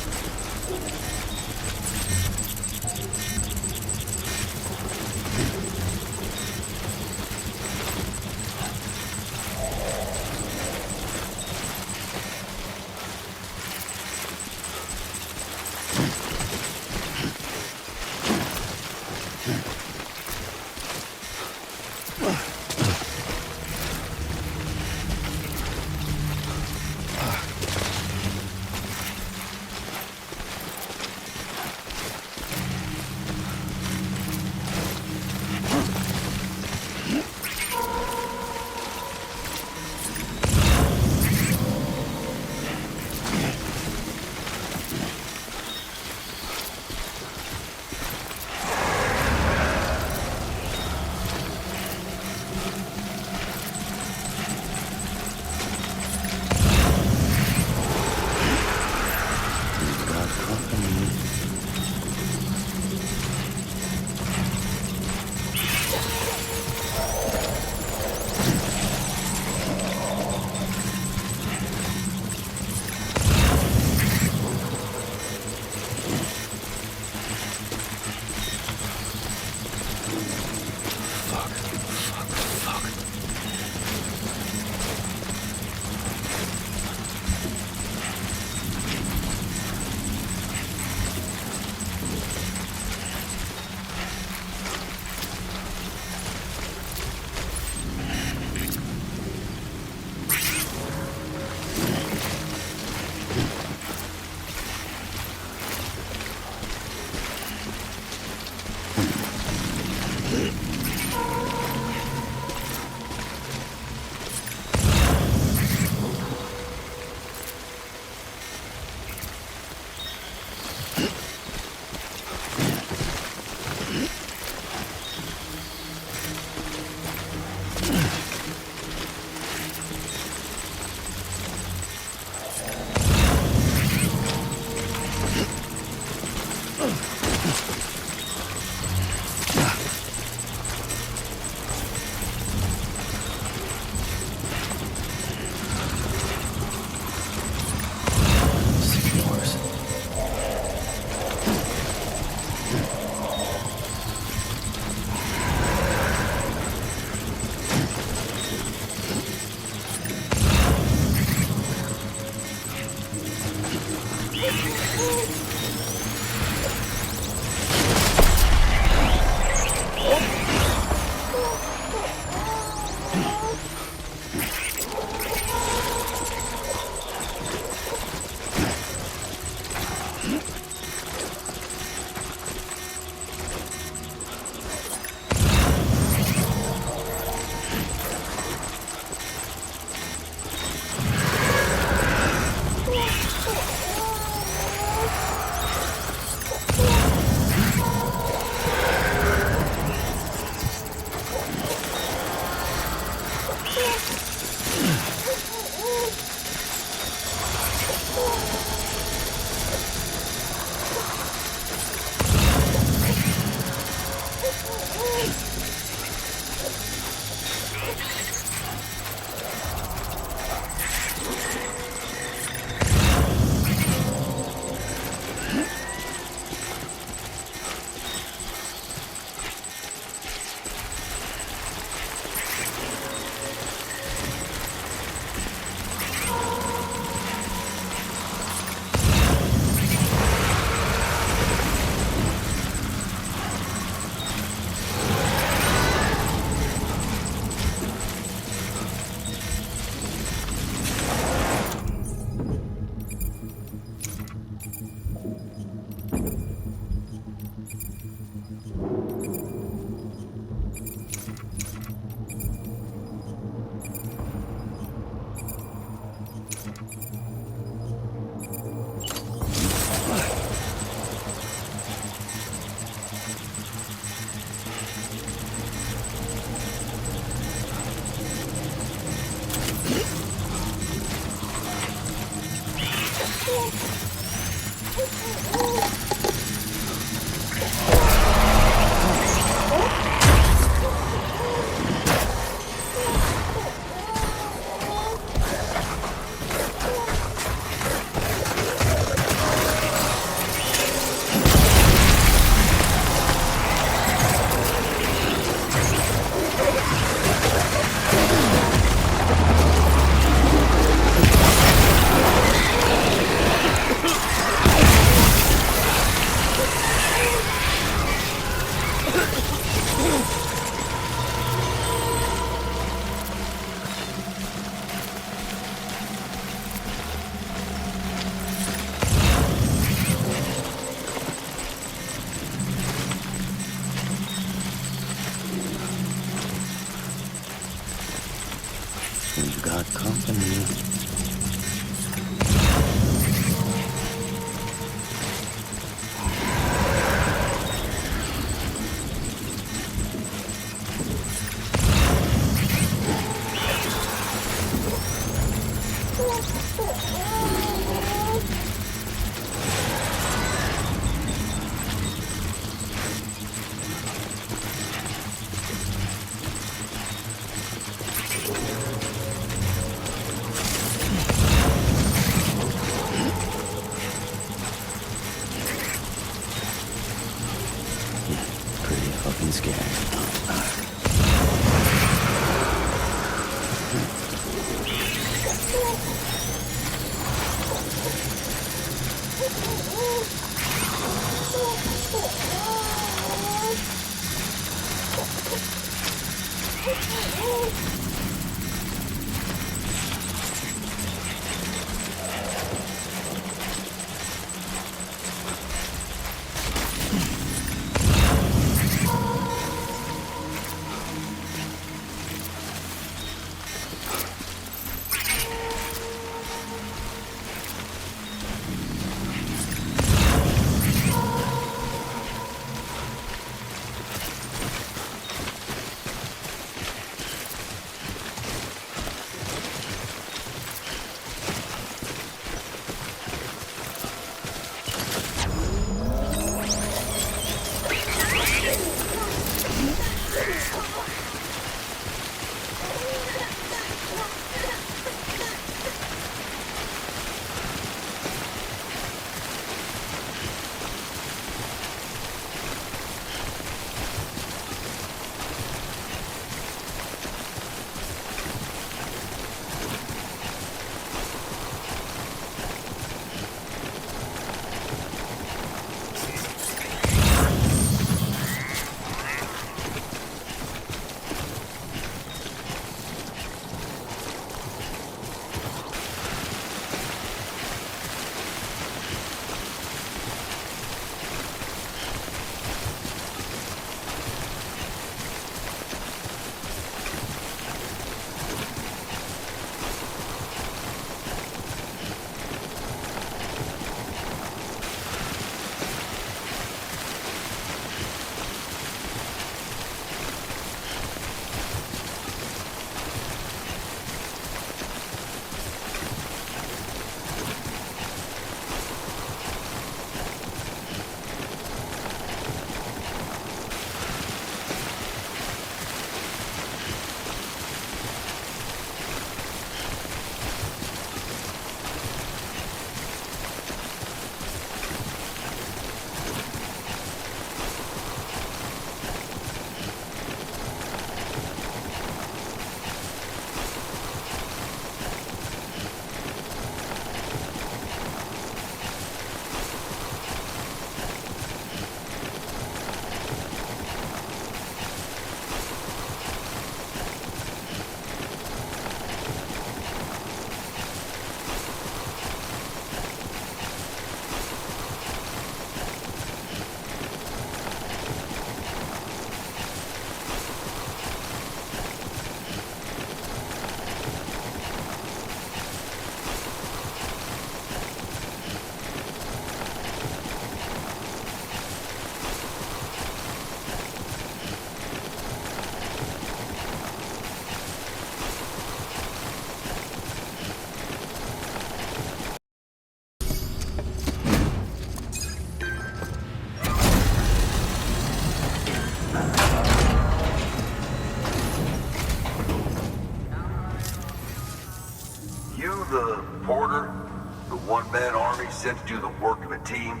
army sent to do the work of a team,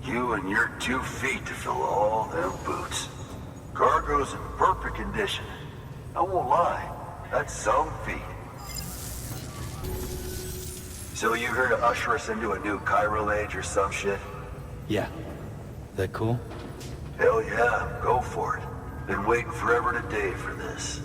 you and your 2 feet to fill all them boots. Cargo's in perfect condition. I won't lie, that's some feat. So you here to usher us into a new chiral age or some shit? Yeah. That cool? Hell yeah, go for it. Been waiting forever and a day for this.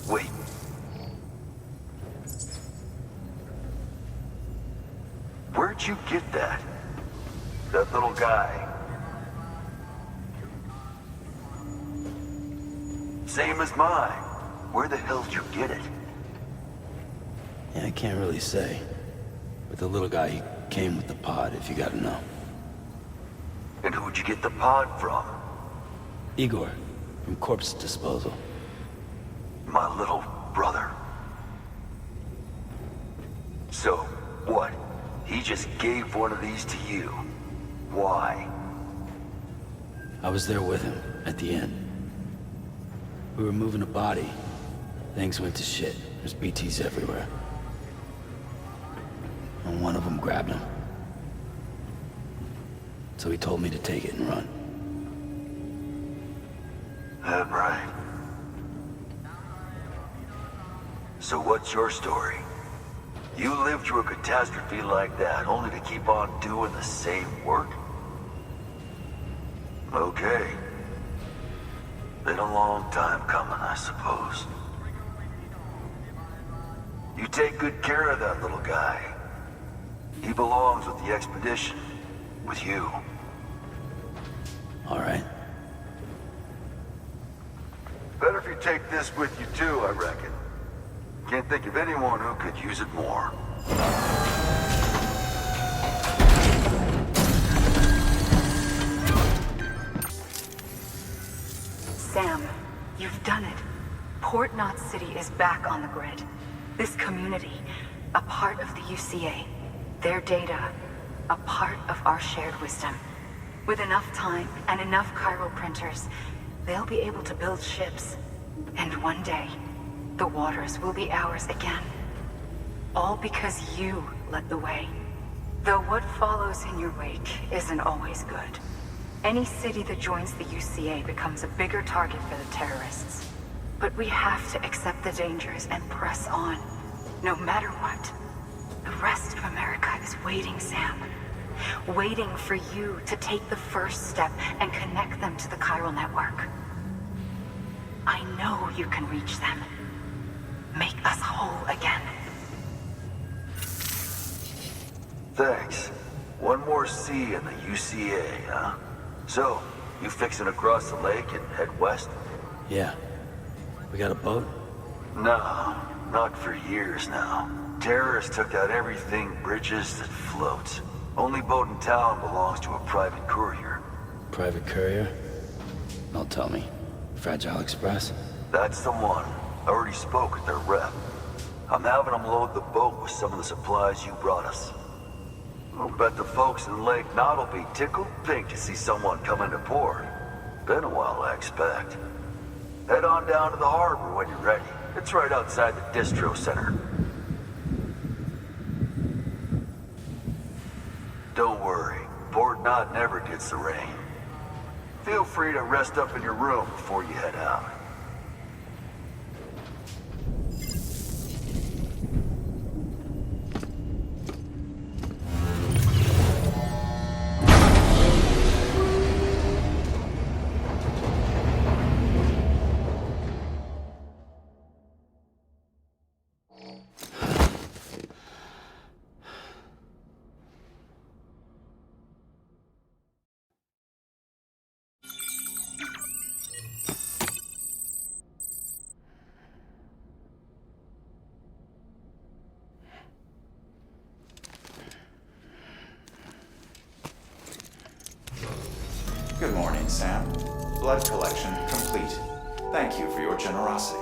Wait. Where'd you get that? That little guy? Same as mine. Where the hell did you get it? Yeah, I can't really say. But the little guy, he came with the pod, if you gotta know. And who'd you get the pod from? Igor, from Corpse Disposal. My little brother. So, what? He just gave one of these to you. Why? I was there with him, at the end. We were moving a body. Things went to shit. There's BTs everywhere. And one of them grabbed him. So he told me to take it and run. That right. So what's your story? You lived through a catastrophe like that, only to keep on doing the same work? Okay. Been a long time coming, I suppose. You take good care of that little guy. He belongs with the expedition. With you. All right. Better if you take this with you too, I reckon. Can't think of anyone who could use it more. Sam, you've done it. Port Knot City is back on the grid. This community, a part of the UCA. Their data, a part of our shared wisdom. With enough time and enough chiral printers, they'll be able to build ships. And one day, the waters will be ours again. All because you led the way. Though what follows in your wake isn't always good. Any city that joins the UCA becomes a bigger target for the terrorists. But we have to accept the dangers and press on, no matter what. The rest of America is waiting, Sam. Waiting for you to take the first step and connect them to the chiral network. I know you can reach them. Make us whole again. Thanks. One more C in the UCA, huh? So, you fixing to cross the lake and head west? Yeah. We got a boat? No, not for years now. Terrorists took out everything bridges that floats. Only boat in town belongs to a private courier. Private courier? Don't tell me. Fragile Express? That's the one. I already spoke with their rep. I'm having them load the boat with some of the supplies you brought us. I'll bet the folks in Lake Knot will be tickled pink to see someone come into port. Been a while, I expect. Head on down to the harbor when you're ready. It's right outside the distro center. Don't worry, Port Knot never gets the rain. Feel free to rest up in your room before you head out. Good morning, Sam. Blood collection complete. Thank you for your generosity.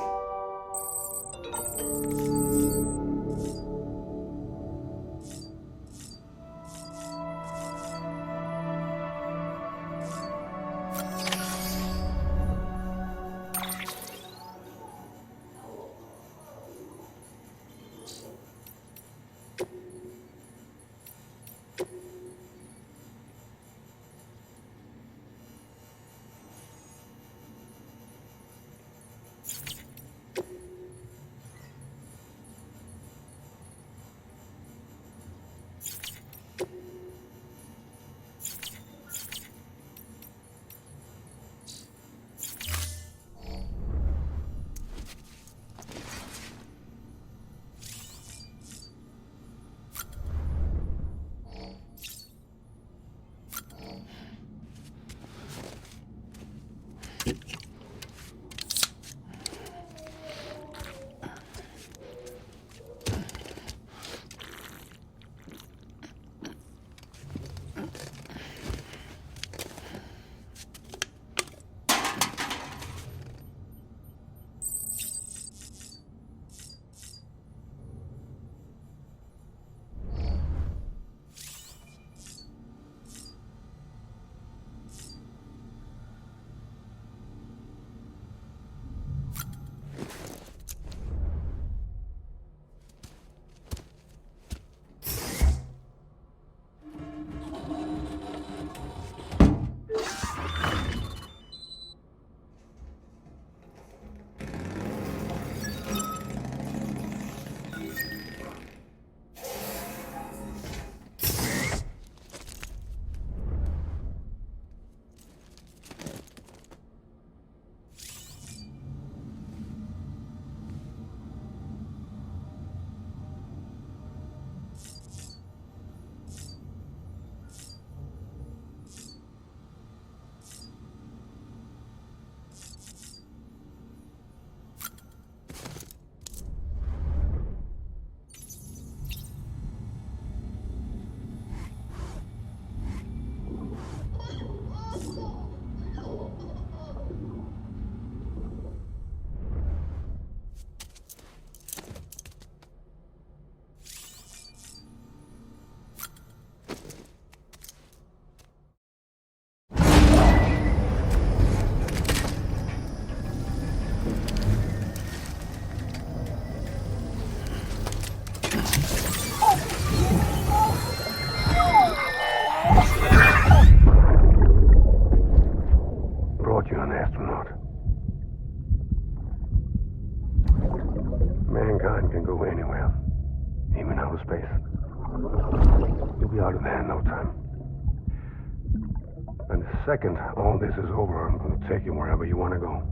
Second all this is over, I'm going to take you wherever you want to go.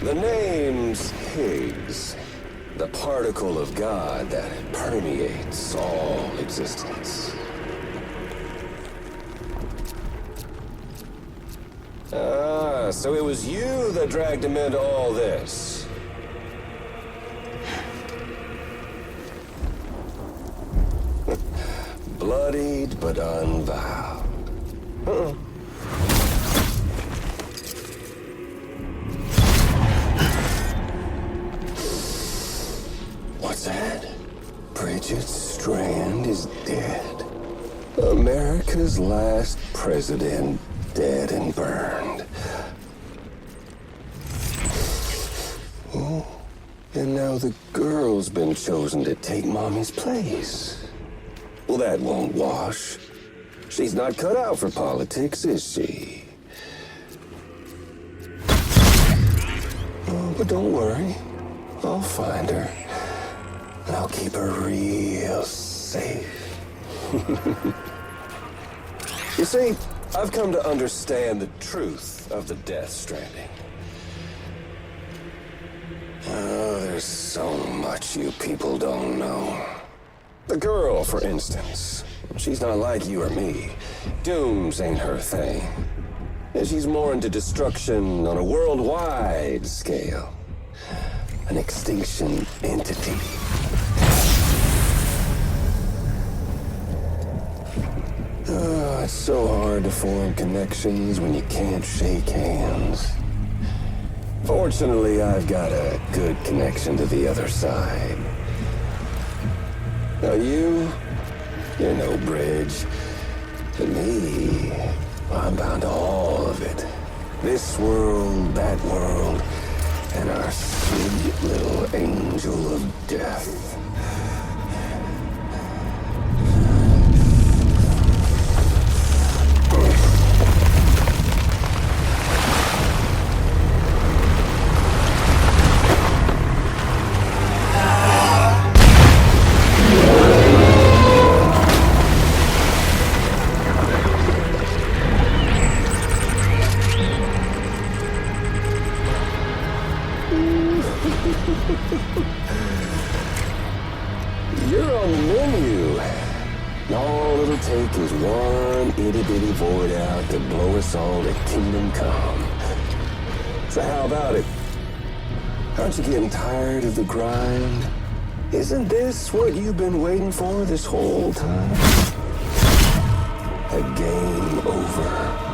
The name's Higgs, the particle of God that permeates all existence. So it was you that dragged him into all this. Bloodied but unvowed. What's that? Bridget Strand is dead. America's last president dead and burned. Oh, and now the girl's been chosen to take Mommy's place. Well, that won't wash. She's not cut out for politics, is she? Oh, but don't worry. I'll find her. And I'll keep her real safe. You see, I've come to understand the truth of the Death Stranding. Oh, there's so much you people don't know. The girl, for instance, she's not like you or me. Dooms ain't her thing. And she's more into destruction on a worldwide scale. An extinction entity. Oh, it's so hard to form connections when you can't shake hands. Fortunately, I've got a good connection to the other side. Now you're no bridge. To me, I'm bound to all of it. This world, that world, and our sweet little angel of death. You're on the menu. All it'll take is one itty-bitty void out to blow us all to kingdom come. So how about it? Aren't you getting tired of the grind? Isn't this what you've been waiting for this whole time? A game over.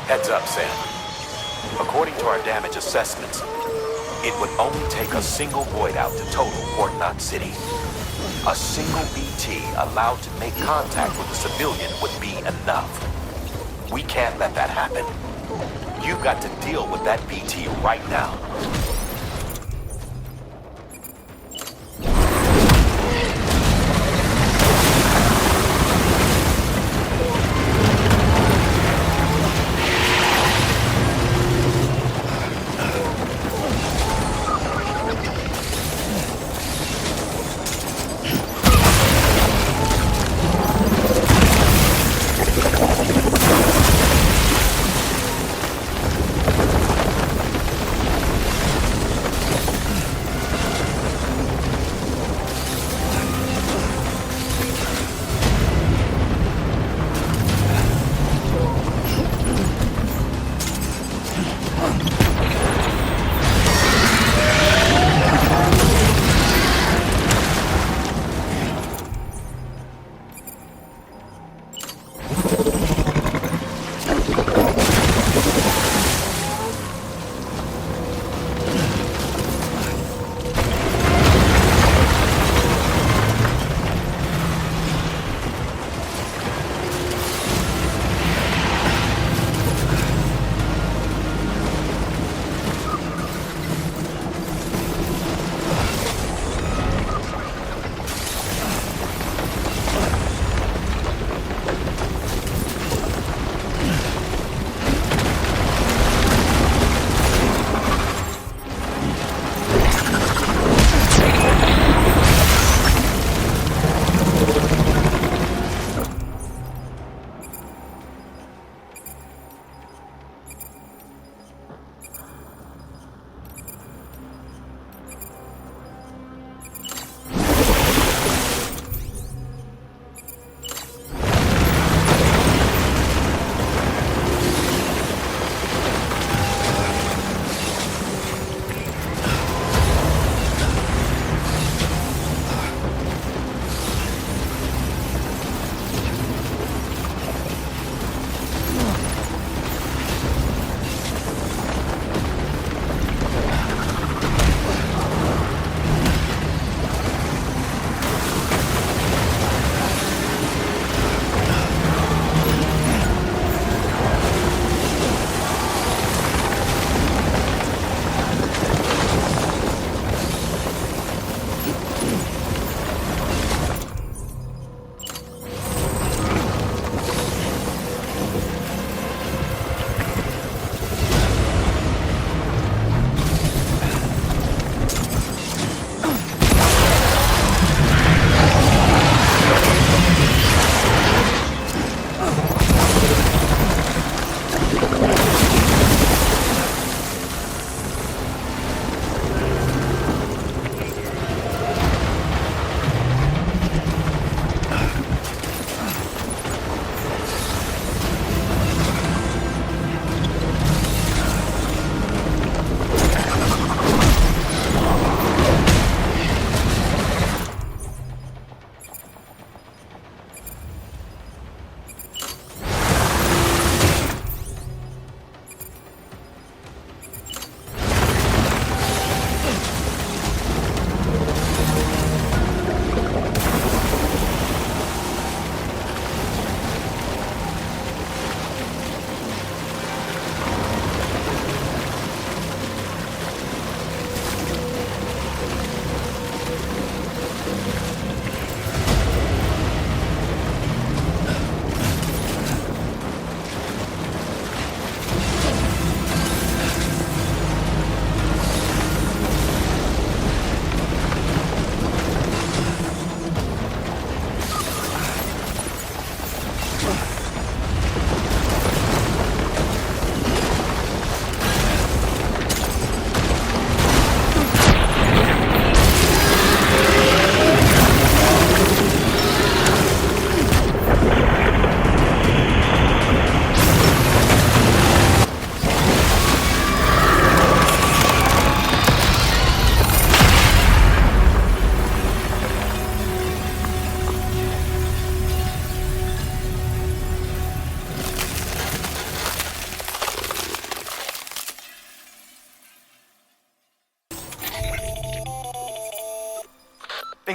Heads up, Sam. According to our damage assessments, it would only take a single void out to total Port Knot City. A single BT allowed to make contact with a civilian would be enough. We can't let that happen. You've got to deal with that BT right now.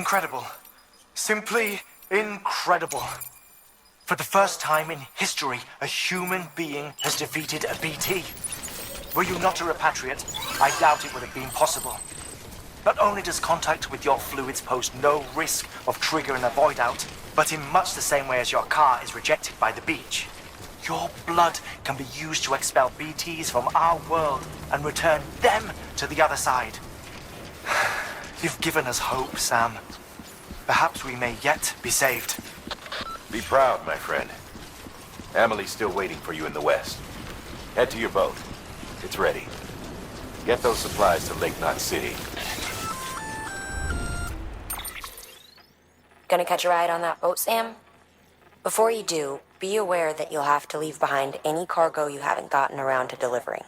Incredible. Simply incredible. For the first time in history, a human being has defeated a BT. Were you not a repatriate, I doubt it would have been possible. Not only does contact with your fluids pose no risk of triggering a void out, but in much the same way as your car is rejected by the beach, your blood can be used to expel BTs from our world and return them to the other side. You've given us hope, Sam. Perhaps we may yet be saved. Be proud, my friend. Amelie's still waiting for you in the west. Head to your boat. It's ready. Get those supplies to Lake Knot City. Gonna catch a ride on that boat, Sam? Before you do, be aware that you'll have to leave behind any cargo you haven't gotten around to delivering.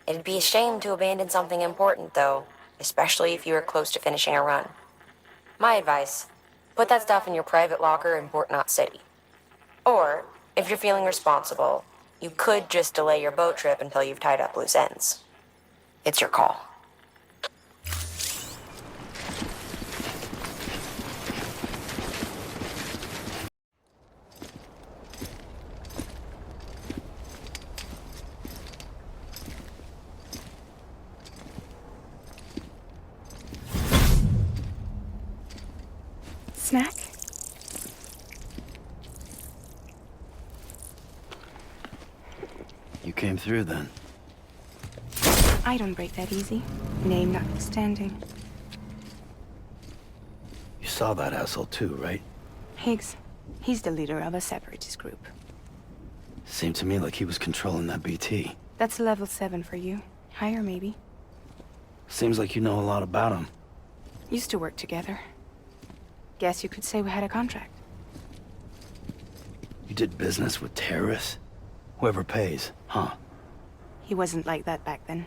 It'd be a shame to abandon something important, though, especially if you were close to finishing a run. My advice, put that stuff in your private locker in Port Knot City. Or, if you're feeling responsible, you could just delay your boat trip until you've tied up loose ends. It's your call. Snack? You came through then. I don't break that easy. Name notwithstanding. You saw that asshole too, right? Higgs. He's the leader of a separatist group. Seemed to me like he was controlling that BT. That's level 7 for you. Higher, maybe. Seems like you know a lot about him. Used to work together. Guess you could say we had a contract. You did business with terrorists? Whoever pays, huh? He wasn't like that back then.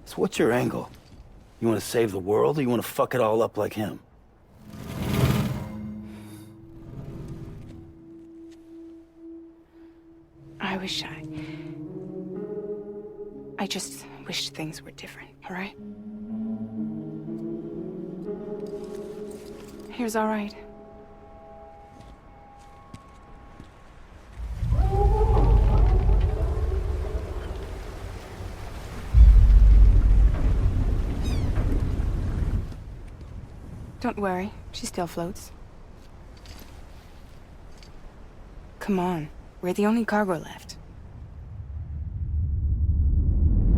So what's your angle? You want to save the world, or you want to fuck it all up like him? I just wished things were different, all right? Here's all right. Don't worry, she still floats. Come on, we're the only cargo left.